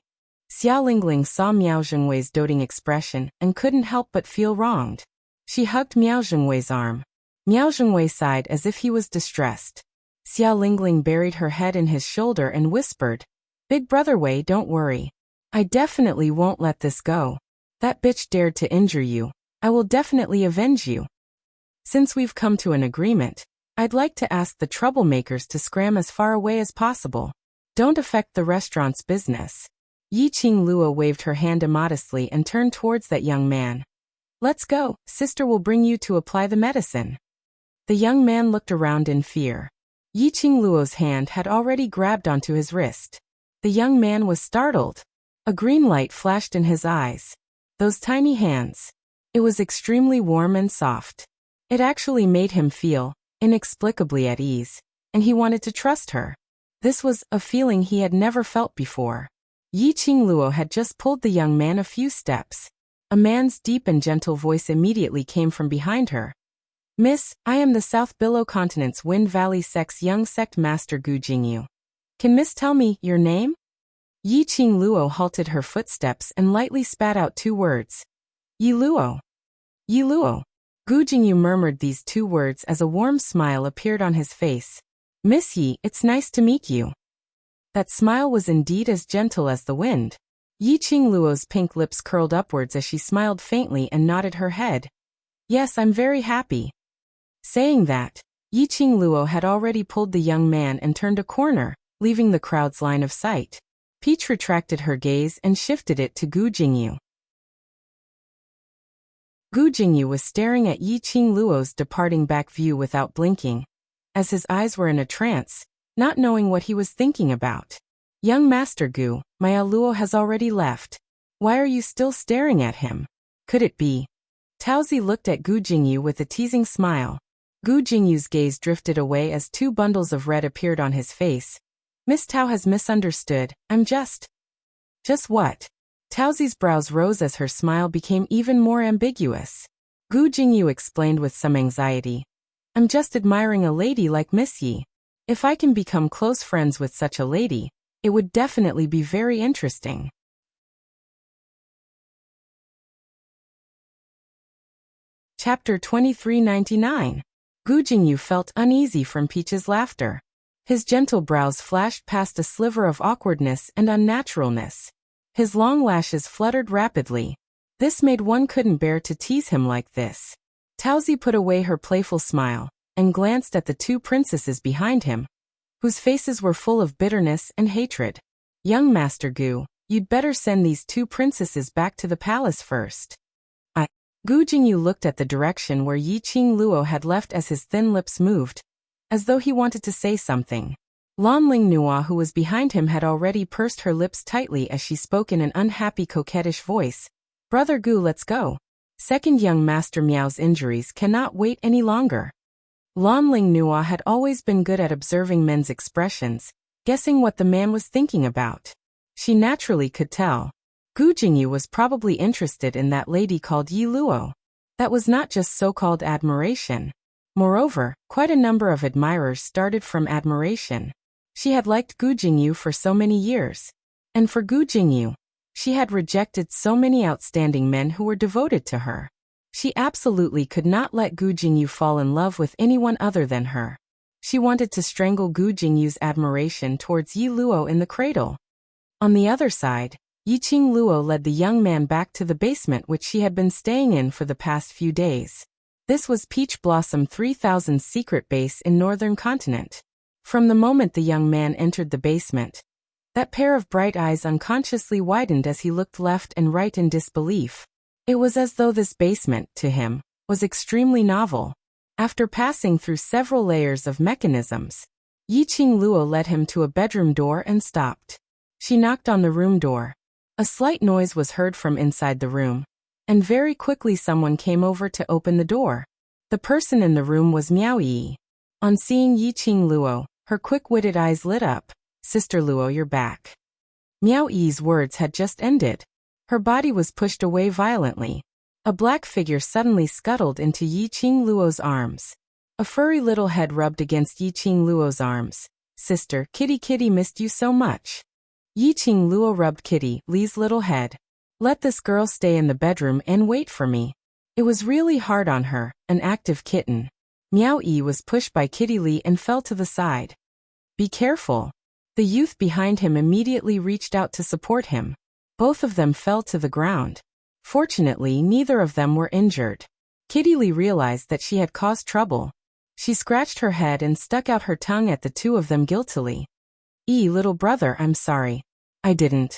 Xia Lingling saw Miao Zhengwei's doting expression and couldn't help but feel wronged. She hugged Miao Zhengwei's arm. Miao Zhengwei sighed as if he was distressed. Xia Lingling buried her head in his shoulder and whispered, "Big brother Wei, don't worry. I definitely won't let this go. That bitch dared to injure you. I will definitely avenge you. Since we've come to an agreement, I'd like to ask the troublemakers to scram as far away as possible. Don't affect the restaurant's business. Yi Qing Luo waved her hand immodestly and turned towards that young man. Let's go, sister will bring you to apply the medicine. The young man looked around in fear. Yi Qing Luo's hand had already grabbed onto his wrist. The young man was startled. A green light flashed in his eyes. Those tiny hands. It was extremely warm and soft. It actually made him feel inexplicably at ease, and he wanted to trust her. This was a feeling he had never felt before. Yi Qing Luo had just pulled the young man a few steps. A man's deep and gentle voice immediately came from behind her. Miss, I am the South Billow Continent's Wind Valley Sect's young sect master Gu Jingyu. Can Miss tell me your name? Yi Qing Luo halted her footsteps and lightly spat out 2 words. Yi Luo. Yi Luo. Gu Jingyu murmured these 2 words as a warm smile appeared on his face. Miss Yi, it's nice to meet you. That smile was indeed as gentle as the wind. Yi Qing Luo's pink lips curled upwards as she smiled faintly and nodded her head. Yes, I'm very happy. Saying that, Yi Qing Luo had already pulled the young man and turned a corner, leaving the crowd's line of sight. Peach retracted her gaze and shifted it to Gu Jingyu. Gu Jingyu was staring at Yi Qing Luo's departing back view without blinking, as his eyes were in a trance, not knowing what he was thinking about. Young Master Gu, Maya Luo has already left. Why are you still staring at him? Could it be? Taozi looked at Gu Jingyu with a teasing smile. Gu Jingyu's gaze drifted away as 2 bundles of red appeared on his face. Miss Tao has misunderstood, I'm just what? Taozi's brows rose as her smile became even more ambiguous. Gu Jingyu explained with some anxiety. I'm just admiring a lady like Miss Yi. If I can become close friends with such a lady, it would definitely be very interesting. Chapter 2399. Gu Jingyu felt uneasy from Peach's laughter. His gentle brows flashed past a sliver of awkwardness and unnaturalness. His long lashes fluttered rapidly. This made one couldn't bear to tease him like this. Taozi put away her playful smile and glanced at the 2 princesses behind him, whose faces were full of bitterness and hatred. Young Master Gu, you'd better send these 2 princesses back to the palace first. Gu Jingyu looked at the direction where Yi Qing Luo had left as his thin lips moved, as though he wanted to say something. Lan Ling Nua, who was behind him, had already pursed her lips tightly as she spoke in an unhappy coquettish voice. Brother Gu, let's go. Second young Master Miao's injuries cannot wait any longer. Lan Ling Nua had always been good at observing men's expressions, guessing what the man was thinking about. She naturally could tell. Gu Jingyu was probably interested in that lady called Yi Luo. That was not just so-called admiration. Moreover, quite a number of admirers started from admiration. She had liked Gu Jingyu for so many years. And for Gu Jingyu, she had rejected so many outstanding men who were devoted to her. She absolutely could not let Gu Jingyu fall in love with anyone other than her. She wanted to strangle Gu Jingyu's admiration towards Yi Luo in the cradle. On the other side, Yi Qing Luo led the young man back to the basement which she had been staying in for the past few days. This was Peach Blossom 3000's secret base in Northern Continent. From the moment the young man entered the basement, that pair of bright eyes unconsciously widened as he looked left and right in disbelief. It was as though this basement, to him, was extremely novel. After passing through several layers of mechanisms, Yi Qing Luo led him to a bedroom door and stopped. She knocked on the room door. A slight noise was heard from inside the room, and very quickly someone came over to open the door. The person in the room was Miao Yi. On seeing Yi Qing Luo, her quick-witted eyes lit up. Sister Luo, you're back. Miao Yi's words had just ended. Her body was pushed away violently. A black figure suddenly scuttled into Yi Qing Luo's arms. A furry little head rubbed against Yi Qing Luo's arms. Sister, Kitty missed you so much. Yi Qing Luo rubbed Kitty Li's little head. Let this girl stay in the bedroom and wait for me. It was really hard on her, an active kitten. Miao Yi was pushed by Kitty Li and fell to the side. Be careful. The youth behind him immediately reached out to support him. Both of them fell to the ground. Fortunately, neither of them were injured. Kitty Li realized that she had caused trouble. She scratched her head and stuck out her tongue at the two of them guiltily. Little brother, I'm sorry. I didn't.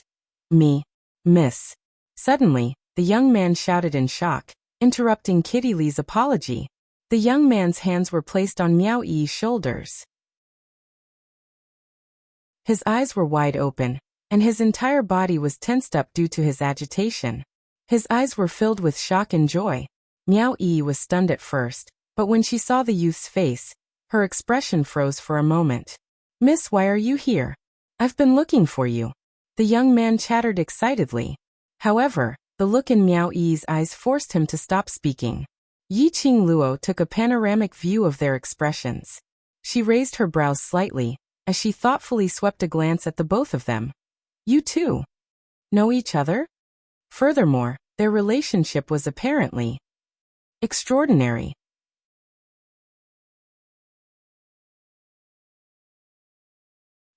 Miss. Suddenly, the young man shouted in shock, interrupting Kitty Lee's apology. The young man's hands were placed on Miao Yi's shoulders. His eyes were wide open, and his entire body was tensed up due to his agitation. His eyes were filled with shock and joy. Miao Yi was stunned at first, but when she saw the youth's face, her expression froze for a moment. Miss, why are you here? I've been looking for you. The young man chattered excitedly. However, the look in Miao Yi's eyes forced him to stop speaking. Yi Qing Luo took a panoramic view of their expressions. She raised her brows slightly, as she thoughtfully swept a glance at the both of them. You two know each other? Furthermore, their relationship was apparently extraordinary.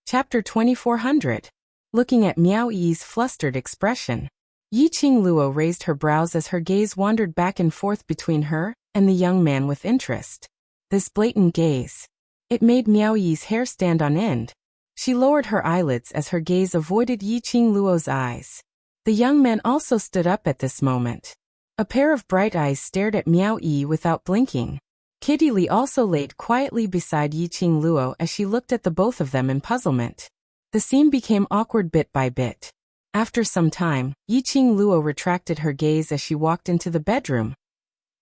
Chapter 2400. Looking at Miao Yi's flustered expression. Yi Qing Luo raised her brows as her gaze wandered back and forth between her and the young man with interest. This blatant gaze. It made Miao Yi's hair stand on end. She lowered her eyelids as her gaze avoided Yi Qing Luo's eyes. The young man also stood up at this moment. A pair of bright eyes stared at Miao Yi without blinking. Kitty Lee also laid quietly beside Yi Qing Luo as she looked at the both of them in puzzlement. The scene became awkward bit by bit. After some time, Yi Qing Luo retracted her gaze as she walked into the bedroom.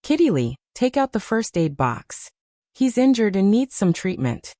Kitty Lee, take out the first aid box. He's injured and needs some treatment.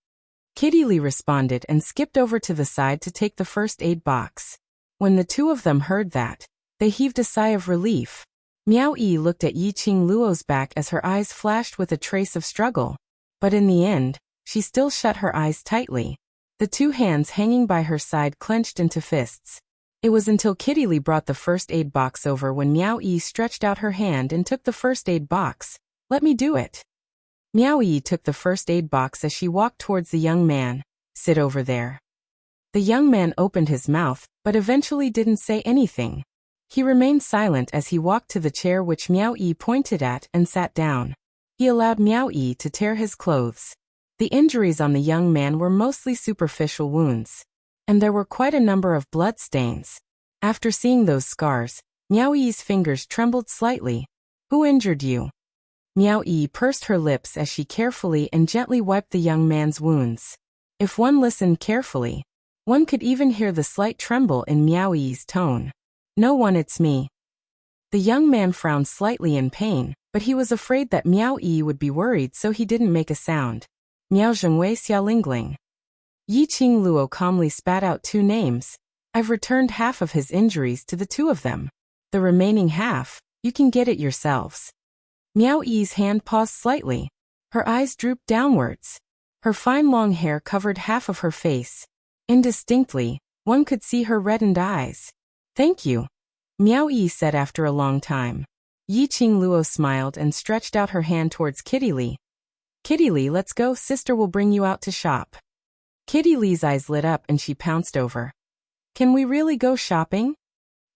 Kitty Lee responded and skipped over to the side to take the first aid box. When the two of them heard that, they heaved a sigh of relief. Miao Yi looked at Yi Qing Luo's back as her eyes flashed with a trace of struggle. But in the end, she still shut her eyes tightly. The two hands hanging by her side clenched into fists. It was until Kitty Lee brought the first aid box over when Miao Yi stretched out her hand and took the first aid box. Let me do it. Miao Yi took the first aid box as she walked towards the young man. Sit over there. The young man opened his mouth, but eventually didn't say anything. He remained silent as he walked to the chair which Miao Yi pointed at and sat down. He allowed Miao Yi to tear his clothes. The injuries on the young man were mostly superficial wounds, and there were quite a number of blood stains. After seeing those scars, Miao Yi's fingers trembled slightly. Who injured you? Miao Yi pursed her lips as she carefully and gently wiped the young man's wounds. If one listened carefully, one could even hear the slight tremble in Miao Yi's tone. No one, it's me. The young man frowned slightly in pain, but he was afraid that Miao Yi would be worried, so he didn't make a sound. Miao Zhengwei Xiaolingling. Yi Qing Luo calmly spat out two names. I've returned half of his injuries to the two of them. The remaining half, you can get it yourselves. Miao Yi's hand paused slightly. Her eyes drooped downwards. Her fine long hair covered half of her face. Indistinctly, one could see her reddened eyes. Thank you, Miao Yi said after a long time. Yi Qing Luo smiled and stretched out her hand towards Kitty Lee. Kitty Lee, let's go, sister will bring you out to shop. Kitty Lee's eyes lit up and she pounced over. Can we really go shopping?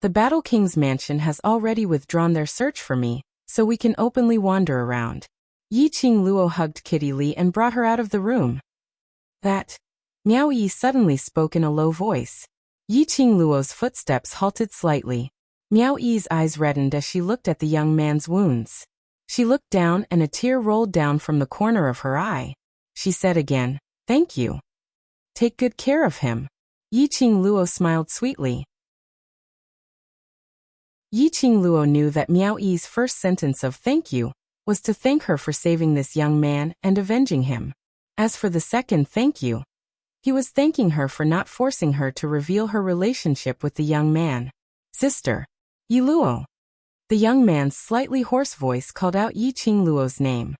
The Battle King's mansion has already withdrawn their search for me, so we can openly wander around. Yi Qing Luo hugged Kitty Lee and brought her out of the room. That. Miao Yi suddenly spoke in a low voice. Yi Qing Luo's footsteps halted slightly. Miao Yi's eyes reddened as she looked at the young man's wounds. She looked down and a tear rolled down from the corner of her eye. She said again, thank you. Take good care of him. Yi Qing Luo smiled sweetly. Yi Qing Luo knew that Miao Yi's first sentence of thank you was to thank her for saving this young man and avenging him. As for the second thank you, he was thanking her for not forcing her to reveal her relationship with the young man. Sister, Yi Luo. The young man's slightly hoarse voice called out Yi Qing Luo's name.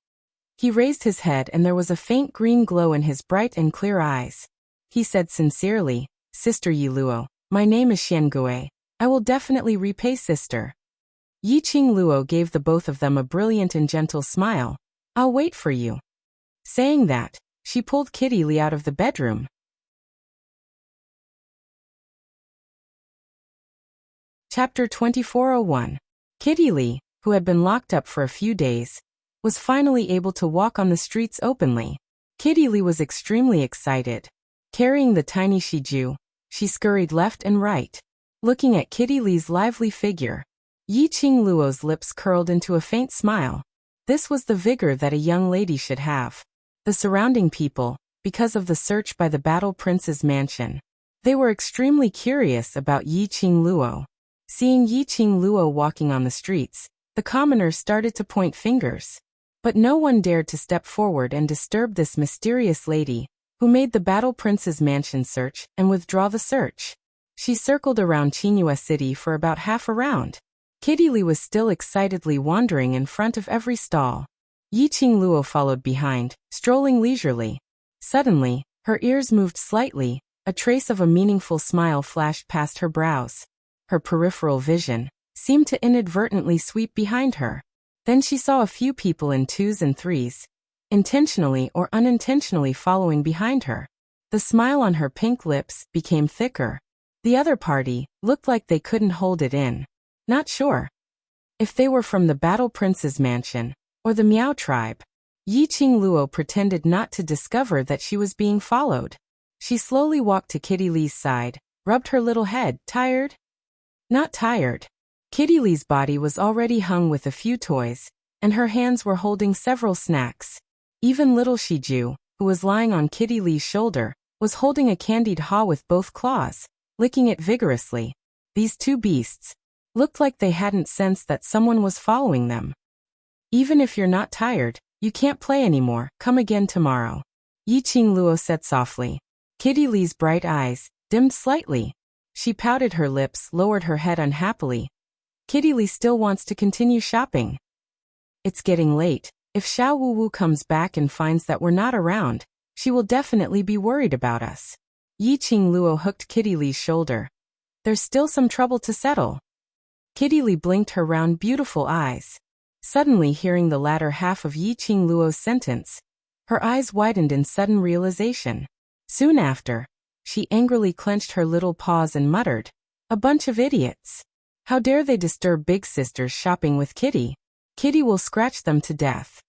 He raised his head and there was a faint green glow in his bright and clear eyes. He said sincerely, Sister Yi Luo, my name is Xian Gui. I will definitely repay sister. Yi Qing Luo gave the both of them a brilliant and gentle smile. I'll wait for you. Saying that, she pulled Kitty Lee out of the bedroom. Chapter 2401. Kitty Lee, who had been locked up for a few days, was finally able to walk on the streets openly. Kitty Lee was extremely excited. Carrying the tiny Shiju, she scurried left and right. Looking at Kitty Lee's lively figure, Yi Qing Luo's lips curled into a faint smile. This was the vigor that a young lady should have. The surrounding people, because of the search by the Battle Prince's mansion, they were extremely curious about Yi Qing Luo. Seeing Yi Qing Luo walking on the streets, the commoners started to point fingers. But no one dared to step forward and disturb this mysterious lady, who made the Battle Prince's mansion search and withdraw the search. She circled around Qinghua City for about half a round. Kitty Lee was still excitedly wandering in front of every stall. Yi Qing Luo followed behind, strolling leisurely. Suddenly, her ears moved slightly, a trace of a meaningful smile flashed past her brows. Her peripheral vision seemed to inadvertently sweep behind her. Then she saw a few people in twos and threes, intentionally or unintentionally following behind her. The smile on her pink lips became thicker. The other party looked like they couldn't hold it in. Not sure if they were from the Battle Prince's mansion or the Miao tribe. Yi Qing Luo pretended not to discover that she was being followed. She slowly walked to Kitty Lee's side, rubbed her little head. Tired? Not tired. Kitty Lee's body was already hung with a few toys, and her hands were holding several snacks. Even little Shiju, who was lying on Kitty Lee's shoulder, was holding a candied haw with both claws, licking it vigorously. These two beasts looked like they hadn't sensed that someone was following them. Even if you're not tired, you can't play anymore. Come again tomorrow, Yi Qing Luo said softly. Kitty Lee's bright eyes dimmed slightly. She pouted her lips, lowered her head unhappily. Kitty Lee still wants to continue shopping. It's getting late. If Xiao Wu comes back and finds that we're not around, she will definitely be worried about us. Yi Qing Luo hooked Kitty Lee's shoulder. There's still some trouble to settle. Kitty Lee blinked her round beautiful eyes. Suddenly hearing the latter half of Yi Qing Luo's sentence, her eyes widened in sudden realization. Soon after, she angrily clenched her little paws and muttered, "A bunch of idiots. How dare they disturb Big Sister's shopping with Kitty? Kitty will scratch them to death."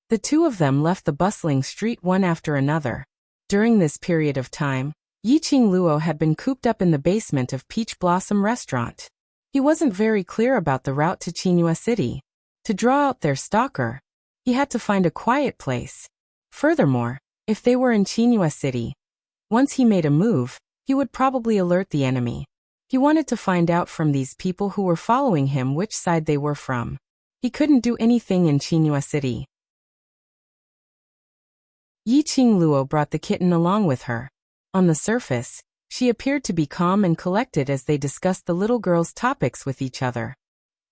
The two of them left the bustling street one after another. During this period of time, Yi Qing Luo had been cooped up in the basement of Peach Blossom Restaurant. He wasn't very clear about the route to Qinghua City. To draw out their stalker, he had to find a quiet place. Furthermore, if they were in Qinghua City, once he made a move, he would probably alert the enemy. He wanted to find out from these people who were following him which side they were from. He couldn't do anything in Qinghua City. Yi Qing Luo brought the kitten along with her. On the surface, she appeared to be calm and collected as they discussed the little girl's topics with each other.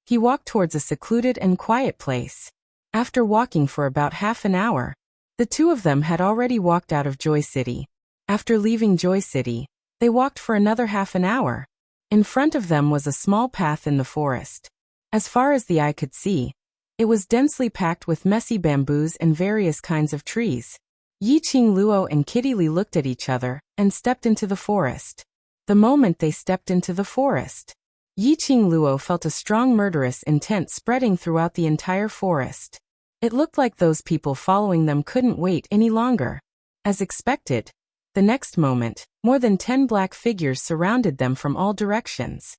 He walked towards a secluded and quiet place. After walking for about half an hour, the two of them had already walked out of Joy City. After leaving Joy City, they walked for another half an hour. In front of them was a small path in the forest. As far as the eye could see, it was densely packed with messy bamboos and various kinds of trees. Yi Qing Luo and Kitty Lee looked at each other and stepped into the forest. The moment they stepped into the forest, Yi Qing Luo felt a strong murderous intent spreading throughout the entire forest. It looked like those people following them couldn't wait any longer. As expected, the next moment, more than 10 black figures surrounded them from all directions.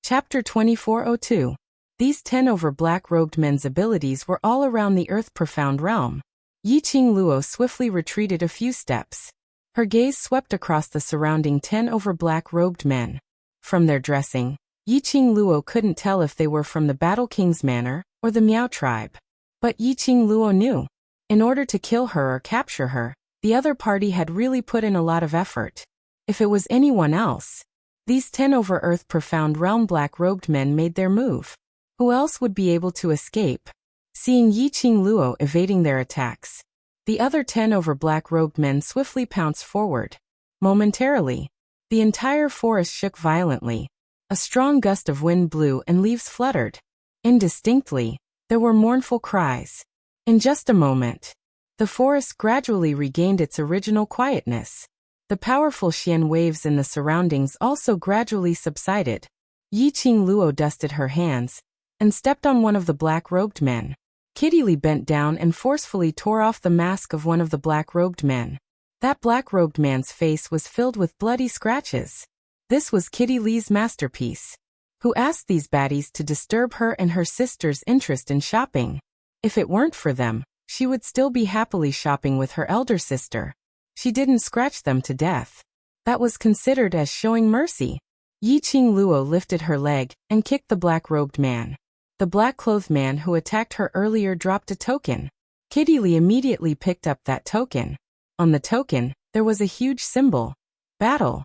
Chapter 2402. These 10 over black-robed men's abilities were all around the earth-profound realm. Yi Qing Luo swiftly retreated a few steps. Her gaze swept across the surrounding 10 over black-robed men. From their dressing, Yi Qing Luo couldn't tell if they were from the Battle King's manor or the Miao tribe. But Yi Qing Luo knew. In order to kill her or capture her, the other party had really put in a lot of effort. If it was anyone else, these 10 over earth profound realm black-robed men made their move. Who else would be able to escape? Seeing Yi Qing Luo evading their attacks, the other 10 over black-robed men swiftly pounced forward. Momentarily, the entire forest shook violently. A strong gust of wind blew and leaves fluttered. Indistinctly, there were mournful cries. In just a moment, the forest gradually regained its original quietness. The powerful xian waves in the surroundings also gradually subsided. Yi Qing Luo dusted her hands and stepped on one of the black-robed men. Kitty Lee bent down and forcefully tore off the mask of one of the black-robed men. That black-robed man's face was filled with bloody scratches. This was Kitty Lee's masterpiece. Who asked these baddies to disturb her and her sister's interest in shopping? If it weren't for them, she would still be happily shopping with her elder sister. She didn't scratch them to death. That was considered as showing mercy. Yi Qing Luo lifted her leg and kicked the black-robed man. The black-clothed man who attacked her earlier dropped a token. Kitty Lee immediately picked up that token. On the token, there was a huge symbol. Battle.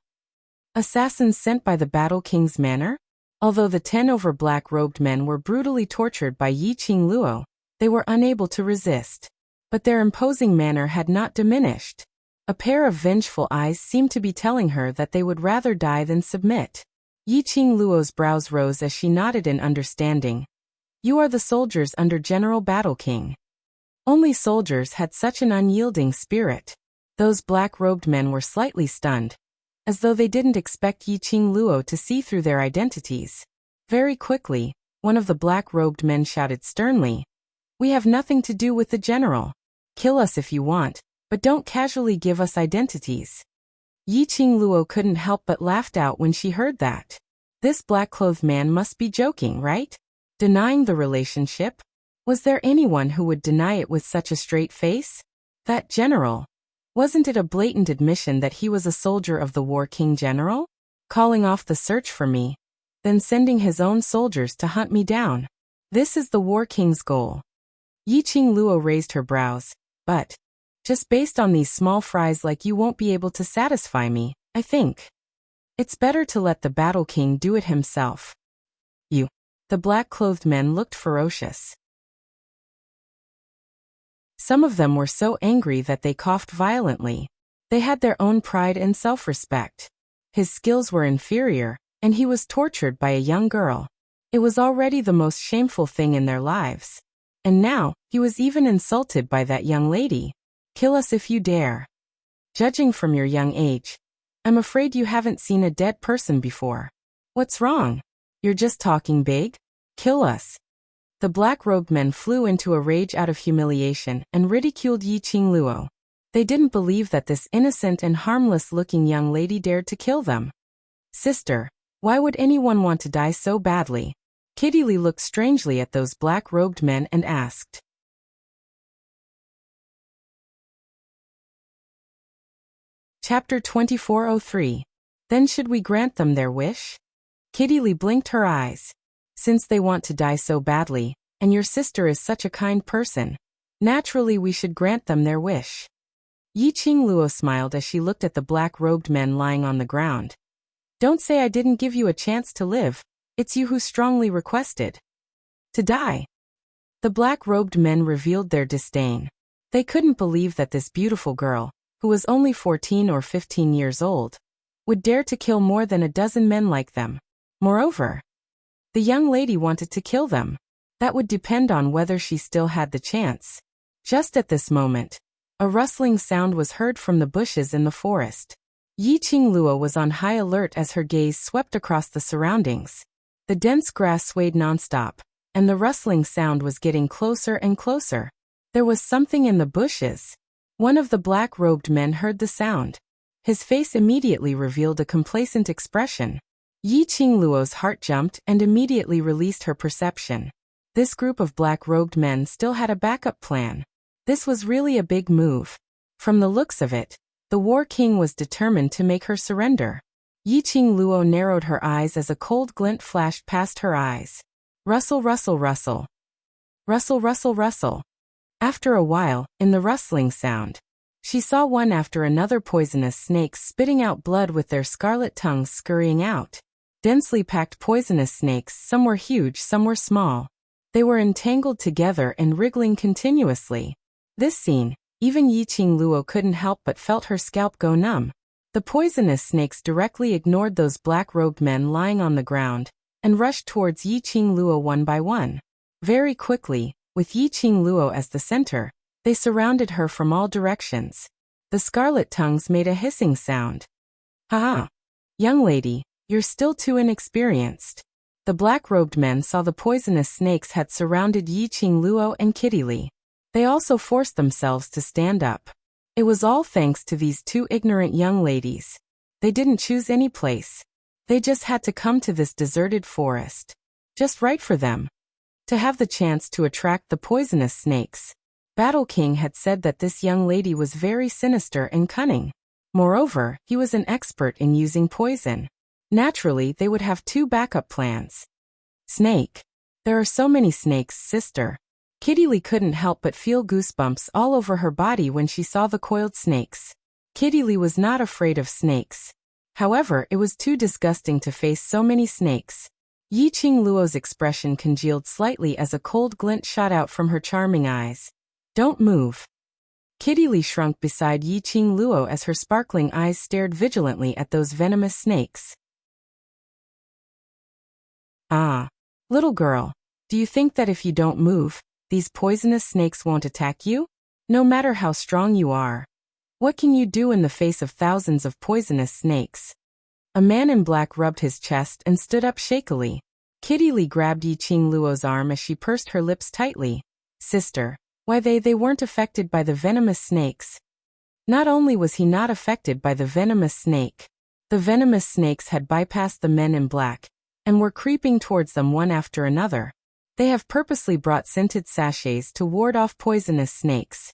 Assassins sent by the Battle King's manor? Although the 10 black-robed men were brutally tortured by Yi Qing Luo, they were unable to resist. But their imposing manner had not diminished. A pair of vengeful eyes seemed to be telling her that they would rather die than submit. Yi Qing Luo's brows rose as she nodded in understanding. You are the soldiers under General Battle King. Only soldiers had such an unyielding spirit. Those black-robed men were slightly stunned, as though they didn't expect Yi Qing Luo to see through their identities. Very quickly, one of the black-robed men shouted sternly, "We have nothing to do with the general. Kill us if you want, but don't casually give us identities." Yi Qing Luo couldn't help but laughed out when she heard that. This black-clothed man must be joking, right? Denying the relationship? Was there anyone who would deny it with such a straight face? That general. Wasn't it a blatant admission that he was a soldier of the War King General? Calling off the search for me, then sending his own soldiers to hunt me down. This is the War King's goal. Yi Qing Luo raised her brows, but just based on these small fries like you won't be able to satisfy me, I think. It's better to let the Battle King do it himself. You. The black-clothed men looked ferocious. Some of them were so angry that they coughed violently. They had their own pride and self-respect. His skills were inferior, and he was tortured by a young girl. It was already the most shameful thing in their lives. And now, he was even insulted by that young lady. Kill us if you dare. Judging from your young age, I'm afraid you haven't seen a dead person before. What's wrong? You're just talking big? Kill us. The black-robed men flew into a rage out of humiliation and ridiculed Yi Qing Luo. They didn't believe that this innocent and harmless-looking young lady dared to kill them. Sister, why would anyone want to die so badly? Kitty Lee looked strangely at those black-robed men and asked. Chapter 2403. Then should we grant them their wish? Kitty Lee blinked her eyes. Since they want to die so badly, and your sister is such a kind person, naturally we should grant them their wish. Yi Qing Luo smiled as she looked at the black-robed men lying on the ground. Don't say I didn't give you a chance to live. It's you who strongly requested to die. The black-robed men revealed their disdain. They couldn't believe that this beautiful girl, who was only 14 or 15 years old, would dare to kill more than a dozen men like them. Moreover, the young lady wanted to kill them. That would depend on whether she still had the chance. Just at this moment, a rustling sound was heard from the bushes in the forest. Yi Qing Luo was on high alert as her gaze swept across the surroundings. The dense grass swayed nonstop, and the rustling sound was getting closer and closer. There was something in the bushes. One of the black-robed men heard the sound. His face immediately revealed a complacent expression. Yi Qing Luo's heart jumped and immediately released her perception. This group of black-robed men still had a backup plan. This was really a big move. From the looks of it, the War King was determined to make her surrender. Yi Qing Luo narrowed her eyes as a cold glint flashed past her eyes. Rustle, rustle, rustle. Rustle, rustle, rustle. After a while, in the rustling sound, she saw one after another poisonous snakes spitting out blood with their scarlet tongues scurrying out. Densely packed poisonous snakes, some were huge, some were small. They were entangled together and wriggling continuously. This scene, even Yi Qing Luo couldn't help but felt her scalp go numb. The poisonous snakes directly ignored those black-robed men lying on the ground, and rushed towards Yi Qing Luo one by one. Very quickly, with Yi Qing Luo as the center, they surrounded her from all directions. The scarlet tongues made a hissing sound. Ha ha! Young lady, you're still too inexperienced. The black-robed men saw the poisonous snakes had surrounded Yiqing Luo and Kitty Li. They also forced themselves to stand up. It was all thanks to these two ignorant young ladies. They didn't choose any place. They just had to come to this deserted forest. Just right for them. To have the chance to attract the poisonous snakes. Battle King had said that this young lady was very sinister and cunning. Moreover, he was an expert in using poison. Naturally, they would have two backup plans. Snake. There are so many snakes, sister. Kitty Li couldn't help but feel goosebumps all over her body when she saw the coiled snakes. Kitty Li was not afraid of snakes. However, it was too disgusting to face so many snakes. Yiqing Luo's expression congealed slightly as a cold glint shot out from her charming eyes. Don't move. Kitty Li shrunk beside Yiqing Luo as her sparkling eyes stared vigilantly at those venomous snakes. Ah. Little girl, do you think that if you don't move, these poisonous snakes won't attack you? No matter how strong you are. What can you do in the face of thousands of poisonous snakes? A man in black rubbed his chest and stood up shakily. Kitty Li grabbed Yiqing Luo's arm as she pursed her lips tightly. Sister, why they weren't affected by the venomous snakes. Not only was he not affected by the venomous snake, the venomous snakes had bypassed the men in black and were creeping towards them one after another. They have purposely brought scented sachets to ward off poisonous snakes.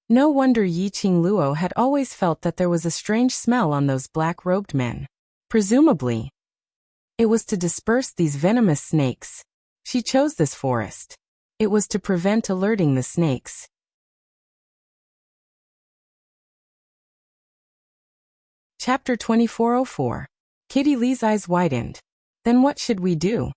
No wonder Yiqing Luo had always felt that there was a strange smell on those black-robed men. Presumably, it was to disperse these venomous snakes. She chose this forest. It was to prevent alerting the snakes. Chapter 2404. Kitty Li's eyes widened. Then what should we do?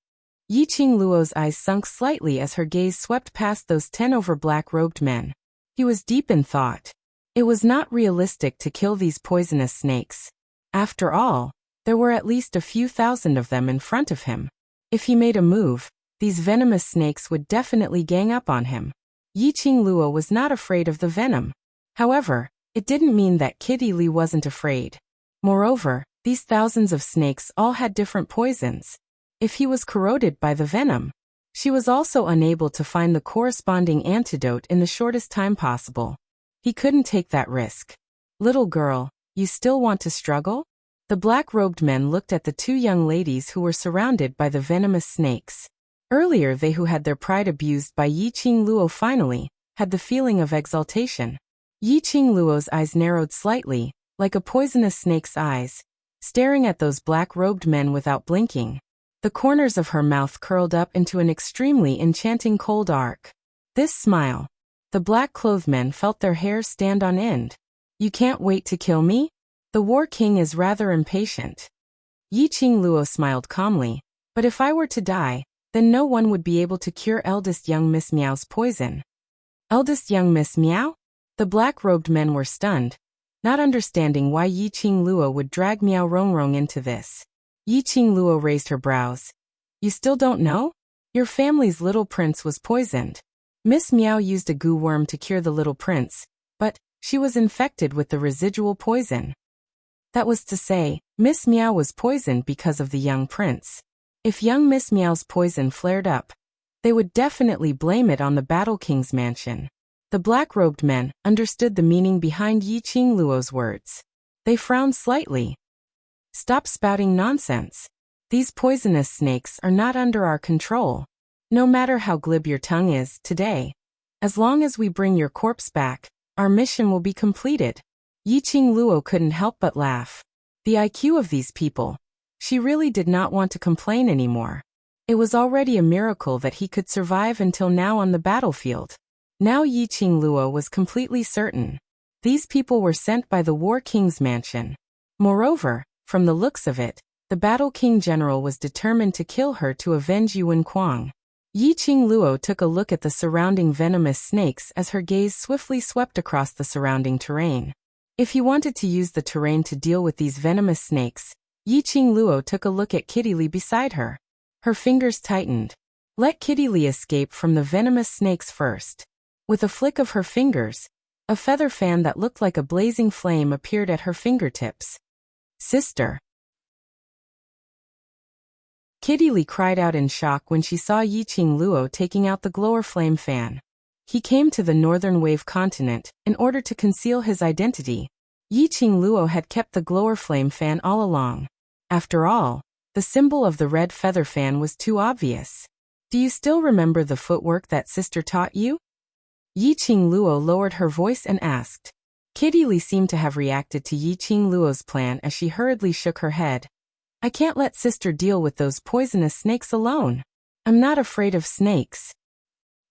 Yiqing Luo's eyes sunk slightly as her gaze swept past those 10 black-robed men. He was deep in thought. It was not realistic to kill these poisonous snakes. After all, there were at least a few thousand of them in front of him. If he made a move, these venomous snakes would definitely gang up on him. Yiqing Luo was not afraid of the venom. However, it didn't mean that Kitty Li wasn't afraid. Moreover, these thousands of snakes all had different poisons. If he was corroded by the venom, she was also unable to find the corresponding antidote in the shortest time possible. He couldn't take that risk. Little girl, you still want to struggle? The black-robed men looked at the two young ladies who were surrounded by the venomous snakes. Earlier they who had their pride abused by Yiqing Luo finally had the feeling of exaltation. Yiqing Luo's eyes narrowed slightly, like a poisonous snake's eyes, staring at those black-robed men without blinking. The corners of her mouth curled up into an extremely enchanting cold arc. This smile. The black-clothed men felt their hair stand on end. You can't wait to kill me? The War King is rather impatient. Yiqing Luo smiled calmly. But if I were to die, then no one would be able to cure eldest young Miss Miao's poison. Eldest young Miss Miao? The black-robed men were stunned, not understanding why Yiqing Luo would drag Miao Rongrong into this. Yiqing Luo raised her brows. You still don't know? Your family's little prince was poisoned. Miss Miao used a goo worm to cure the little prince, but she was infected with the residual poison. That was to say, Miss Miao was poisoned because of the young prince. If young Miss Miao's poison flared up, they would definitely blame it on the Battle King's mansion. The black-robed men understood the meaning behind Yiqing Luo's words. They frowned slightly. Stop spouting nonsense. These poisonous snakes are not under our control. No matter how glib your tongue is today, as long as we bring your corpse back, our mission will be completed. Yiqing Luo couldn't help but laugh. The IQ of these people. She really did not want to complain anymore. It was already a miracle that he could survive until now on the battlefield. Now Yiqing Luo was completely certain. These people were sent by the War King's mansion. Moreover, from the looks of it, the Battle King General was determined to kill her to avenge Yuan Kuang. Yiqing Luo took a look at the surrounding venomous snakes as her gaze swiftly swept across the surrounding terrain. If he wanted to use the terrain to deal with these venomous snakes, Yiqing Luo took a look at Kitty Li beside her. Her fingers tightened. Let Kitty Li escape from the venomous snakes first. With a flick of her fingers, a feather fan that looked like a blazing flame appeared at her fingertips. Sister. Kitty Lee cried out in shock when she saw Yiqing Luo taking out the glower flame fan. He came to the northern wave continent in order to conceal his identity. Yiqing Luo had kept the glower flame fan all along. After all, the symbol of the red feather fan was too obvious. Do you still remember the footwork that sister taught you? Yiqing Luo lowered her voice and asked. Kitty Lee seemed to have reacted to Yiqing Luo's plan as she hurriedly shook her head. I can't let sister deal with those poisonous snakes alone. I'm not afraid of snakes.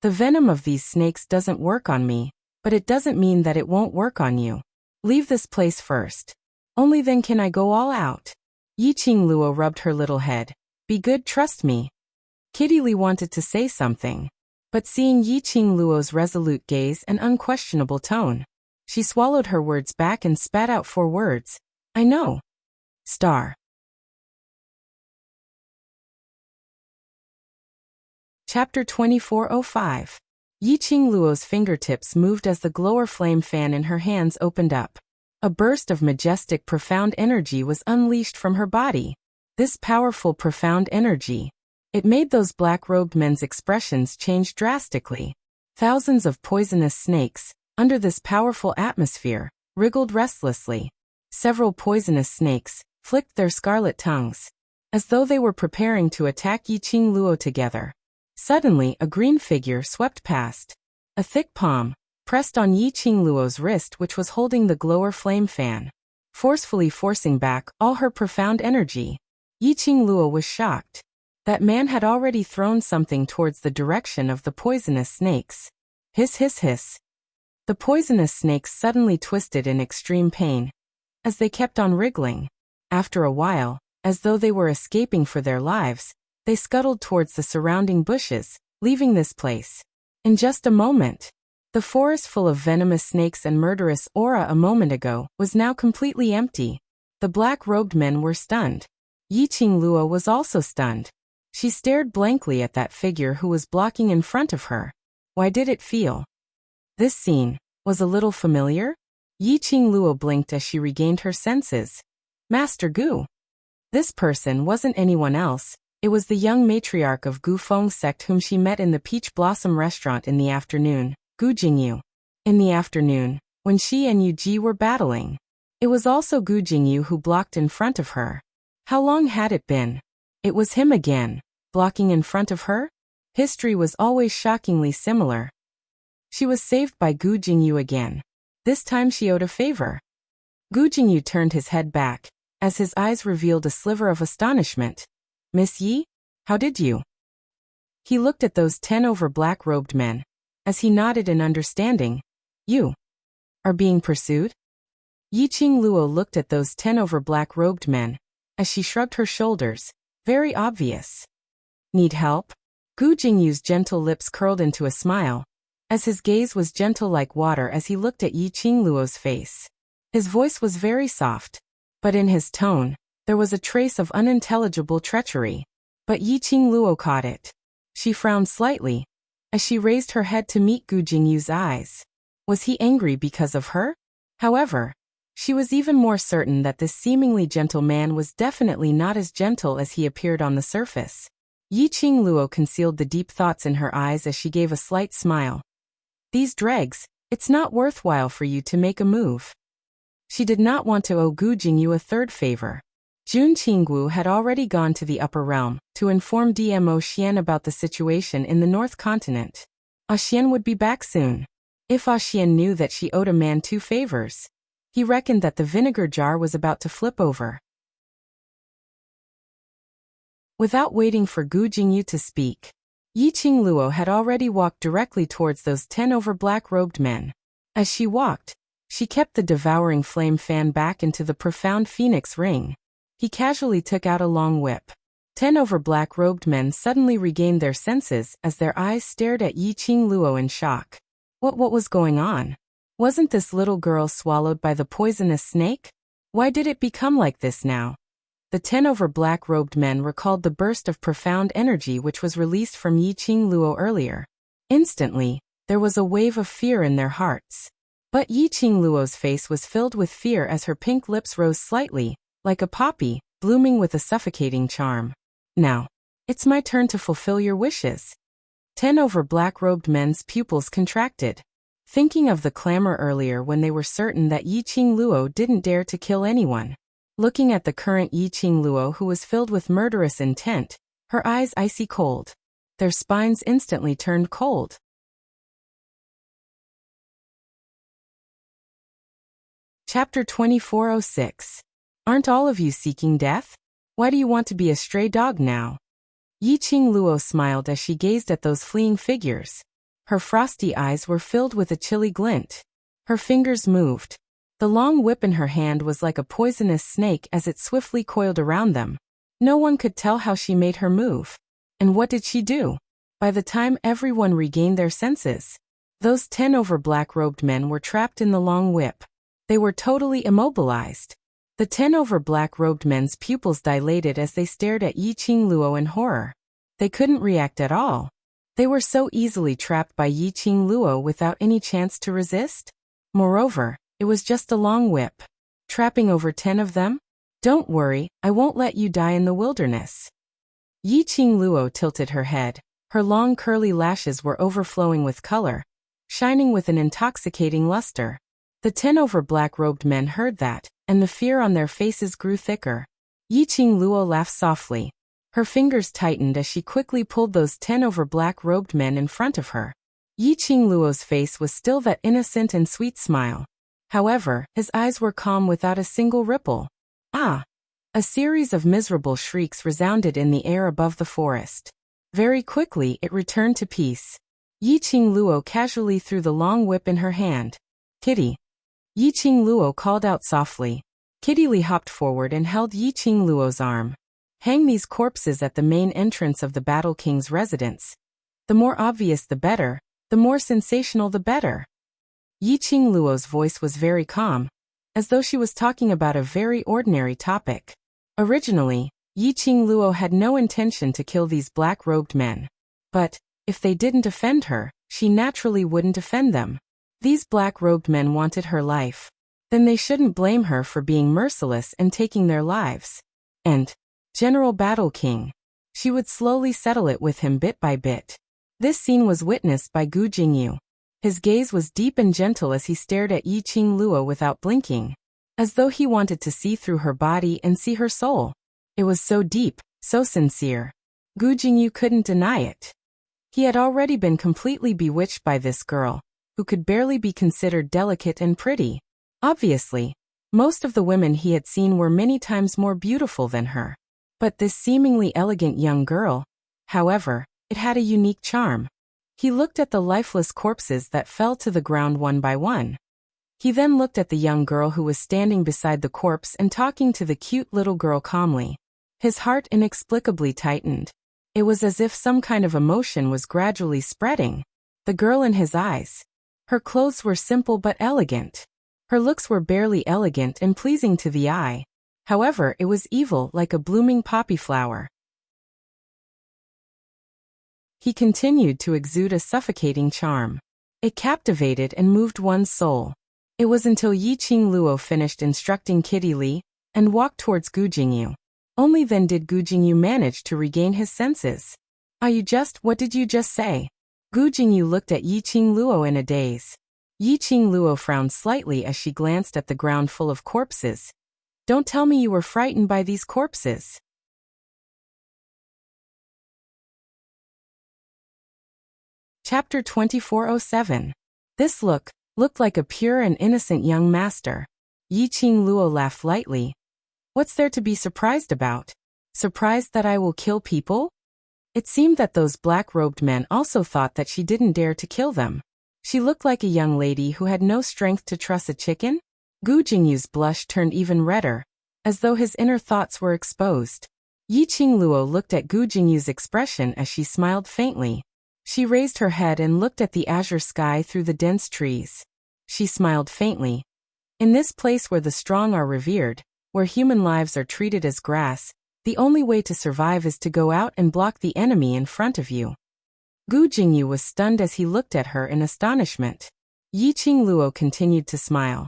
The venom of these snakes doesn't work on me, but it doesn't mean that it won't work on you. Leave this place first. Only then can I go all out. Yiqing Luo rubbed her little head. Be good, trust me. Kitty Lee wanted to say something, but seeing Yiqing Luo's resolute gaze and unquestionable tone, she swallowed her words back and spat out 4 words. I know. Star. Chapter 2405. Yiqing Luo's fingertips moved as the glower flame fan in her hands opened up. A burst of majestic, profound energy was unleashed from her body. This powerful, profound energy. It made those black-robed men's expressions change drastically. Thousands of poisonous snakes, under this powerful atmosphere, wriggled restlessly. Several poisonous snakes flicked their scarlet tongues, as though they were preparing to attack Yiqing Luo together. Suddenly, a green figure swept past. A thick palm pressed on Yiqing Luo's wrist, which was holding the glower flame fan, forcefully forcing back all her profound energy. Yiqing Luo was shocked. That man had already thrown something towards the direction of the poisonous snakes. Hiss, hiss, hiss. The poisonous snakes suddenly twisted in extreme pain, as they kept on wriggling. After a while, as though they were escaping for their lives, they scuttled towards the surrounding bushes, leaving this place. In just a moment, the forest full of venomous snakes and murderous aura a moment ago was now completely empty. The black-robed men were stunned. Yiqing Luo was also stunned. She stared blankly at that figure who was blocking in front of her. Why did it feel? This scene was a little familiar? Yiqing Luo blinked as she regained her senses. Master Gu. This person wasn't anyone else. It was the young matriarch of Gu Feng's sect whom she met in the Peach Blossom restaurant in the afternoon, Gu Jingyu. In the afternoon, when she and Yu Ji were battling. It was also Gu Jingyu who blocked in front of her. How long had it been? It was him again, blocking in front of her? History was always shockingly similar. She was saved by Gu Jingyu again. This time she owed a favor. Gu Jingyu turned his head back, as his eyes revealed a sliver of astonishment. Miss Yi? How did you? He looked at those 10 over black-robed men. As he nodded in understanding. You are being pursued? Yiqing Luo looked at those 10 over black-robed men, as she shrugged her shoulders. Very obvious. Need help? Gu Jingyu's gentle lips curled into a smile, as his gaze was gentle like water as he looked at Yiqing Luo's face. His voice was very soft, but in his tone, there was a trace of unintelligible treachery. But Yiqing Luo caught it. She frowned slightly, as she raised her head to meet Gu Jingyu's eyes. Was he angry because of her? However, she was even more certain that this seemingly gentle man was definitely not as gentle as he appeared on the surface. Yiqing Luo concealed the deep thoughts in her eyes as she gave a slight smile. These dregs, it's not worthwhile for you to make a move. She did not want to owe Gu Jingyu a third favor. Jun Qinggu had already gone to the upper realm to inform DMO Xian about the situation in the North Continent. Xian would be back soon. If Xian knew that she owed a man 2 favors, he reckoned that the vinegar jar was about to flip over. Without waiting for Gu Jingyu to speak, Yiqing Luo had already walked directly towards those 10 over black-robed men. As she walked, she kept the devouring flame fan back into the profound phoenix ring. He casually took out a long whip. 10 over black-robed men suddenly regained their senses as their eyes stared at Yiqing Luo in shock. What was going on? Wasn't this little girl swallowed by the poisonous snake? Why did it become like this now? The 10 over black-robed men recalled the burst of profound energy which was released from Yiqing Luo earlier. Instantly, there was a wave of fear in their hearts. But Yiqing Luo's face was filled with fear as her pink lips rose slightly, like a poppy, blooming with a suffocating charm. Now, It's my turn to fulfill your wishes. 10 over black-robed men's pupils contracted, thinking of the clamor earlier when they were certain that Yiqing Luo didn't dare to kill anyone. Looking at the current Yiqing Luo, who was filled with murderous intent, her eyes icy cold. Their spines instantly turned cold. Chapter 2406. Aren't all of you seeking death? Why do you want to be a stray dog now? Yiqing Luo smiled as she gazed at those fleeing figures. Her frosty eyes were filled with a chilly glint. Her fingers moved. The long whip in her hand was like a poisonous snake as it swiftly coiled around them. No one could tell how she made her move. And what did she do? By the time everyone regained their senses, those 10 over black-robed men were trapped in the long whip. They were totally immobilized. The 10 over black-robed men's pupils dilated as they stared at Yiqing Luo in horror. They couldn't react at all. They were so easily trapped by Yiqing Luo without any chance to resist. Moreover, it was just a long whip. Trapping over 10 of them? Don't worry, I won't let you die in the wilderness. Yiqing Luo tilted her head. Her long curly lashes were overflowing with color, shining with an intoxicating luster. The 10 over black-robed men heard that, and the fear on their faces grew thicker. Yiqing Luo laughed softly. Her fingers tightened as she quickly pulled those 10 over black-robed men in front of her. Yiqing Luo's face was still that innocent and sweet smile. However, his eyes were calm without a single ripple. Ah! A series of miserable shrieks resounded in the air above the forest. Very quickly it returned to peace. Yiqing Luo casually threw the long whip in her hand. Kitty. Yiqing Luo called out softly. Kitty Li hopped forward and held Yiqing Luo's arm. Hang these corpses at the main entrance of the Battle King's residence. The more obvious the better, the more sensational the better. Yiqing Luo's voice was very calm, as though she was talking about a very ordinary topic. Originally, Yiqing Luo had no intention to kill these black-robed men. But, if they didn't offend her, she naturally wouldn't offend them. These black-robed men wanted her life. Then they shouldn't blame her for being merciless and taking their lives. And, General Battle King. She would slowly settle it with him bit by bit. This scene was witnessed by Gu Jingyu. His gaze was deep and gentle as he stared at Yiqing Luo without blinking, as though he wanted to see through her body and see her soul. It was so deep, so sincere. Gu Jingyu couldn't deny it. He had already been completely bewitched by this girl, who could barely be considered delicate and pretty. Obviously, most of the women he had seen were many times more beautiful than her. But this seemingly elegant young girl, however, it had a unique charm. He looked at the lifeless corpses that fell to the ground one by one. He then looked at the young girl who was standing beside the corpse and talking to the cute little girl calmly. His heart inexplicably tightened. It was as if some kind of emotion was gradually spreading. The girl in his eyes. Her clothes were simple but elegant. Her looks were barely elegant and pleasing to the eye. However, it was evil like a blooming poppy flower. He continued to exude a suffocating charm. It captivated and moved one's soul. It was until Yiqing Luo finished instructing Kitty Li and walked towards Gu Jingyu. Only then did Gu Jingyu manage to regain his senses. What did you just say? Gu Jingyu looked at Yiqing Luo in a daze. Yiqing Luo frowned slightly as she glanced at the ground full of corpses. Don't tell me you were frightened by these corpses. Chapter 2407. This looked like a pure and innocent young master. Yiqing Luo laughed lightly. What's there to be surprised about? Surprised that I will kill people? It seemed that those black-robed men also thought that she didn't dare to kill them. She looked like a young lady who had no strength to truss a chicken. Gu Jingyu's blush turned even redder, as though his inner thoughts were exposed. Yiqing Luo looked at Gu Jingyu's expression as she smiled faintly. She raised her head and looked at the azure sky through the dense trees. She smiled faintly. In this place where the strong are revered, where human lives are treated as grass, the only way to survive is to go out and block the enemy in front of you. Gu Jingyu was stunned as he looked at her in astonishment. Yiqing Luo continued to smile.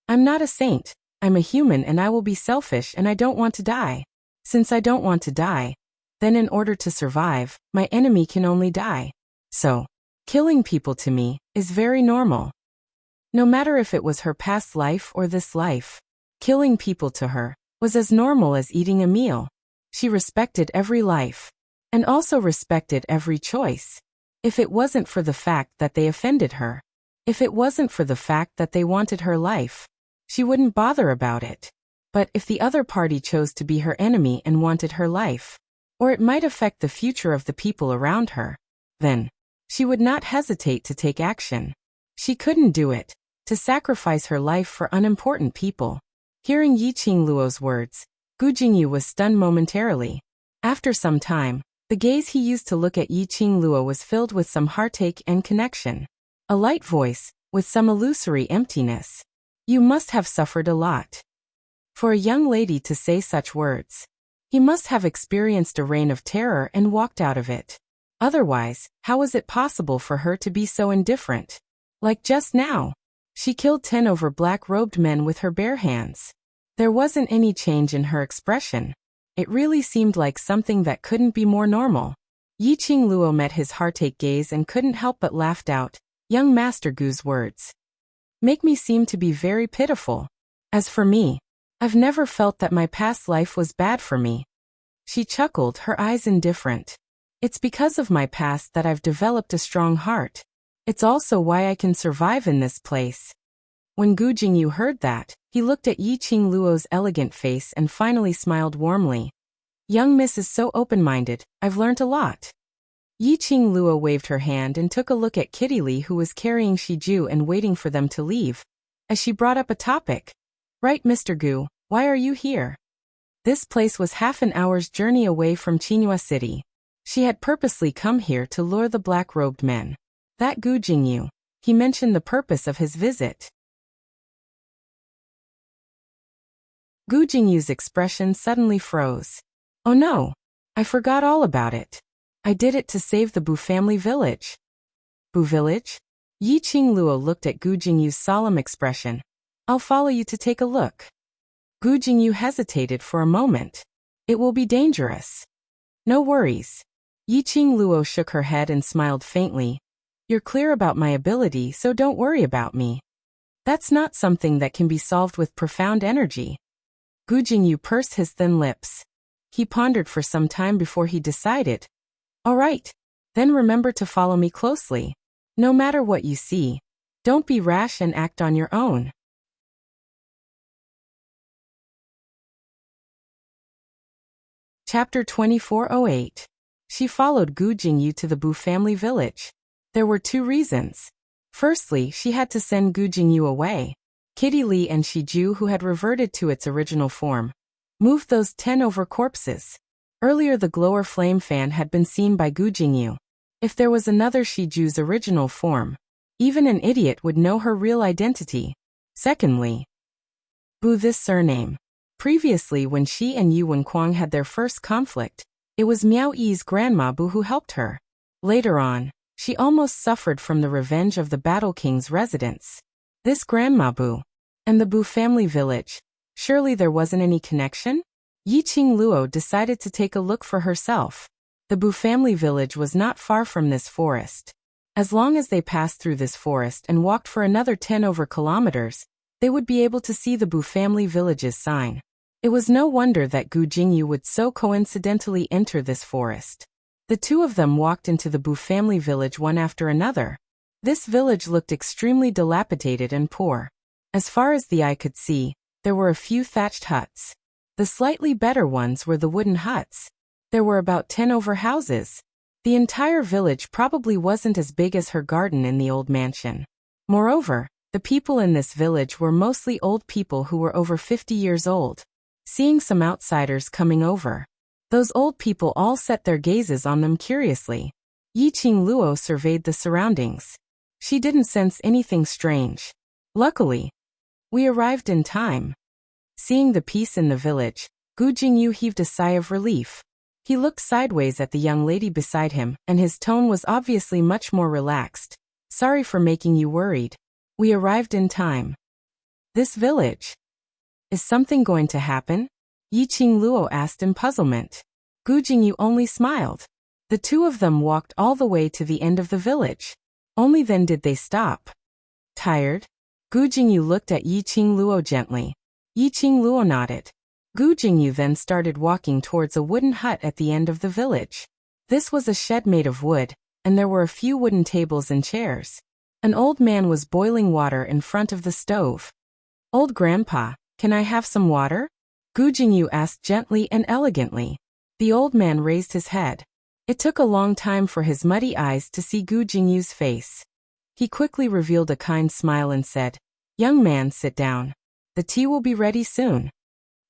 I'm not a saint. I'm a human and I will be selfish and I don't want to die. Since I don't want to die, then in order to survive, my enemy can only die. So, killing people to me is very normal. No matter if it was her past life or this life, killing people to her was as normal as eating a meal. She respected every life, and also respected every choice. If it wasn't for the fact that they offended her, if it wasn't for the fact that they wanted her life, she wouldn't bother about it. But if the other party chose to be her enemy and wanted her life, or it might affect the future of the people around her, then she would not hesitate to take action. She couldn't do it, to sacrifice her life for unimportant people. Hearing Yi Qingluo's words, Gu Jingyu was stunned momentarily. After some time, the gaze he used to look at Yi Qingluo was filled with some heartache and connection. A light voice, with some illusory emptiness. You must have suffered a lot. For a young lady to say such words, he must have experienced a reign of terror and walked out of it. Otherwise, how was it possible for her to be so indifferent? Like just now, she killed 10 over black-robed men with her bare hands. There wasn't any change in her expression. It really seemed like something that couldn't be more normal. Yi Qingluo met his heartache gaze and couldn't help but laughed out. Young Master Gu's words make me seem to be very pitiful. As for me, I've never felt that my past life was bad for me. She chuckled, her eyes indifferent. It's because of my past that I've developed a strong heart. It's also why I can survive in this place. When Gu Jingyu heard that, he looked at Yi Qingluo's elegant face and finally smiled warmly. Young miss is so open-minded, I've learnt a lot. Yi Qingluo waved her hand and took a look at Kitty Li, who was carrying Shiju and waiting for them to leave. As she brought up a topic. Right, Mr. Gu, why are you here? This place was half an hour's journey away from Qinghua City. She had purposely come here to lure the black-robed men. That Gu Jingyu, he mentioned the purpose of his visit. Gu Jingyu's expression suddenly froze. Oh no, I forgot all about it. I did it to save the Bu family village. Bu village? Yi Qingluo looked at Gu Jingyu's solemn expression. I'll follow you to take a look. Gu Jingyu hesitated for a moment. It will be dangerous. No worries. Yi Qingluo shook her head and smiled faintly. You're clear about my ability, so don't worry about me. That's not something that can be solved with profound energy. Gu Jingyu pursed his thin lips. He pondered for some time before he decided. All right, then remember to follow me closely. No matter what you see, don't be rash and act on your own. Chapter 2408. She followed Gu Jingyu to the Bu family village. There were 2 reasons. Firstly, she had to send Gu Jingyu away. Kitty Li and Shiju, who had reverted to its original form, moved those 10 over corpses. Earlier the glower flame fan had been seen by Gu Jingyu. If there was another Shiju's original form, even an idiot would know her real identity. Secondly, Bu, this surname. Previously, when she and Yuan Kuang had their first conflict, it was Miao Yi's grandma Bu who helped her. Later on, she almost suffered from the revenge of the Battle King's residents. This grandma Bu and the Bu family village. Surely there wasn't any connection? Yi Qingluo decided to take a look for herself. The Bu family village was not far from this forest. As long as they passed through this forest and walked for another 10 over kilometers, they would be able to see the Bu family village's sign. It was no wonder that Gu Jingyu would so coincidentally enter this forest. The 2 of them walked into the Bu family village one after another. This village looked extremely dilapidated and poor. As far as the eye could see, there were a few thatched huts. The slightly better ones were the wooden huts. There were about 10 over houses. The entire village probably wasn't as big as her garden in the old mansion. Moreover, the people in this village were mostly old people who were over 50 years old. Seeing some outsiders coming over, those old people all set their gazes on them curiously. Yi Qingluo surveyed the surroundings. She didn't sense anything strange. Luckily, we arrived in time. Seeing the peace in the village, Gu Jingyu heaved a sigh of relief. He looked sideways at the young lady beside him, and his tone was obviously much more relaxed. Sorry for making you worried. We arrived in time. This village. Is something going to happen? Yi Qingluo asked in puzzlement. Gu Jingyu only smiled. The two of them walked all the way to the end of the village. Only then did they stop. Tired? Gu Jingyu looked at Yi Qingluo gently. Yi Qingluo nodded. Gu Jingyu then started walking towards a wooden hut at the end of the village. This was a shed made of wood, and there were a few wooden tables and chairs. An old man was boiling water in front of the stove. "Old grandpa, can I have some water?" Gu Jingyu asked gently and elegantly. The old man raised his head. It took a long time for his muddy eyes to see Gu Jingyu's face. He quickly revealed a kind smile and said, "Young man, sit down. The tea will be ready soon."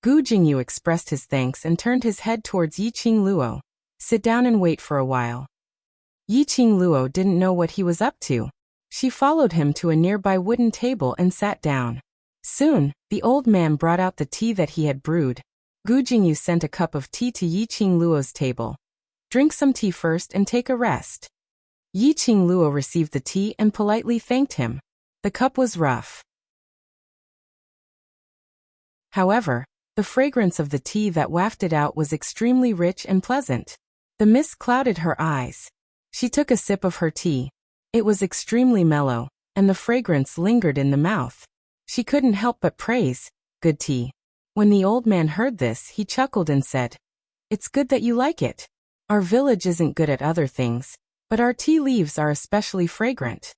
Gu Jingyu expressed his thanks and turned his head towards Yi Qingluo. "Sit down and wait for a while." Yi Qingluo didn't know what he was up to. She followed him to a nearby wooden table and sat down. Soon, the old man brought out the tea that he had brewed. Gu Jingyu sent a cup of tea to Yi Qingluo's table. "Drink some tea first and take a rest." Yi Qingluo received the tea and politely thanked him. The cup was rough. However, the fragrance of the tea that wafted out was extremely rich and pleasant. The mist clouded her eyes. She took a sip of her tea. It was extremely mellow, and the fragrance lingered in the mouth. She couldn't help but praise, "Good tea." When the old man heard this, he chuckled and said, "It's good that you like it. Our village isn't good at other things, but our tea leaves are especially fragrant."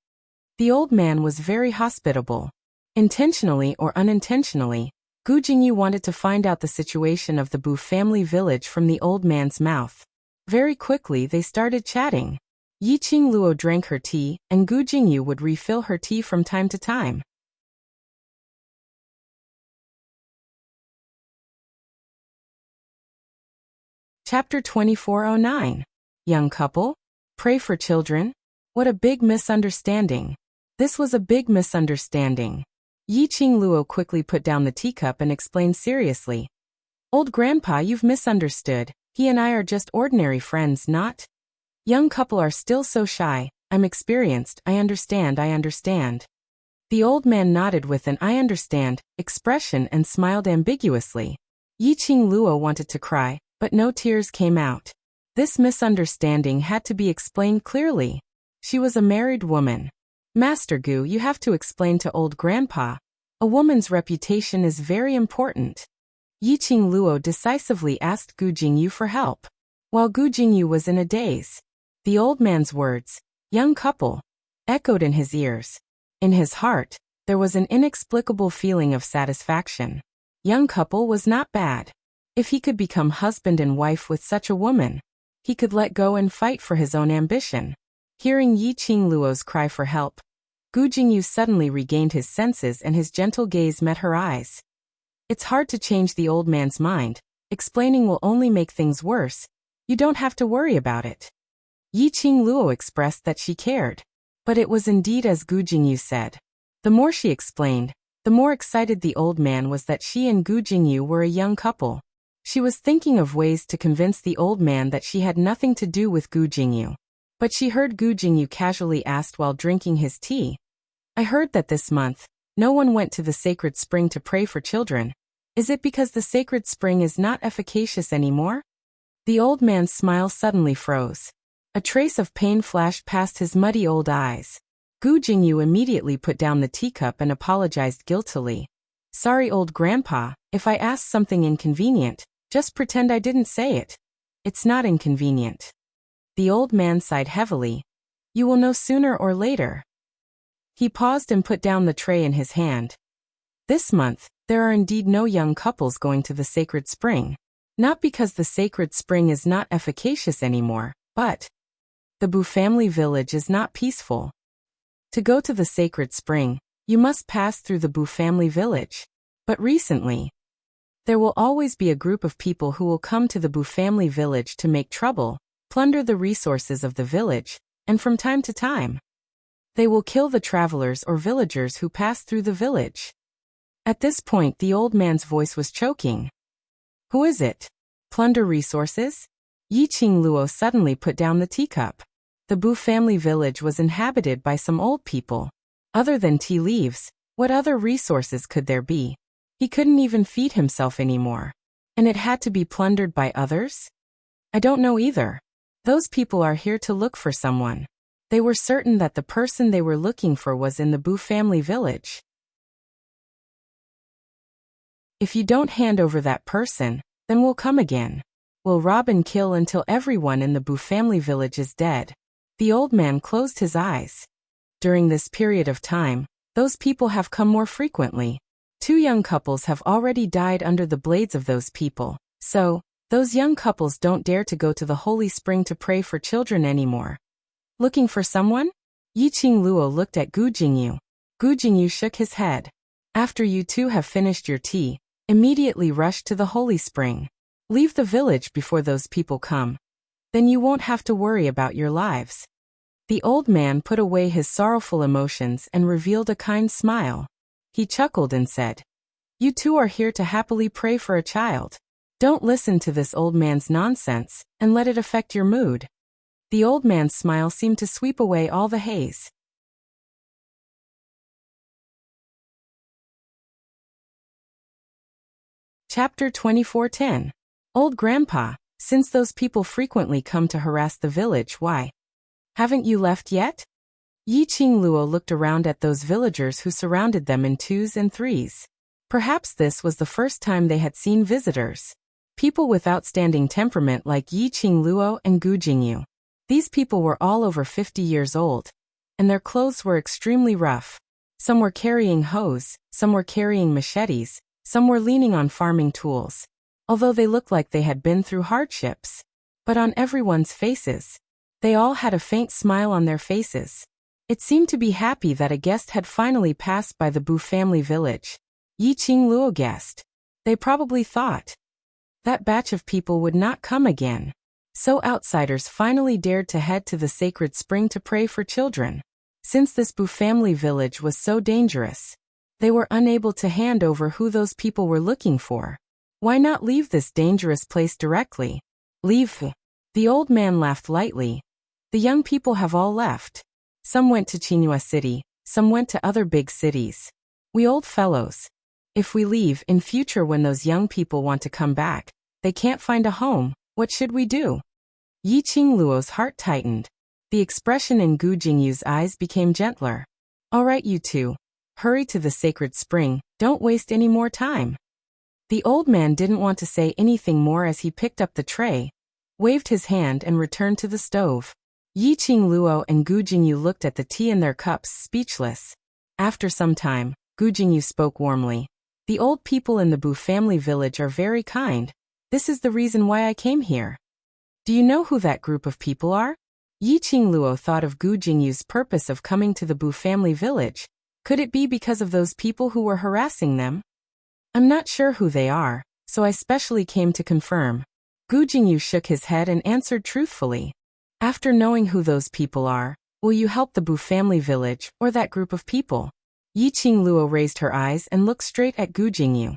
The old man was very hospitable. Intentionally or unintentionally, Gu Jingyu wanted to find out the situation of the Bu family village from the old man's mouth. Very quickly they started chatting. Yi Qingluo drank her tea, and Gu Jingyu would refill her tea from time to time. Chapter 2409. Young couple? Pray for children? What a big misunderstanding. This was a big misunderstanding. Yi Qingluo quickly put down the teacup and explained seriously. "Old grandpa, you've misunderstood. He and I are just ordinary friends, not? Young couple are still so shy. I'm experienced, I understand. The old man nodded with an "I understand" expression and smiled ambiguously. Yi Qingluo wanted to cry, but no tears came out. This misunderstanding had to be explained clearly. She was a married woman. "Master Gu, you have to explain to old grandpa. A woman's reputation is very important." Yi Qingluo decisively asked Gu Jingyu for help. While Gu Jingyu was in a daze, the old man's words, "young couple," echoed in his ears. In his heart, there was an inexplicable feeling of satisfaction. Young couple was not bad. If he could become husband and wife with such a woman, he could let go and fight for his own ambition. Hearing Yi Qingluo's cry for help, Gu Jingyu suddenly regained his senses and his gentle gaze met her eyes. It's hard to change the old man's mind. Explaining will only make things worse. You don't have to worry about it. Yi Qingluo expressed that she cared. But it was indeed as Gu Jingyu said. The more she explained, the more excited the old man was that she and Gu Jingyu were a young couple. She was thinking of ways to convince the old man that she had nothing to do with Gu Jingyu. But she heard Gu Jingyu casually asked while drinking his tea, "I heard that this month, no one went to the sacred spring to pray for children. Is it because the sacred spring is not efficacious anymore?" The old man's smile suddenly froze. A trace of pain flashed past his muddy old eyes. Gu Jingyu immediately put down the teacup and apologized guiltily. "Sorry, old grandpa, if I asked something inconvenient, just pretend I didn't say it. It's not inconvenient." The old man sighed heavily. "You will know sooner or later." He paused and put down the tray in his hand. This month, there are indeed no young couples going to the sacred spring. Not because the sacred spring is not efficacious anymore, but the Bu family village is not peaceful. To go to the sacred spring, you must pass through the Bu family village. But recently, there will always be a group of people who will come to the Bu family village to make trouble, plunder the resources of the village, and from time to time, they will kill the travelers or villagers who pass through the village. At this point, the old man's voice was choking. "Who is it? Plunder resources?" Yi Qingluo suddenly put down the teacup. The Bu family village was inhabited by some old people. Other than tea leaves, what other resources could there be? He couldn't even feed himself anymore. And it had to be plundered by others? I don't know either. Those people are here to look for someone. They were certain that the person they were looking for was in the Bu family village. If you don't hand over that person, then we'll come again. We'll rob and kill until everyone in the Bu family village is dead. The old man closed his eyes. During this period of time, those people have come more frequently. 2 young couples have already died under the blades of those people, so those young couples don't dare to go to the holy spring to pray for children anymore. Looking for someone? Yiqing Luo looked at Gu Jingyu. Gu Jingyu shook his head. After you two have finished your tea, immediately rush to the holy spring. Leave the village before those people come. Then you won't have to worry about your lives. The old man put away his sorrowful emotions and revealed a kind smile. He chuckled and said, "You two are here to happily pray for a child. Don't listen to this old man's nonsense, and let it affect your mood." The old man's smile seemed to sweep away all the haze. Chapter 24:10. Old Grandpa, since those people frequently come to harass the village, why haven't you left yet? Yiqing Luo looked around at those villagers who surrounded them in 2s and 3s. Perhaps this was the first time they had seen visitors. People with outstanding temperament like Yiqing Luo and Gu Jingyu. These people were all over 50 years old, and their clothes were extremely rough. Some were carrying hoes, some were carrying machetes, some were leaning on farming tools. Although they looked like they had been through hardships. But on everyone's faces, they all had a faint smile on their faces. It seemed to be happy that a guest had finally passed by the Bu family village. Yiqing Luo guessed. They probably thought that batch of people would not come again. So outsiders finally dared to head to the sacred spring to pray for children. Since this Bu family village was so dangerous, they were unable to hand over who those people were looking for. Why not leave this dangerous place directly? Leave? The old man laughed lightly. The young people have all left. Some went to Qinghua City, some went to other big cities. We old fellows. If we leave in future when those young people want to come back, they can't find a home. What should we do? Yiqing Luo's heart tightened. The expression in Gu Jingyu's eyes became gentler. All right, you two. Hurry to the sacred spring, don't waste any more time. The old man didn't want to say anything more as he picked up the tray, waved his hand and returned to the stove. Yiqing Luo and Gu Jingyu looked at the tea in their cups, speechless. After some time, Gu Jingyu spoke warmly. The old people in the Bu family village are very kind. This is the reason why I came here. Do you know who that group of people are? Yiqing Luo thought of Gu Jingyu's purpose of coming to the Bu family village. Could it be because of those people who were harassing them? I'm not sure who they are, so I specially came to confirm. Gu Jingyu shook his head and answered truthfully. After knowing who those people are, will you help the Bu family village or that group of people? Yiqing Luo raised her eyes and looked straight at Gu Jingyu.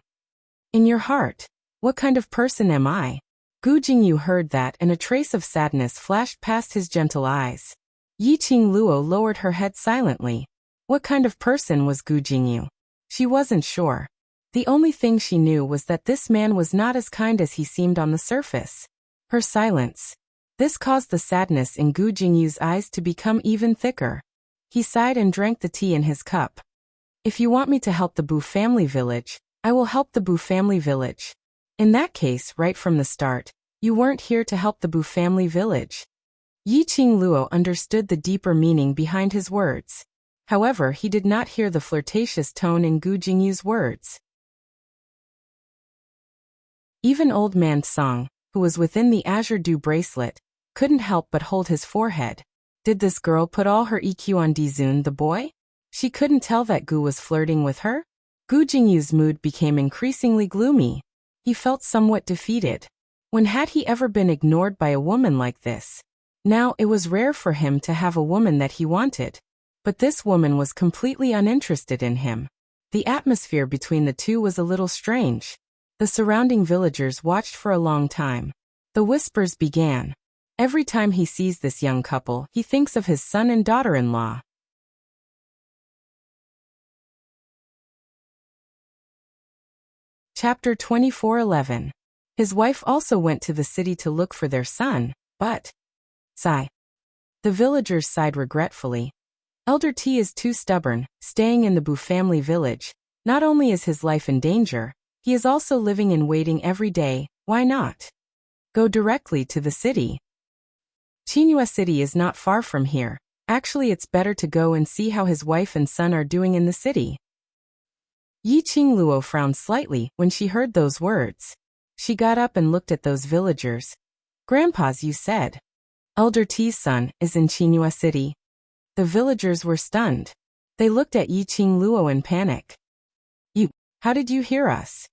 In your heart, what kind of person am I? Gu Jingyu heard that and a trace of sadness flashed past his gentle eyes. Yiqing Luo lowered her head silently. What kind of person was Gu Jingyu? She wasn't sure. The only thing she knew was that this man was not as kind as he seemed on the surface. Her silence. This caused the sadness in Gu Jingyu's eyes to become even thicker. He sighed and drank the tea in his cup. If you want me to help the Bu family village, I will help the Bu family village. In that case, right from the start, you weren't here to help the Bu family village. Yiqing Luo understood the deeper meaning behind his words. However, he did not hear the flirtatious tone in Gu Jingyu's words. Even old man Song, who was within the azure dew bracelet, couldn't help but hold his forehead. Did this girl put all her EQ on Dizun the boy? She couldn't tell that Gu was flirting with her? Gu Jingyu's mood became increasingly gloomy. He felt somewhat defeated. When had he ever been ignored by a woman like this? Now it was rare for him to have a woman that he wanted. But this woman was completely uninterested in him. The atmosphere between the two was a little strange. The surrounding villagers watched for a long time. The whispers began. Every time he sees this young couple, he thinks of his son and daughter-in-law. Chapter 24:11. His wife also went to the city to look for their son, but... Sigh. The villagers sighed regretfully. Elder T is too stubborn, staying in the Bu family village. Not only is his life in danger, he is also living in waiting every day. Why not go directly to the city? Chinua City is not far from here. Actually, it's better to go and see how his wife and son are doing in the city. Yi Qingluo frowned slightly when she heard those words. She got up and looked at those villagers. Grandpa's, you said. Elder T's son is in Chinua City. The villagers were stunned. They looked at Yi Qingluo in panic. You, how did you hear us?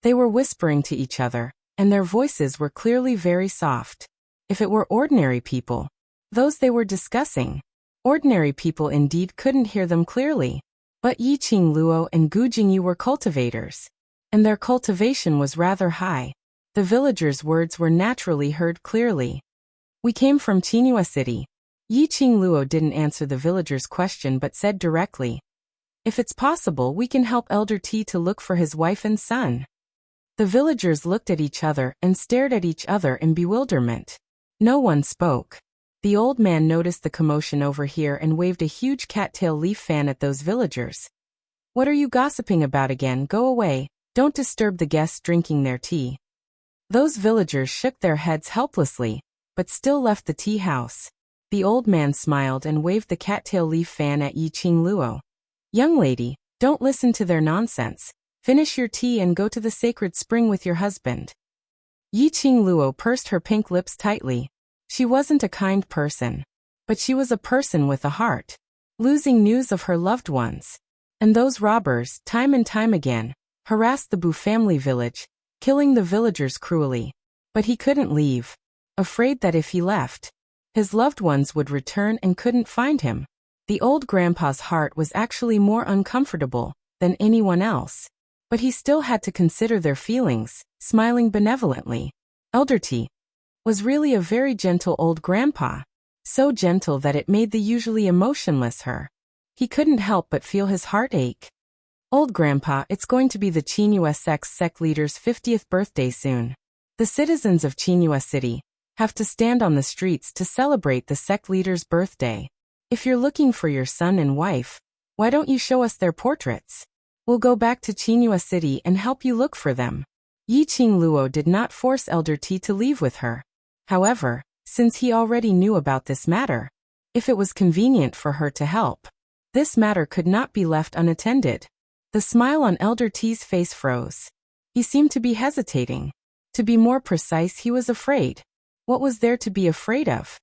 They were whispering to each other, and their voices were clearly very soft. If it were ordinary people, those they were discussing, ordinary people indeed couldn't hear them clearly. But Yi Qingluo and Gu Jingyu were cultivators, and their cultivation was rather high. The villagers' words were naturally heard clearly. We came from Chinua City. Yi Qingluo didn't answer the villagers' question but said directly, if it's possible, we can help Elder T to look for his wife and son. The villagers looked at each other and stared at each other in bewilderment. No one spoke. The old man noticed the commotion over here and waved a huge cattail leaf fan at those villagers. What are you gossiping about again? Go away. Don't disturb the guests drinking their tea. Those villagers shook their heads helplessly, but still left the tea house. The old man smiled and waved the cattail leaf fan at Yi Qingluo. Young lady, don't listen to their nonsense. Finish your tea and go to the sacred spring with your husband. Yi Qingluo pursed her pink lips tightly. She wasn't a kind person, but she was a person with a heart. Losing news of her loved ones. And those robbers, time and time again, harassed the Bu family village, killing the villagers cruelly. But he couldn't leave, afraid that if he left, his loved ones would return and couldn't find him. The old grandpa's heart was actually more uncomfortable than anyone else. But he still had to consider their feelings, smiling benevolently. Elder T was really a very gentle old grandpa, so gentle that it made the usually emotionless her. He couldn't help but feel his heart ache. Old grandpa, it's going to be the Chinua sect leader's 50th birthday soon. The citizens of Chinua City have to stand on the streets to celebrate the sect leader's birthday. If you're looking for your son and wife, why don't you show us their portraits? We'll go back to Chinua City and help you look for them. Yi Qingluo did not force Elder T to leave with her. However, since he already knew about this matter, if it was convenient for her to help, this matter could not be left unattended. The smile on Elder T's face froze. He seemed to be hesitating. To be more precise, he was afraid. What was there to be afraid of?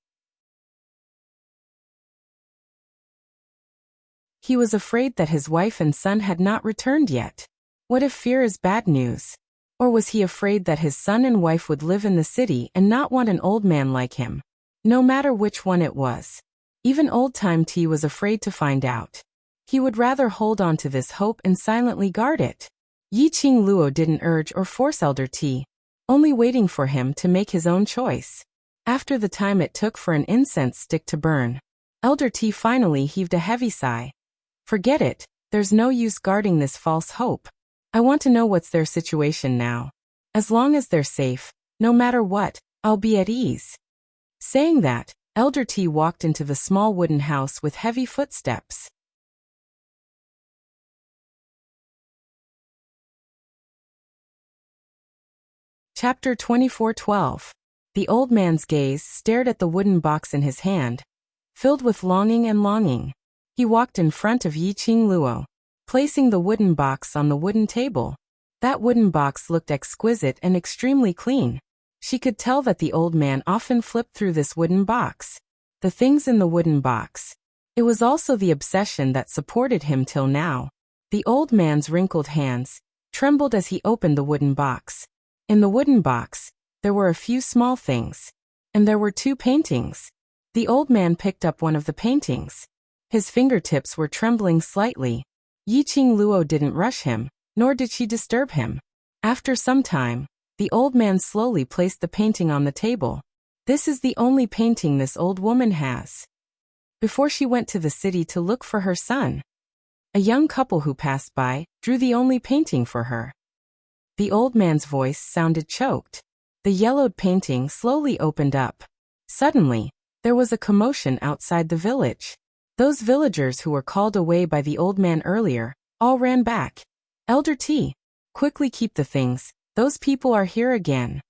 He was afraid that his wife and son had not returned yet. What if fear is bad news? Or was he afraid that his son and wife would live in the city and not want an old man like him? No matter which one it was. Even old-time T was afraid to find out. He would rather hold on to this hope and silently guard it. Yi Qingluo didn't urge or force Elder T, only waiting for him to make his own choice. After the time it took for an incense stick to burn, Elder T finally heaved a heavy sigh. Forget it, there's no use guarding this false hope. I want to know what's their situation now. As long as they're safe, no matter what, I'll be at ease. Saying that, Elder T walked into the small wooden house with heavy footsteps. Chapter 24:12. The old man's gaze stared at the wooden box in his hand, filled with longing and longing. He walked in front of Yi Qingluo, placing the wooden box on the wooden table. That wooden box looked exquisite and extremely clean. She could tell that the old man often flipped through this wooden box. The things in the wooden box. It was also the obsession that supported him till now. The old man's wrinkled hands trembled as he opened the wooden box. In the wooden box, there were a few small things. And there were 2 paintings. The old man picked up one of the paintings. His fingertips were trembling slightly. Yi Qingluo didn't rush him, nor did she disturb him. After some time, the old man slowly placed the painting on the table. This is the only painting this old woman has. Before she went to the city to look for her son, a young couple who passed by drew the only painting for her. The old man's voice sounded choked. The yellowed painting slowly opened up. Suddenly, there was a commotion outside the village. Those villagers who were called away by the old man earlier, all ran back. Elder T, quickly keep the things, those people are here again.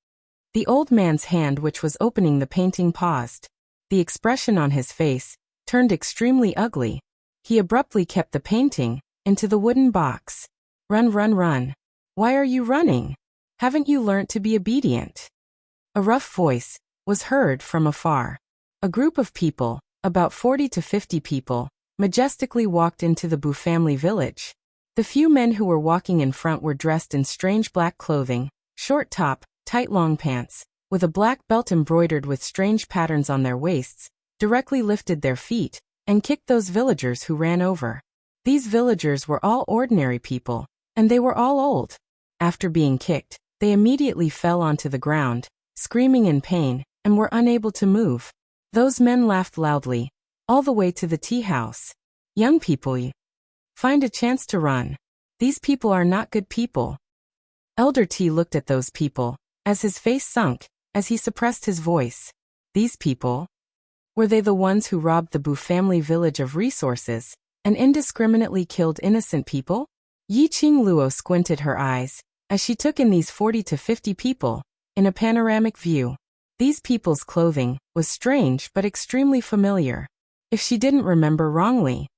The old man's hand which was opening the painting paused. The expression on his face turned extremely ugly. He abruptly kept the painting into the wooden box. Run, run, run. Why are you running? Haven't you learnt to be obedient? A rough voice was heard from afar. A group of people, about 40 to 50 people, majestically walked into the Bu family village. The few men who were walking in front were dressed in strange black clothing, short top, tight long pants, with a black belt embroidered with strange patterns on their waists, directly lifted their feet, and kicked those villagers who ran over. These villagers were all ordinary people, and they were all old. After being kicked, they immediately fell onto the ground, screaming in pain, and were unable to move. Those men laughed loudly, all the way to the tea house. Young people, find a chance to run. These people are not good people. Elder T looked at those people, as his face sunk, as he suppressed his voice. These people? Were they the ones who robbed the Bu family village of resources, and indiscriminately killed innocent people? Yi Qing Luo squinted her eyes, as she took in these 40 to 50 people, in a panoramic view. These people's clothing was strange but extremely familiar. If she didn't remember wrongly,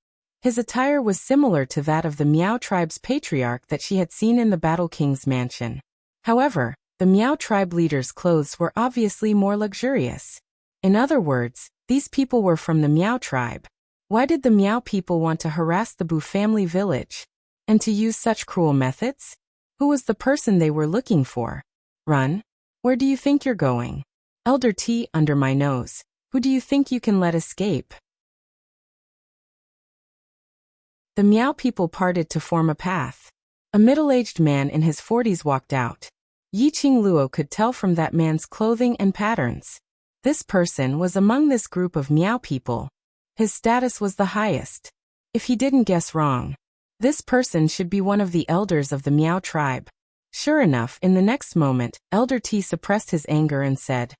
his attire was similar to that of the Miao tribe's patriarch that she had seen in the Battle King's mansion. However, the Miao tribe leader's clothes were obviously more luxurious. In other words, these people were from the Miao tribe. Why did the Miao people want to harass the Bu family village? And to use such cruel methods? Who was the person they were looking for? Run? Where do you think you're going? Elder T, under my nose. Who do you think you can let escape? The Miao people parted to form a path. A middle-aged man in his 40s walked out. Yi Qing Luo could tell from that man's clothing and patterns. This person was among this group of Miao people. His status was the highest. If he didn't guess wrong, this person should be one of the elders of the Miao tribe. Sure enough, in the next moment, Elder T suppressed his anger and said,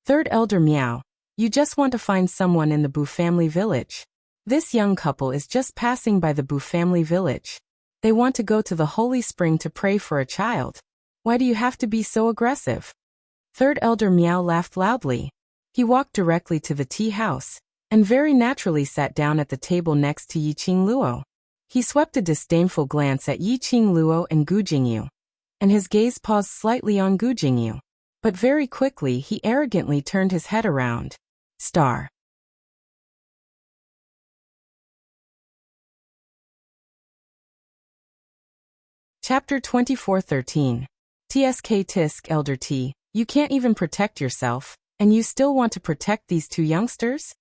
"Third Elder Miao, you just want to find someone in the Bu family village. This young couple is just passing by the Bu family village. They want to go to the holy spring to pray for a child. Why do you have to be so aggressive?" Third Elder Miao laughed loudly. He walked directly to the tea house, and very naturally sat down at the table next to Yi Qing Luo. He swept a disdainful glance at Yi Qing Luo and Gu Jingyu, and his gaze paused slightly on Gu Jingyu. But very quickly he arrogantly turned his head around. Star. Chapter 24:13. TSK Tisk Elder T, you can't even protect yourself, and you still want to protect these two youngsters?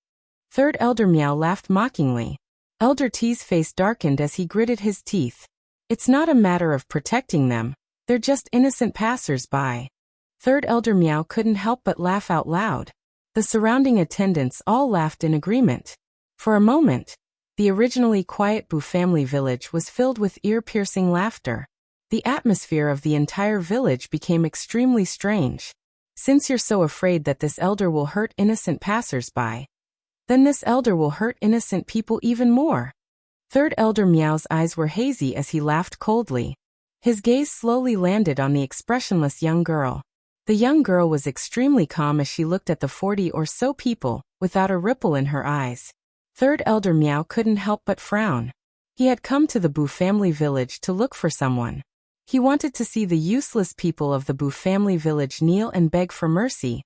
Third Elder Miao laughed mockingly. Elder T's face darkened as he gritted his teeth. It's not a matter of protecting them, they're just innocent passers-by. Third Elder Miao couldn't help but laugh out loud. The surrounding attendants all laughed in agreement. For a moment, the originally quiet Bu family village was filled with ear-piercing laughter. The atmosphere of the entire village became extremely strange. Since you're so afraid that this elder will hurt innocent passers-by, then this elder will hurt innocent people even more. Third Elder Miao's eyes were hazy as he laughed coldly. His gaze slowly landed on the expressionless young girl. The young girl was extremely calm as she looked at the 40 or so people, without a ripple in her eyes. Third Elder Miao couldn't help but frown. He had come to the Bu family village to look for someone. He wanted to see the useless people of the Bu family village kneel and beg for mercy,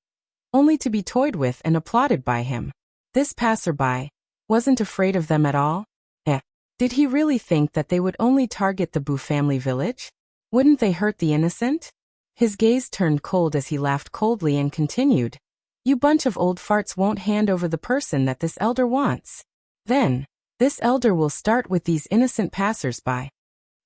only to be toyed with and applauded by him. This passerby wasn't afraid of them at all. Did he really think that they would only target the Bu family village? Wouldn't they hurt the innocent? His gaze turned cold as he laughed coldly and continued, "You bunch of old farts won't hand over the person that this elder wants. Then, this elder will start with these innocent passers-by."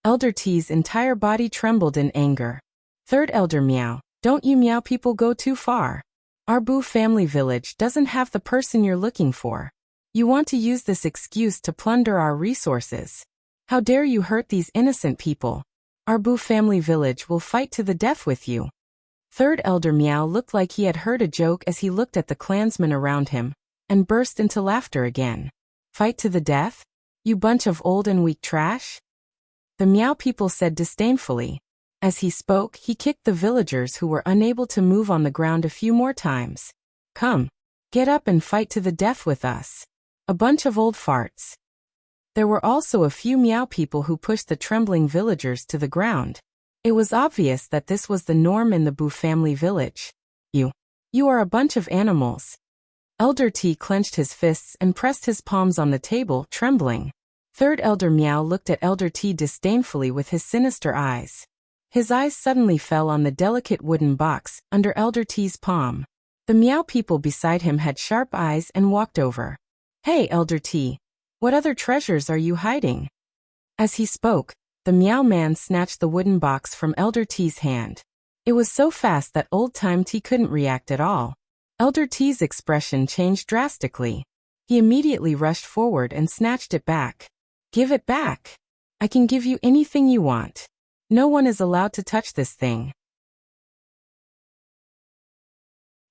Elder T's entire body trembled in anger. Third Elder Miao, don't you Miao people go too far. Our Bu family village doesn't have the person you're looking for. You want to use this excuse to plunder our resources. How dare you hurt these innocent people? Our Boo family village will fight to the death with you. Third Elder Meow looked like he had heard a joke as he looked at the clansmen around him, and burst into laughter again. Fight to the death? You bunch of old and weak trash? The Meow people said disdainfully. As he spoke, he kicked the villagers who were unable to move on the ground a few more times. Come. Get up and fight to the death with us. A bunch of old farts. There were also a few Meow people who pushed the trembling villagers to the ground. It was obvious that this was the norm in the Boo family village. You are a bunch of animals. Elder T clenched his fists and pressed his palms on the table, trembling. Third Elder Meow looked at Elder T disdainfully with his sinister eyes. His eyes suddenly fell on the delicate wooden box under Elder T's palm. The Meow people beside him had sharp eyes and walked over. Hey, Elder T. What other treasures are you hiding? As he spoke, the Meow Man snatched the wooden box from Elder T's hand. It was so fast that Old Time T couldn't react at all. Elder T's expression changed drastically. He immediately rushed forward and snatched it back. Give it back. I can give you anything you want. No one is allowed to touch this thing.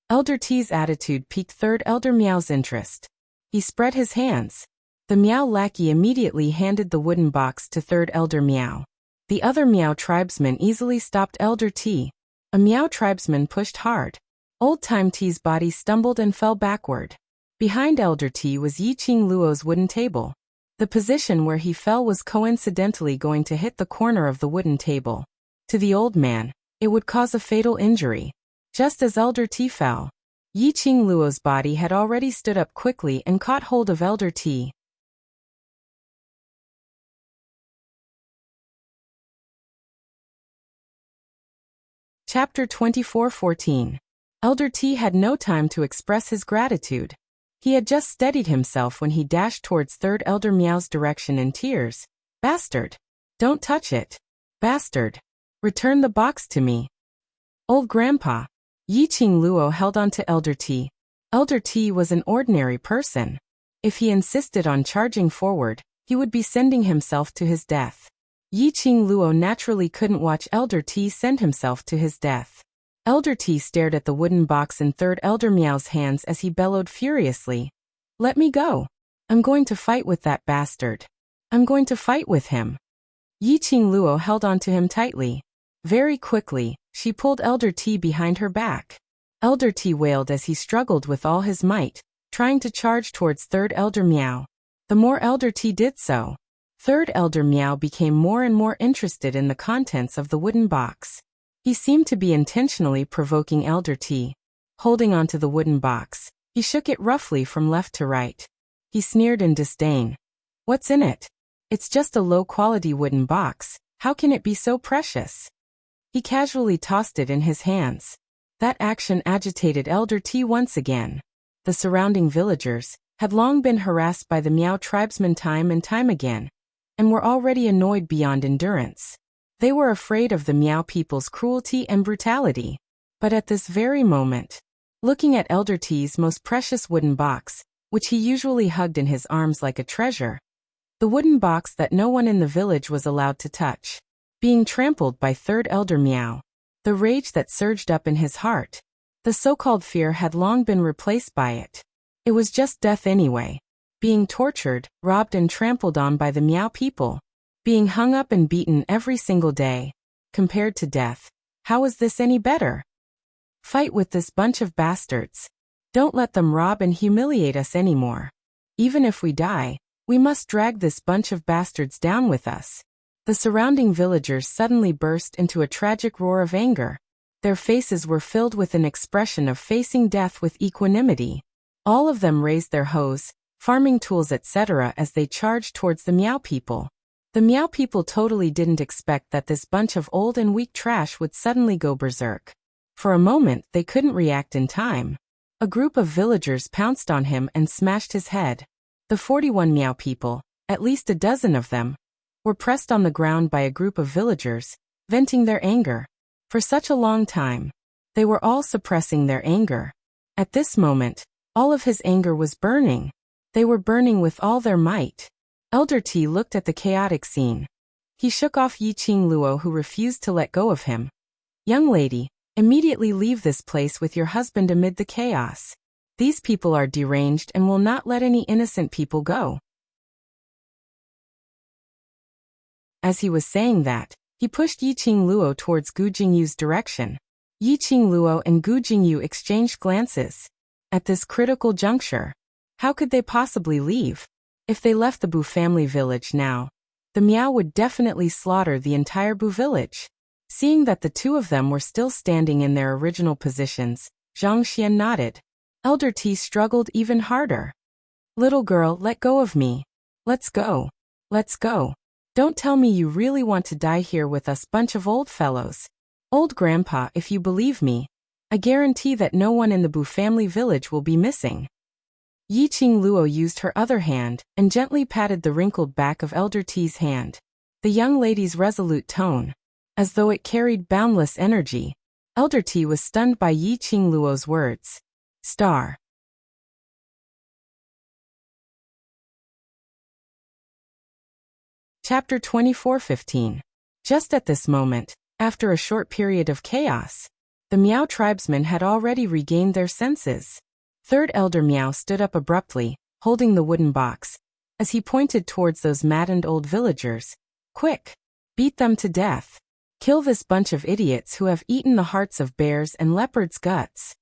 Elder T's attitude piqued Third Elder Meow's interest. He spread his hands. The Meow lackey immediately handed the wooden box to Third Elder Meow. The other Meow tribesman easily stopped Elder T. A Meow tribesman pushed hard. Old Time T's body stumbled and fell backward. Behind Elder T was Yi Ching Luo's wooden table. The position where he fell was coincidentally going to hit the corner of the wooden table. To the old man, it would cause a fatal injury. Just as Elder T fell, Yi Ching Luo's body had already stood up quickly and caught hold of Elder T. Chapter 24:14. Elder T had no time to express his gratitude. He had just steadied himself when he dashed towards Third Elder Meow's direction in tears. Bastard! Don't touch it! Bastard! Return the box to me! Old Grandpa! Yi Ching Luo held on to Elder T. Elder T was an ordinary person. If he insisted on charging forward, he would be sending himself to his death. Yi Ching Luo naturally couldn't watch Elder T send himself to his death. Elder T stared at the wooden box in Third Elder Meow's hands as he bellowed furiously. Let me go. I'm going to fight with that bastard. I'm going to fight with him. Yi Ching Luo held on to him tightly. Very quickly, she pulled Elder T behind her back. Elder T wailed as he struggled with all his might, trying to charge towards Third Elder Meow. The more Elder T did so, Third Elder Meow became more and more interested in the contents of the wooden box. He seemed to be intentionally provoking Elder T. Holding onto the wooden box, he shook it roughly from left to right. He sneered in disdain. What's in it? It's just a low-quality wooden box. How can it be so precious? He casually tossed it in his hands. That action agitated Elder T once again. The surrounding villagers had long been harassed by the Meow tribesmen time and time again, and were already annoyed beyond endurance. They were afraid of the Meow people's cruelty and brutality. But at this very moment, looking at Elder T's most precious wooden box, which he usually hugged in his arms like a treasure, the wooden box that no one in the village was allowed to touch, being trampled by Third Elder Meow, the rage that surged up in his heart, the so-called fear had long been replaced by it. It was just death anyway. Being tortured, robbed and trampled on by the Meow people. Being hung up and beaten every single day. Compared to death, how is this any better? Fight with this bunch of bastards. Don't let them rob and humiliate us anymore. Even if we die, we must drag this bunch of bastards down with us. The surrounding villagers suddenly burst into a tragic roar of anger. Their faces were filled with an expression of facing death with equanimity. All of them raised their hoes, farming tools etc. as they charged towards the Meow people. The Meow people totally didn't expect that this bunch of old and weak trash would suddenly go berserk. For a moment they couldn't react in time. A group of villagers pounced on him and smashed his head. The 41 Meow people, at least a dozen of them, were pressed on the ground by a group of villagers, venting their anger. For such a long time, they were all suppressing their anger. At this moment, all of his anger was burning. They were burning with all their might. Elder T looked at the chaotic scene. He shook off Yi Qingluo, who refused to let go of him. Young lady, immediately leave this place with your husband amid the chaos. These people are deranged and will not let any innocent people go. As he was saying that, he pushed Yi Qingluo towards Gu Jingyu's direction. Yi Qingluo and Gu Jingyu exchanged glances. At this critical juncture, how could they possibly leave? If they left the Bu family village now, the Miao would definitely slaughter the entire Bu village. Seeing that the two of them were still standing in their original positions, Zhang Xian nodded. Elder T struggled even harder. Little girl, let go of me. Let's go. Let's go. Don't tell me you really want to die here with us bunch of old fellows. Old grandpa, if you believe me, I guarantee that no one in the Bu family village will be missing. Yi Qingluo used her other hand and gently patted the wrinkled back of Elder T's hand. The young lady's resolute tone, as though it carried boundless energy. Elder T was stunned by Yi Qingluo's words. Star. Chapter 24:15. Just at this moment, after a short period of chaos, the Miao tribesmen had already regained their senses. Third Elder Miao stood up abruptly, holding the wooden box, as he pointed towards those maddened old villagers. Quick! Beat them to death. Kill this bunch of idiots who have eaten the hearts of bears and leopards' guts.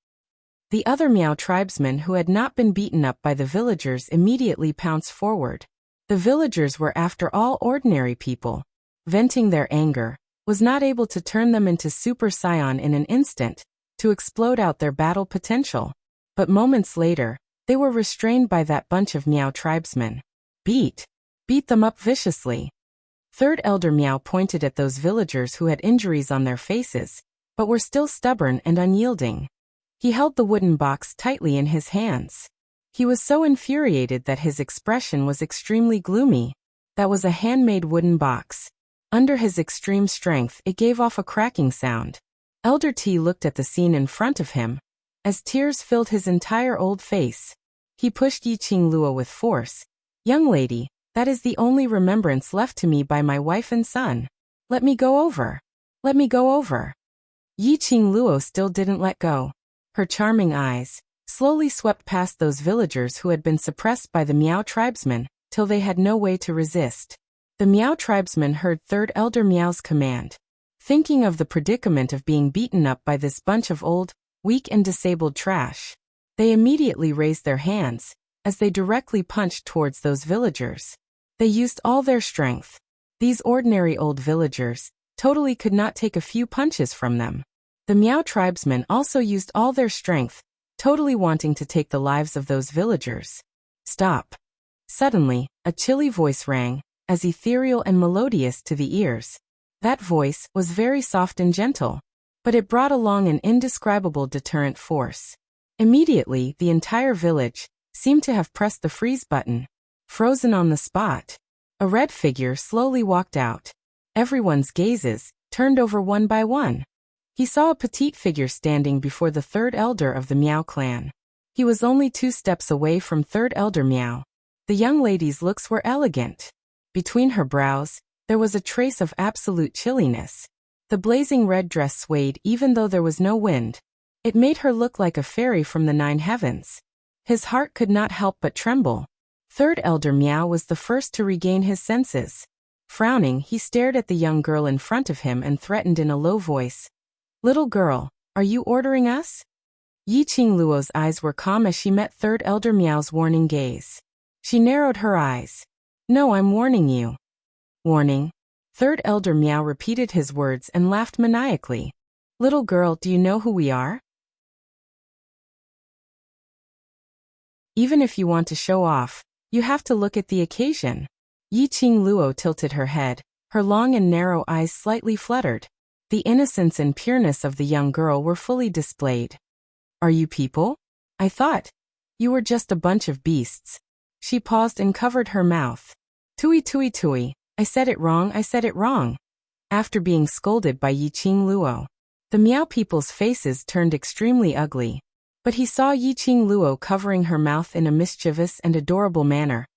The other Miao tribesmen who had not been beaten up by the villagers immediately pounced forward. The villagers were after all ordinary people. Venting their anger was not able to turn them into Super Saiyan in an instant, to explode out their battle potential. But moments later, they were restrained by that bunch of Miao tribesmen. Beat them up viciously. Third Elder Miao pointed at those villagers who had injuries on their faces, but were still stubborn and unyielding. He held the wooden box tightly in his hands. He was so infuriated that his expression was extremely gloomy. That was a handmade wooden box. Under his extreme strength, it gave off a cracking sound. Elder T looked at the scene in front of him, as tears filled his entire old face. He pushed Yi Qingluo with force. Young lady, that is the only remembrance left to me by my wife and son. Let me go over. Let me go over. Yi Qingluo still didn't let go. Her charming eyes slowly swept past those villagers who had been suppressed by the Miao tribesmen, till they had no way to resist. The Miao tribesmen heard Third Elder Miao's command. Thinking of the predicament of being beaten up by this bunch of old, weak and disabled trash, they immediately raised their hands, as they directly punched towards those villagers. They used all their strength. These ordinary old villagers totally could not take a few punches from them. The Miao tribesmen also used all their strength, totally wanting to take the lives of those villagers. Stop. Suddenly, a chilly voice rang, as ethereal and melodious to the ears. That voice was very soft and gentle, but it brought along an indescribable deterrent force. Immediately, the entire village seemed to have pressed the freeze button. Frozen on the spot, a red figure slowly walked out. Everyone's gazes turned over one by one. He saw a petite figure standing before the third elder of the Miao clan. He was only 2 steps away from Third Elder Miao. The young lady's looks were elegant. Between her brows, there was a trace of absolute chilliness. The blazing red dress swayed even though there was no wind. It made her look like a fairy from the 9 heavens. His heart could not help but tremble. Third Elder Miao was the first to regain his senses. Frowning, he stared at the young girl in front of him and threatened in a low voice. Little girl, are you ordering us? Yi Qingluo's eyes were calm as she met Third Elder Miao's warning gaze. She narrowed her eyes. No, I'm warning you. Warning? Third Elder Miao repeated his words and laughed maniacally. Little girl, do you know who we are? Even if you want to show off, you have to look at the occasion. Yi Qingluo tilted her head, her long and narrow eyes slightly fluttered. The innocence and pureness of the young girl were fully displayed. Are you people? I thought you were just a bunch of beasts. She paused and covered her mouth. Tui tui tui, I said it wrong, I said it wrong. After being scolded by Yi Qingluo, the Miao people's faces turned extremely ugly. But he saw Yi Qingluo covering her mouth in a mischievous and adorable manner,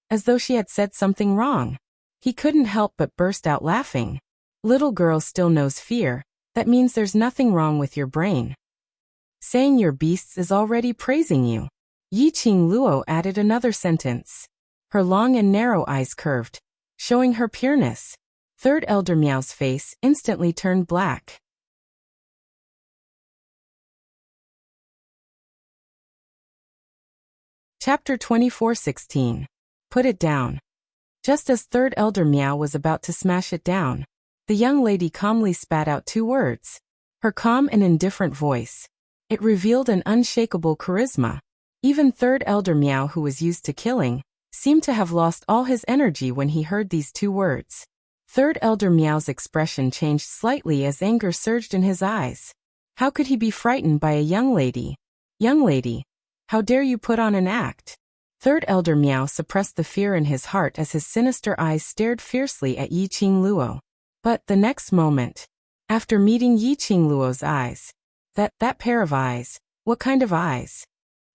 as though she had said something wrong. He couldn't help but burst out laughing. Little girl still knows fear. That means there's nothing wrong with your brain. Saying your beasts is already praising you. Yi Qing Luo added another sentence. Her long and narrow eyes curved, showing her pureness. Third Elder Miao's face instantly turned black. Chapter 24:16. Put it down. Just as Third Elder Miao was about to smash it down, the young lady calmly spat out 2 words. Her calm and indifferent voice. It revealed an unshakable charisma. Even Third Elder Miao, who was used to killing, seemed to have lost all his energy when he heard these 2 words. Third Elder Miao's expression changed slightly as anger surged in his eyes. How could he be frightened by a young lady? Young lady, how dare you put on an act? Third Elder Miao suppressed the fear in his heart as his sinister eyes stared fiercely at Yi Qing Luo. But the next moment, after meeting Yi Qing Luo's eyes, that pair of eyes, what kind of eyes?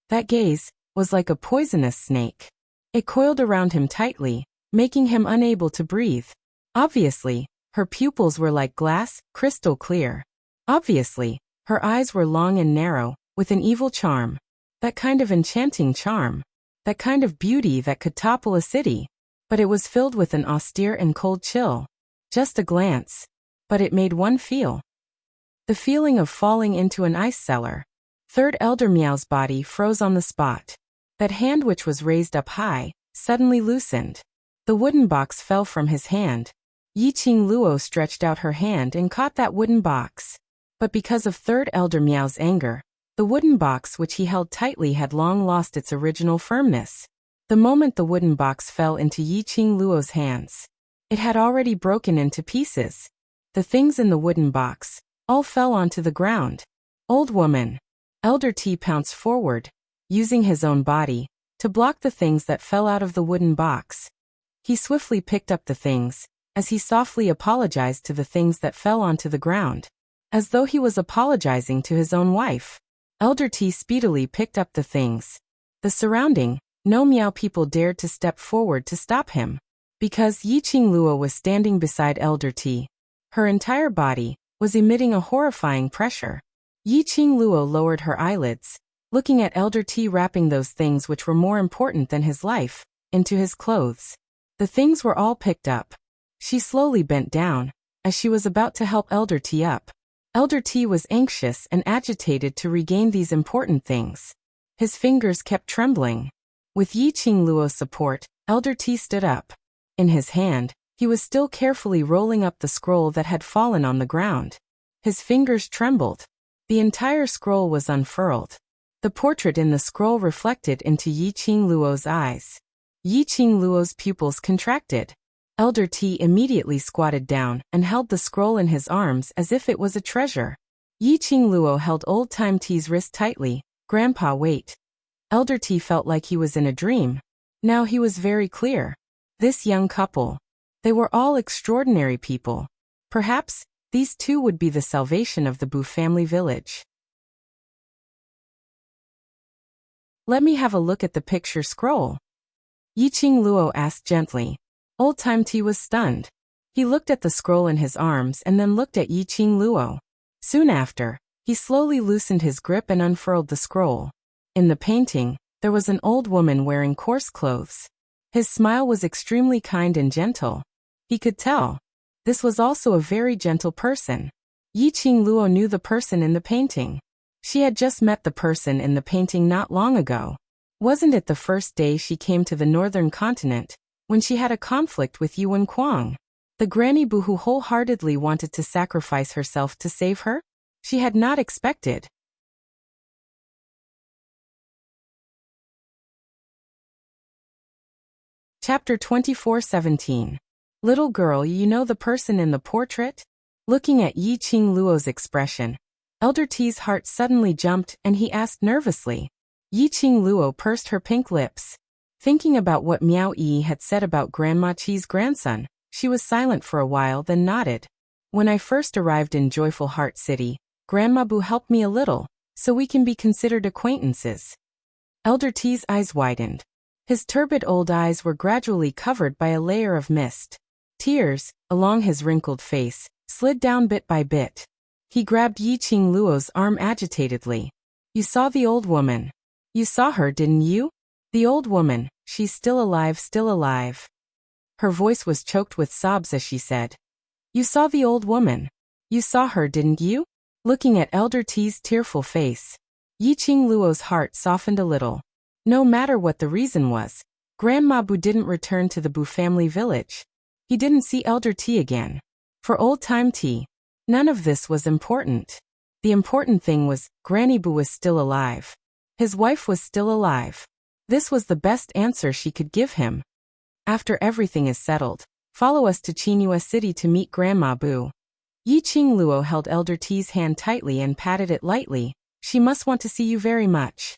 That gaze was like a poisonous snake. It coiled around him tightly, making him unable to breathe. Obviously, her pupils were like glass, crystal clear. Obviously, her eyes were long and narrow, with an evil charm. That kind of enchanting charm. That kind of beauty that could topple a city. But it was filled with an austere and cold chill. Just a glance. But it made one feel. The feeling of falling into an ice cellar. Third Elder Miao's body froze on the spot. That hand, which was raised up high, suddenly loosened. The wooden box fell from his hand. Yi Qing Luo stretched out her hand and caught that wooden box. But because of Third Elder Miao's anger, the wooden box which he held tightly had long lost its original firmness. The moment the wooden box fell into Yi Qing Luo's hands, it had already broken into pieces. The things in the wooden box all fell onto the ground. Old woman. Elder T pounced forward, using his own body to block the things that fell out of the wooden box. He swiftly picked up the things, as he softly apologized to the things that fell onto the ground. As though he was apologizing to his own wife. Elder T speedily picked up the things. The surrounding, no Miao people dared to step forward to stop him. Because Yi Qing Luo was standing beside Elder T. Her entire body was emitting a horrifying pressure. Yi Qing Luo lowered her eyelids, looking at Elder T wrapping those things which were more important than his life, into his clothes. The things were all picked up. She slowly bent down, as she was about to help Elder T up. Elder T was anxious and agitated to regain these important things. His fingers kept trembling. With Yi Qing Luo's support, Elder T stood up. In his hand, he was still carefully rolling up the scroll that had fallen on the ground. His fingers trembled. The entire scroll was unfurled. The portrait in the scroll reflected into Yi Qing Luo's eyes. Yi Qing Luo's pupils contracted. Elder T immediately squatted down and held the scroll in his arms as if it was a treasure. Yi Qing Luo held old-time T's wrist tightly. Grandpa, wait. Elder T felt like he was in a dream. Now he was very clear. This young couple. They were all extraordinary people. Perhaps, these two would be the salvation of the Bu family village. Let me have a look at the picture scroll. Yi Qing Luo asked gently. Old-time T was stunned. He looked at the scroll in his arms and then looked at Yi Qing Luo. Soon after, he slowly loosened his grip and unfurled the scroll. In the painting, there was an old woman wearing coarse clothes. His smile was extremely kind and gentle. He could tell. This was also a very gentle person. Yi Qing Luo knew the person in the painting. She had just met the person in the painting not long ago. Wasn't it the first day she came to the northern continent, when she had a conflict with Yuan Kuang? The Granny Bu who wholeheartedly wanted to sacrifice herself to save her? She had not expected. Chapter 24:17. Little girl, you know the person in the portrait? Looking at Yi Qing Luo's expression, Elder T's heart suddenly jumped and he asked nervously. Yi Qing Luo pursed her pink lips. Thinking about what Miao Yi had said about Grandma Qi's grandson, she was silent for a while then nodded. When I first arrived in Joyful Heart City, Grandma Bu helped me a little, so we can be considered acquaintances. Elder T's eyes widened. His turbid old eyes were gradually covered by a layer of mist. Tears, along his wrinkled face, slid down bit by bit. He grabbed Yi Qing Luo's arm agitatedly. You saw the old woman. You saw her, didn't you? The old woman, she's still alive, still alive. Her voice was choked with sobs as she said. You saw the old woman. You saw her, didn't you? Looking at Elder T's tearful face, Yi Qing Luo's heart softened a little. No matter what the reason was, Grandma Bu didn't return to the Bu family village. He didn't see Elder T again. For old-time T, none of this was important. The important thing was, Granny Bu was still alive. His wife was still alive. This was the best answer she could give him. After everything is settled, follow us to Qinghua City to meet Grandma Bu. Yi Qing Luo held Elder T's hand tightly and patted it lightly. She must want to see you very much.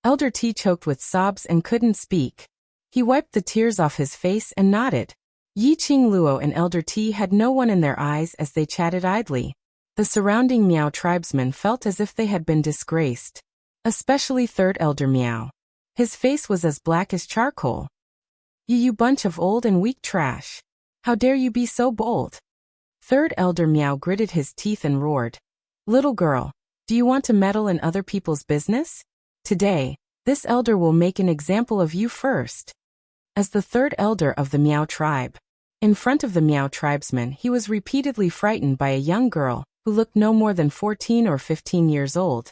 Elder T choked with sobs and couldn't speak. He wiped the tears off his face and nodded. Yi Qing Luo and Elder T had no one in their eyes as they chatted idly. The surrounding Miao tribesmen felt as if they had been disgraced. Especially Third Elder Miao. His face was as black as charcoal. You bunch of old and weak trash. How dare you be so bold? Third Elder Miao gritted his teeth and roared. Little girl, do you want to meddle in other people's business? Today, this elder will make an example of you first. As the third elder of the Miao tribe, in front of the Miao tribesmen, he was repeatedly frightened by a young girl who looked no more than 14 or 15 years old.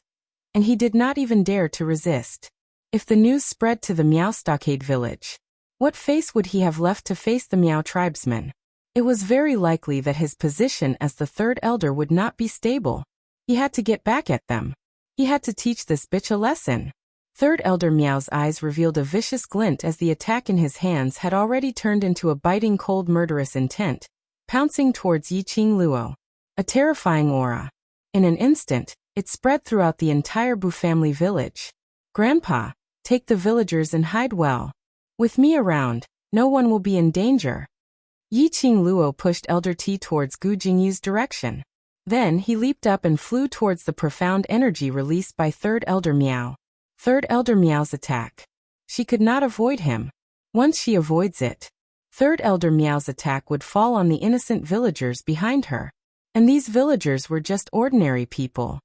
And he did not even dare to resist. If the news spread to the Miao Stockade village, what face would he have left to face the Miao tribesmen? It was very likely that his position as the third elder would not be stable. He had to get back at them. He had to teach this bitch a lesson. Third Elder Miao's eyes revealed a vicious glint as the attack in his hands had already turned into a biting cold murderous intent, pouncing towards Yi Qing Luo. A terrifying aura. In an instant, it spread throughout the entire Bu family village. Grandpa, take the villagers and hide well. With me around, no one will be in danger. Yi Qing Luo pushed Elder T towards Gu Jingyu's direction. Then he leaped up and flew towards the profound energy released by Third Elder Miao. Third Elder Miao's attack. She could not avoid him. Once she avoids it, Third Elder Miao's attack would fall on the innocent villagers behind her. And these villagers were just ordinary people.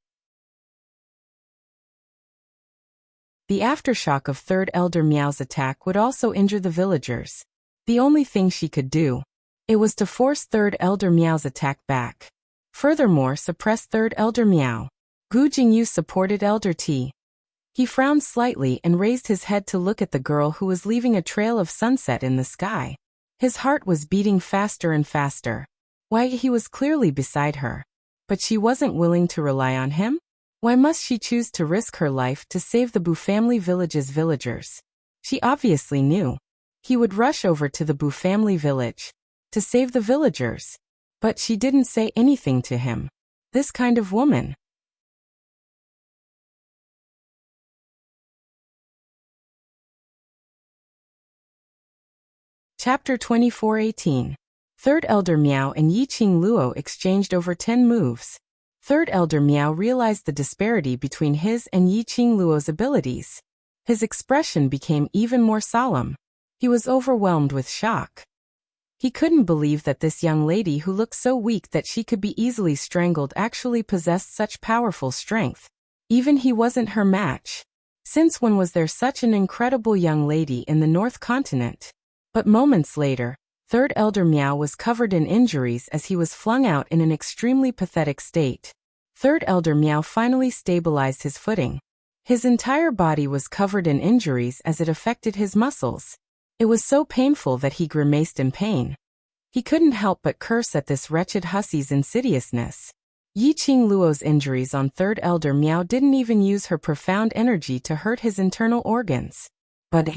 The aftershock of Third Elder Miao's attack would also injure the villagers. The only thing she could do, it was to force Third Elder Miao's attack back. Furthermore, suppress Third Elder Miao. Gu Jingyu supported Elder T. He frowned slightly and raised his head to look at the girl who was leaving a trail of sunset in the sky. His heart was beating faster and faster. Why, he was clearly beside her. But she wasn't willing to rely on him? Why must she choose to risk her life to save the Bu family village's villagers? She obviously knew. He would rush over to the Bu family village to save the villagers. But she didn't say anything to him. This kind of woman. Chapter 24:18. Third Elder Miao and Yi Qing Luo exchanged over 10 moves. Third Elder Miao realized the disparity between his and Yi Qing Luo's abilities. His expression became even more solemn. He was overwhelmed with shock. He couldn't believe that this young lady who looked so weak that she could be easily strangled actually possessed such powerful strength. Even he wasn't her match. Since when was there such an incredible young lady in the North Continent? But moments later, Third Elder Miao was covered in injuries as he was flung out in an extremely pathetic state. Third Elder Miao finally stabilized his footing. His entire body was covered in injuries as it affected his muscles. It was so painful that he grimaced in pain. He couldn't help but curse at this wretched hussey's insidiousness. Yi Qing Luo's injuries on Third Elder Miao didn't even use her profound energy to hurt his internal organs. But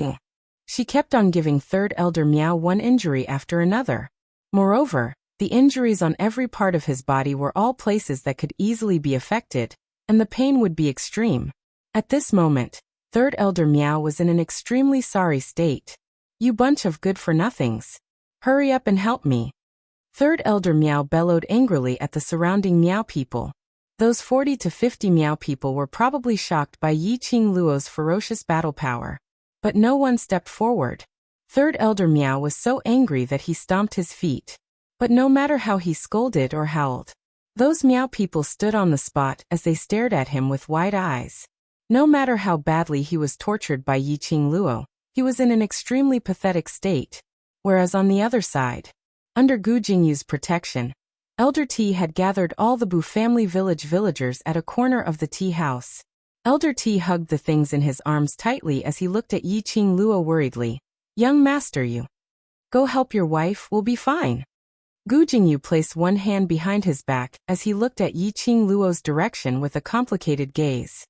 she kept on giving Third Elder Miao one injury after another. Moreover, the injuries on every part of his body were all places that could easily be affected, and the pain would be extreme. At this moment, Third Elder Miao was in an extremely sorry state. You bunch of good-for-nothings. Hurry up and help me. Third Elder Miao bellowed angrily at the surrounding Miao people. Those 40 to 50 Miao people were probably shocked by Yi Qing Luo's ferocious battle power. But no one stepped forward. Third Elder Meow was so angry that he stomped his feet. But no matter how he scolded or howled, those Meow people stood on the spot as they stared at him with wide eyes. No matter how badly he was tortured by Yiqing Luo, he was in an extremely pathetic state. Whereas on the other side, under Gu Jingyu's protection, Elder T had gathered all the Bu family villagers at a corner of the tea house. Elder T hugged the things in his arms tightly as he looked at Yiqing Luo worriedly. Young master, you go help your wife, we'll be fine. Gu Jingyu placed one hand behind his back as he looked at Yiqing Luo's direction with a complicated gaze.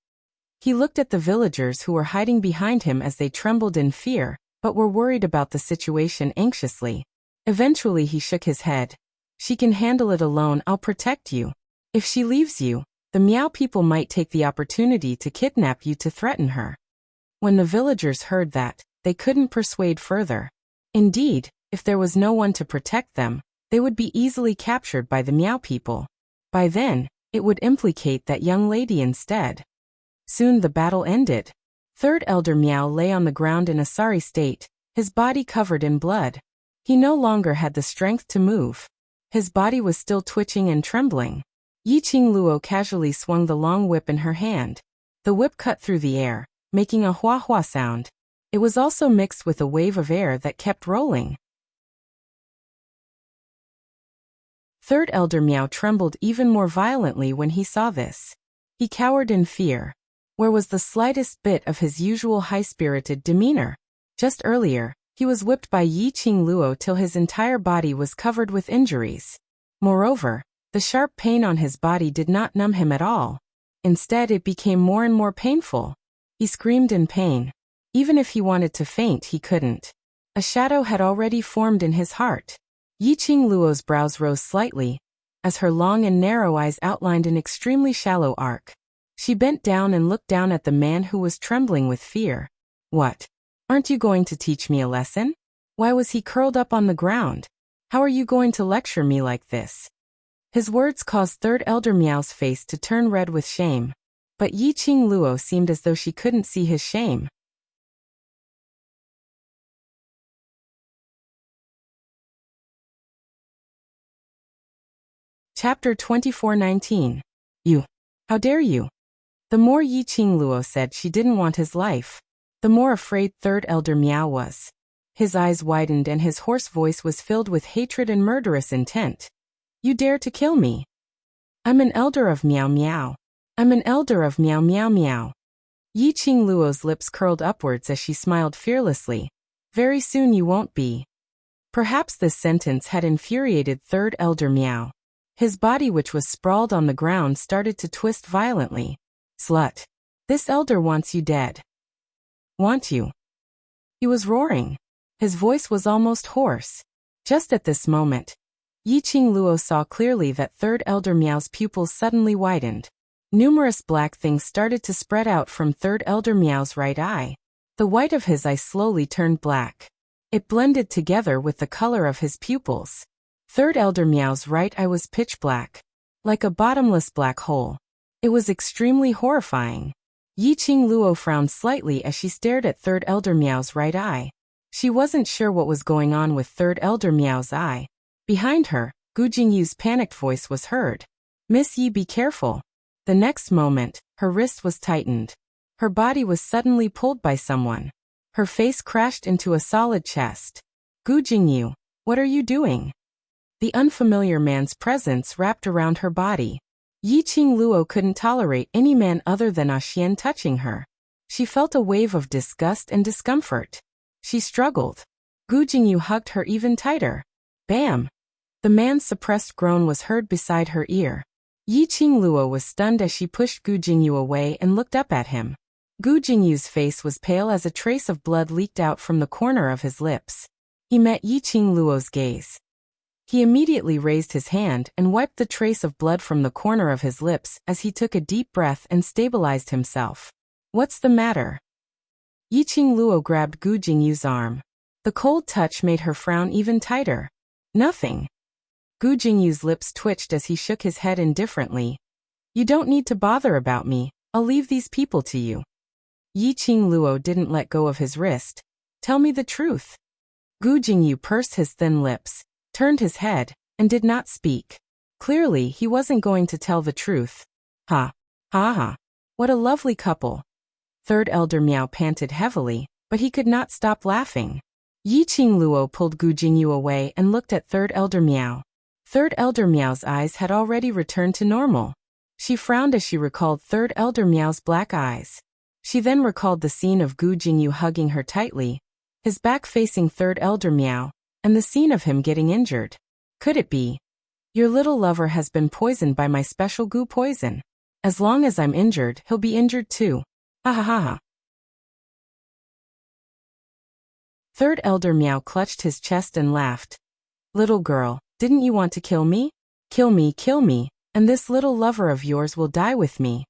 He looked at the villagers who were hiding behind him as they trembled in fear, but were worried about the situation anxiously. Eventually he shook his head. She can handle it alone, I'll protect you. If she leaves you, the Meow people might take the opportunity to kidnap you to threaten her. When the villagers heard that, they couldn't persuade further. Indeed, if there was no one to protect them, they would be easily captured by the Meow people. By then, it would implicate that young lady instead. Soon the battle ended. Third Elder Meow lay on the ground in a sorry state, his body covered in blood. He no longer had the strength to move. His body was still twitching and trembling. Yiqing Luo casually swung the long whip in her hand. The whip cut through the air, making a hua-hua sound. It was also mixed with a wave of air that kept rolling. Third Elder Meow trembled even more violently when he saw this. He cowered in fear. Where was the slightest bit of his usual high-spirited demeanor? Just earlier, he was whipped by Yiqing Luo till his entire body was covered with injuries. Moreover, the sharp pain on his body did not numb him at all. Instead, it became more and more painful. He screamed in pain. Even if he wanted to faint, he couldn't. A shadow had already formed in his heart. Yiqing Luo's brows rose slightly, as her long and narrow eyes outlined an extremely shallow arc. She bent down and looked down at the man who was trembling with fear. What? Aren't you going to teach me a lesson? Why was he curled up on the ground? How are you going to lecture me like this? His words caused Third Elder Meow's face to turn red with shame. But Yiqing Luo seemed as though she couldn't see his shame. Chapter 24:19. You. How dare you? The more Yiqing Luo said she didn't want his life, the more afraid Third Elder Meow was. His eyes widened and his hoarse voice was filled with hatred and murderous intent. You dare to kill me? I'm an elder of Meow Meow. I'm an elder of Meow Meow Meow. Yiqing Luo's lips curled upwards as she smiled fearlessly. Very soon you won't be. Perhaps this sentence had infuriated Third Elder Meow. His body, which was sprawled on the ground, started to twist violently. Slut. This elder wants you dead. Want you? He was roaring. His voice was almost hoarse. Just at this moment, Yiqing Luo saw clearly that Third Elder Meow's pupils suddenly widened. Numerous black things started to spread out from Third Elder Meow's right eye. The white of his eye slowly turned black. It blended together with the color of his pupils. Third Elder Meow's right eye was pitch black, like a bottomless black hole. It was extremely horrifying. Yiqing Luo frowned slightly as she stared at Third Elder Meow's right eye. She wasn't sure what was going on with Third Elder Meow's eye. Behind her, Gu Jingyu's panicked voice was heard. Miss Yi, be careful. The next moment, her wrist was tightened. Her body was suddenly pulled by someone. Her face crashed into a solid chest. Gu Jingyu, what are you doing? The unfamiliar man's presence wrapped around her body. Yiqing Luo couldn't tolerate any man other than Xian touching her. She felt a wave of disgust and discomfort. She struggled. Gu Jingyu hugged her even tighter. Bam! The man's suppressed groan was heard beside her ear. Yiqing Luo was stunned as she pushed Gu Jingyu away and looked up at him. Gu Jingyu's face was pale as a trace of blood leaked out from the corner of his lips. He met Yiqing Luo's gaze. He immediately raised his hand and wiped the trace of blood from the corner of his lips as he took a deep breath and stabilized himself. What's the matter? Yiqing Luo grabbed Gu Jingyu's arm. The cold touch made her frown even tighter. Nothing. Gu Jingyu's lips twitched as he shook his head indifferently. You don't need to bother about me, I'll leave these people to you. Yiqing Luo didn't let go of his wrist. Tell me the truth. Gu Jingyu pursed his thin lips, turned his head, and did not speak. Clearly, he wasn't going to tell the truth. Ha! Ha ha! What a lovely couple! Third Elder Miao panted heavily, but he could not stop laughing. Yi Qingluo pulled Gu Jingyu away and looked at Third Elder Miao. Third Elder Miao's eyes had already returned to normal. She frowned as she recalled Third Elder Miao's black eyes. She then recalled the scene of Gu Jingyu hugging her tightly, his back facing Third Elder Miao, and the scene of him getting injured. Could it be? Your little lover has been poisoned by my special goo poison. As long as I'm injured, he'll be injured too. Ha ha ha ha. Third Elder Miao clutched his chest and laughed. Little girl, didn't you want to kill me? Kill me, and this little lover of yours will die with me.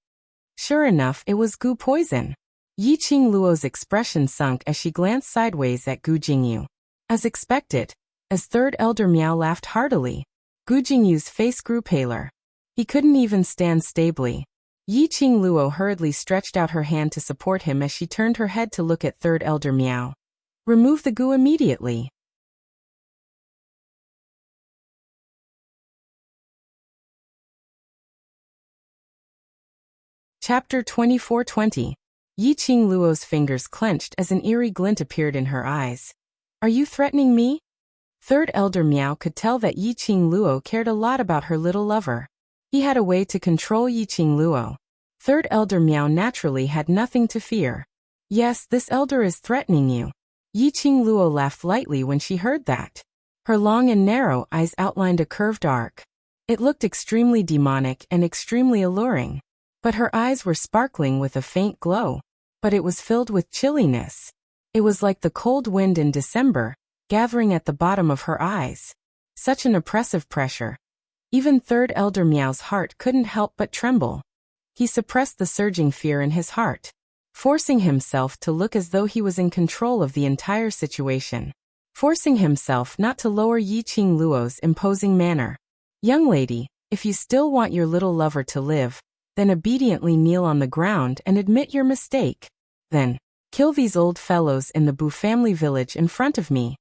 Sure enough, it was goo poison. Yi Qingluo's expression sunk as she glanced sideways at Gu Jingyu. As expected, as Third Elder Miao laughed heartily, Gu Jingyu's face grew paler. He couldn't even stand stably. Yi Qingluo hurriedly stretched out her hand to support him as she turned her head to look at Third Elder Miao. Remove the goo immediately. Chapter 24:20. Yi Qingluo's fingers clenched as an eerie glint appeared in her eyes. Are you threatening me? Third Elder Miao could tell that Yi Qingluo cared a lot about her little lover. He had a way to control Yi Qingluo. Third Elder Miao naturally had nothing to fear. Yes, this elder is threatening you. Yi Qingluo laughed lightly when she heard that. Her long and narrow eyes outlined a curved arc. It looked extremely demonic and extremely alluring. But her eyes were sparkling with a faint glow. But it was filled with chilliness. It was like the cold wind in December, gathering at the bottom of her eyes. Such an oppressive pressure. Even Third Elder Miao's heart couldn't help but tremble. He suppressed the surging fear in his heart, forcing himself to look as though he was in control of the entire situation, forcing himself not to lower Yi Qingluo's imposing manner. Young lady, if you still want your little lover to live, then obediently kneel on the ground and admit your mistake. Then, kill these old fellows in the Bu family village in front of me.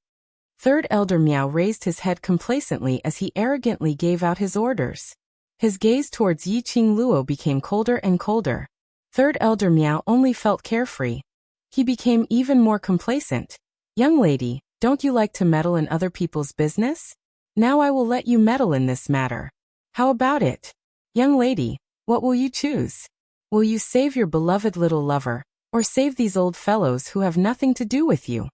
Third Elder Miao raised his head complacently as he arrogantly gave out his orders. His gaze towards Yi Qingluo became colder and colder. Third Elder Miao only felt carefree. He became even more complacent. Young lady, don't you like to meddle in other people's business? Now I will let you meddle in this matter. How about it? Young lady, what will you choose? Will you save your beloved little lover, or save these old fellows who have nothing to do with you?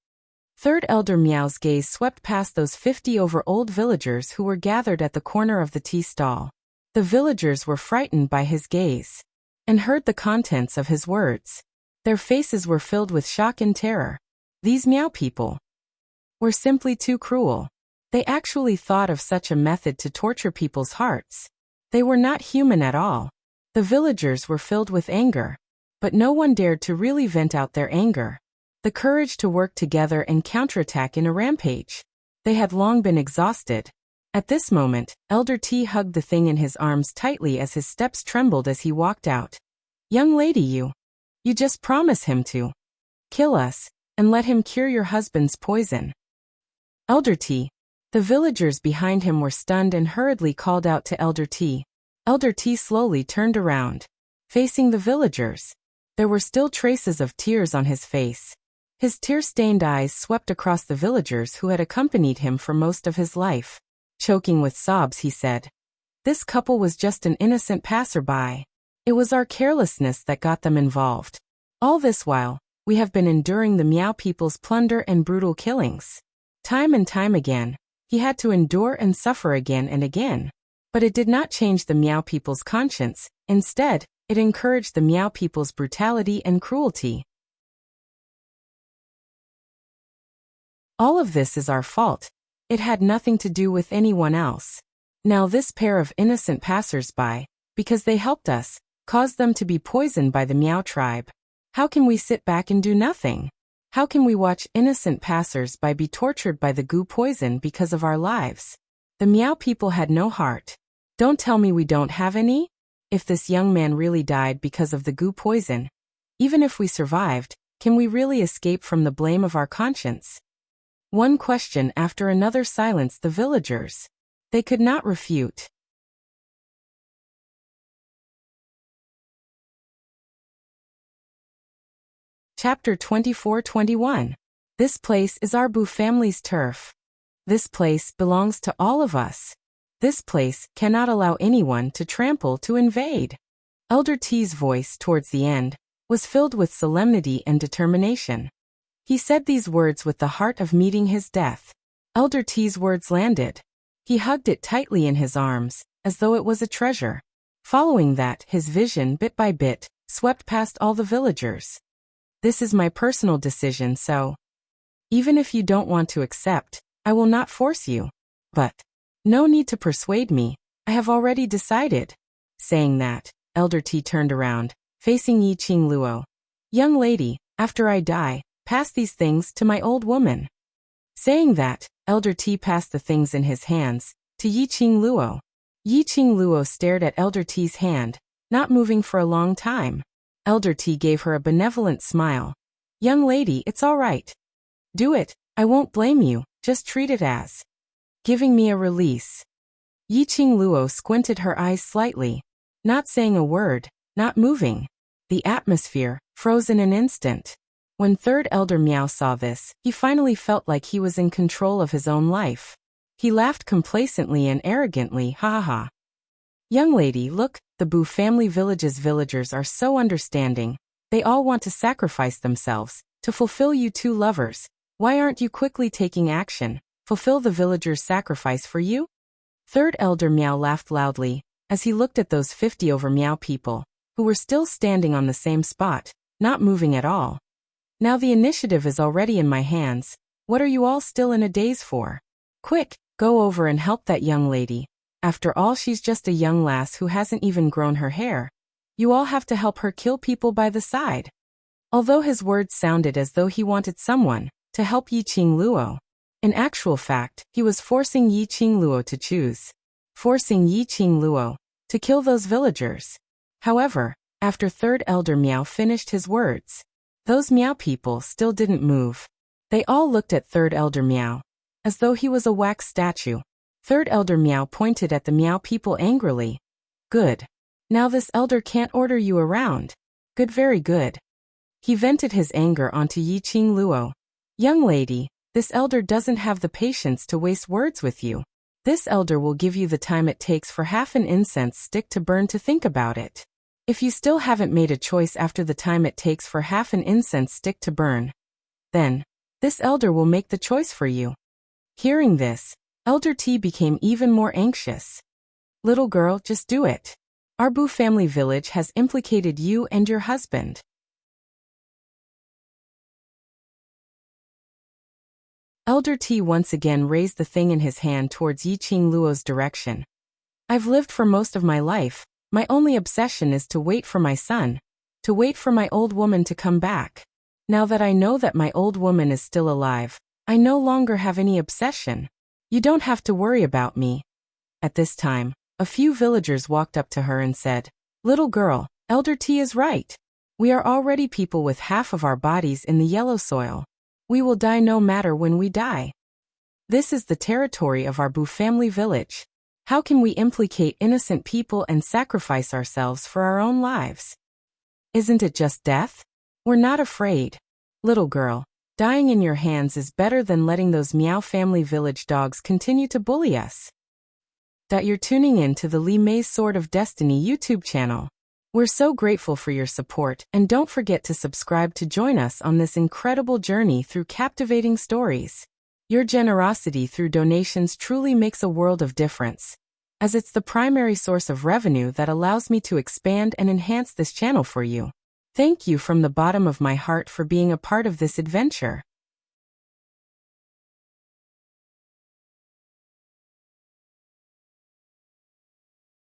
Third Elder Miao's gaze swept past those 50-over-old villagers who were gathered at the corner of the tea stall. The villagers were frightened by his gaze, and heard the contents of his words. Their faces were filled with shock and terror. These Miao people were simply too cruel. They actually thought of such a method to torture people's hearts. They were not human at all. The villagers were filled with anger, but no one dared to really vent out their anger. The courage to work together and counterattack in a rampage. They had long been exhausted. At this moment, Elder T hugged the thing in his arms tightly as his steps trembled as he walked out. Young lady, you just promise him to kill us, and let him cure your husband's poison. Elder T. The villagers behind him were stunned and hurriedly called out to Elder T. Elder T slowly turned around, facing the villagers. There were still traces of tears on his face. His tear-stained eyes swept across the villagers who had accompanied him for most of his life. Choking with sobs, he said, "This couple was just an innocent passerby. It was our carelessness that got them involved. All this while, we have been enduring the Miao people's plunder and brutal killings. Time and time again, he had to endure and suffer again and again. But it did not change the Miao people's conscience. Instead, it encouraged the Miao people's brutality and cruelty. All of this is our fault. It had nothing to do with anyone else. Now this pair of innocent passers-by, because they helped us, caused them to be poisoned by the Miao tribe. How can we sit back and do nothing? How can we watch innocent passers-by be tortured by the goo poison because of our lives? The Miao people had no heart. Don't tell me we don't have any? If this young man really died because of the goo poison, even if we survived, can we really escape from the blame of our conscience? One question after another silenced the villagers. They could not refute. Chapter 24-21. This place is our Boo family's turf. This place belongs to all of us. This place cannot allow anyone to trample to invade. Elder T's voice towards the end was filled with solemnity and determination. He said these words with the heart of meeting his death. Elder T's words landed. He hugged it tightly in his arms, as though it was a treasure. Following that, his vision, bit by bit, swept past all the villagers. This is my personal decision, so even if you don't want to accept, I will not force you. But no need to persuade me, I have already decided. Saying that, Elder T turned around, facing Yi Qing Luo. Young lady, after I die, pass these things to my old woman. Saying that, Elder T passed the things in his hands to Yi Qing Luo. Yi Qing Luo stared at Elder T's hand, not moving for a long time. Elder T gave her a benevolent smile. Young lady, it's all right. Do it, I won't blame you, just treat it as giving me a release. Yi Qing Luo squinted her eyes slightly, not saying a word, not moving. The atmosphere froze in an instant. When Third Elder Miao saw this, he finally felt like he was in control of his own life. He laughed complacently and arrogantly, ha ha ha. Young lady, look, the Boo family village's villagers are so understanding. They all want to sacrifice themselves to fulfill you two lovers. Why aren't you quickly taking action? Fulfill the villagers' sacrifice for you? Third Elder Miao laughed loudly as he looked at those 50 over Miao people who were still standing on the same spot, not moving at all. Now the initiative is already in my hands. What are you all still in a daze for? Quick, go over and help that young lady. After all, she's just a young lass who hasn't even grown her hair. You all have to help her kill people by the side. Although his words sounded as though he wanted someone to help Yi Qing Luo, in actual fact, he was forcing Yi Qing Luo to choose. Forcing Yi Qing Luo to kill those villagers. However, after Third Elder Miao finished his words, those Miao people still didn't move. They all looked at Third Elder Miao as though he was a wax statue. Third Elder Miao pointed at the Miao people angrily. Good. Now this elder can't order you around. Good, very good. He vented his anger onto Yi Qing Luo. Young lady, this elder doesn't have the patience to waste words with you. This elder will give you the time it takes for half an incense stick to burn to think about it. If you still haven't made a choice after the time it takes for half an incense stick to burn, then this elder will make the choice for you. Hearing this, Elder T became even more anxious. Little girl, just do it. Our Boo family village has implicated you and your husband. Elder T once again raised the thing in his hand towards Yi Qing Luo's direction. I've lived for most of my life. My only obsession is to wait for my son, to wait for my old woman to come back. Now that I know that my old woman is still alive, I no longer have any obsession. You don't have to worry about me. At this time, a few villagers walked up to her and said, Little girl, Elder T is right. We are already people with half of our bodies in the yellow soil. We will die no matter when we die. This is the territory of our Boo family village. How can we implicate innocent people and sacrifice ourselves for our own lives? Isn't it just death? We're not afraid. Little girl, dying in your hands is better than letting those Miao family village dogs continue to bully us. That you're tuning in to the Li Mei's Sword of Destiny YouTube channel. We're so grateful for your support, and don't forget to subscribe to join us on this incredible journey through captivating stories. Your generosity through donations truly makes a world of difference, as it's the primary source of revenue that allows me to expand and enhance this channel for you. Thank you from the bottom of my heart for being a part of this adventure.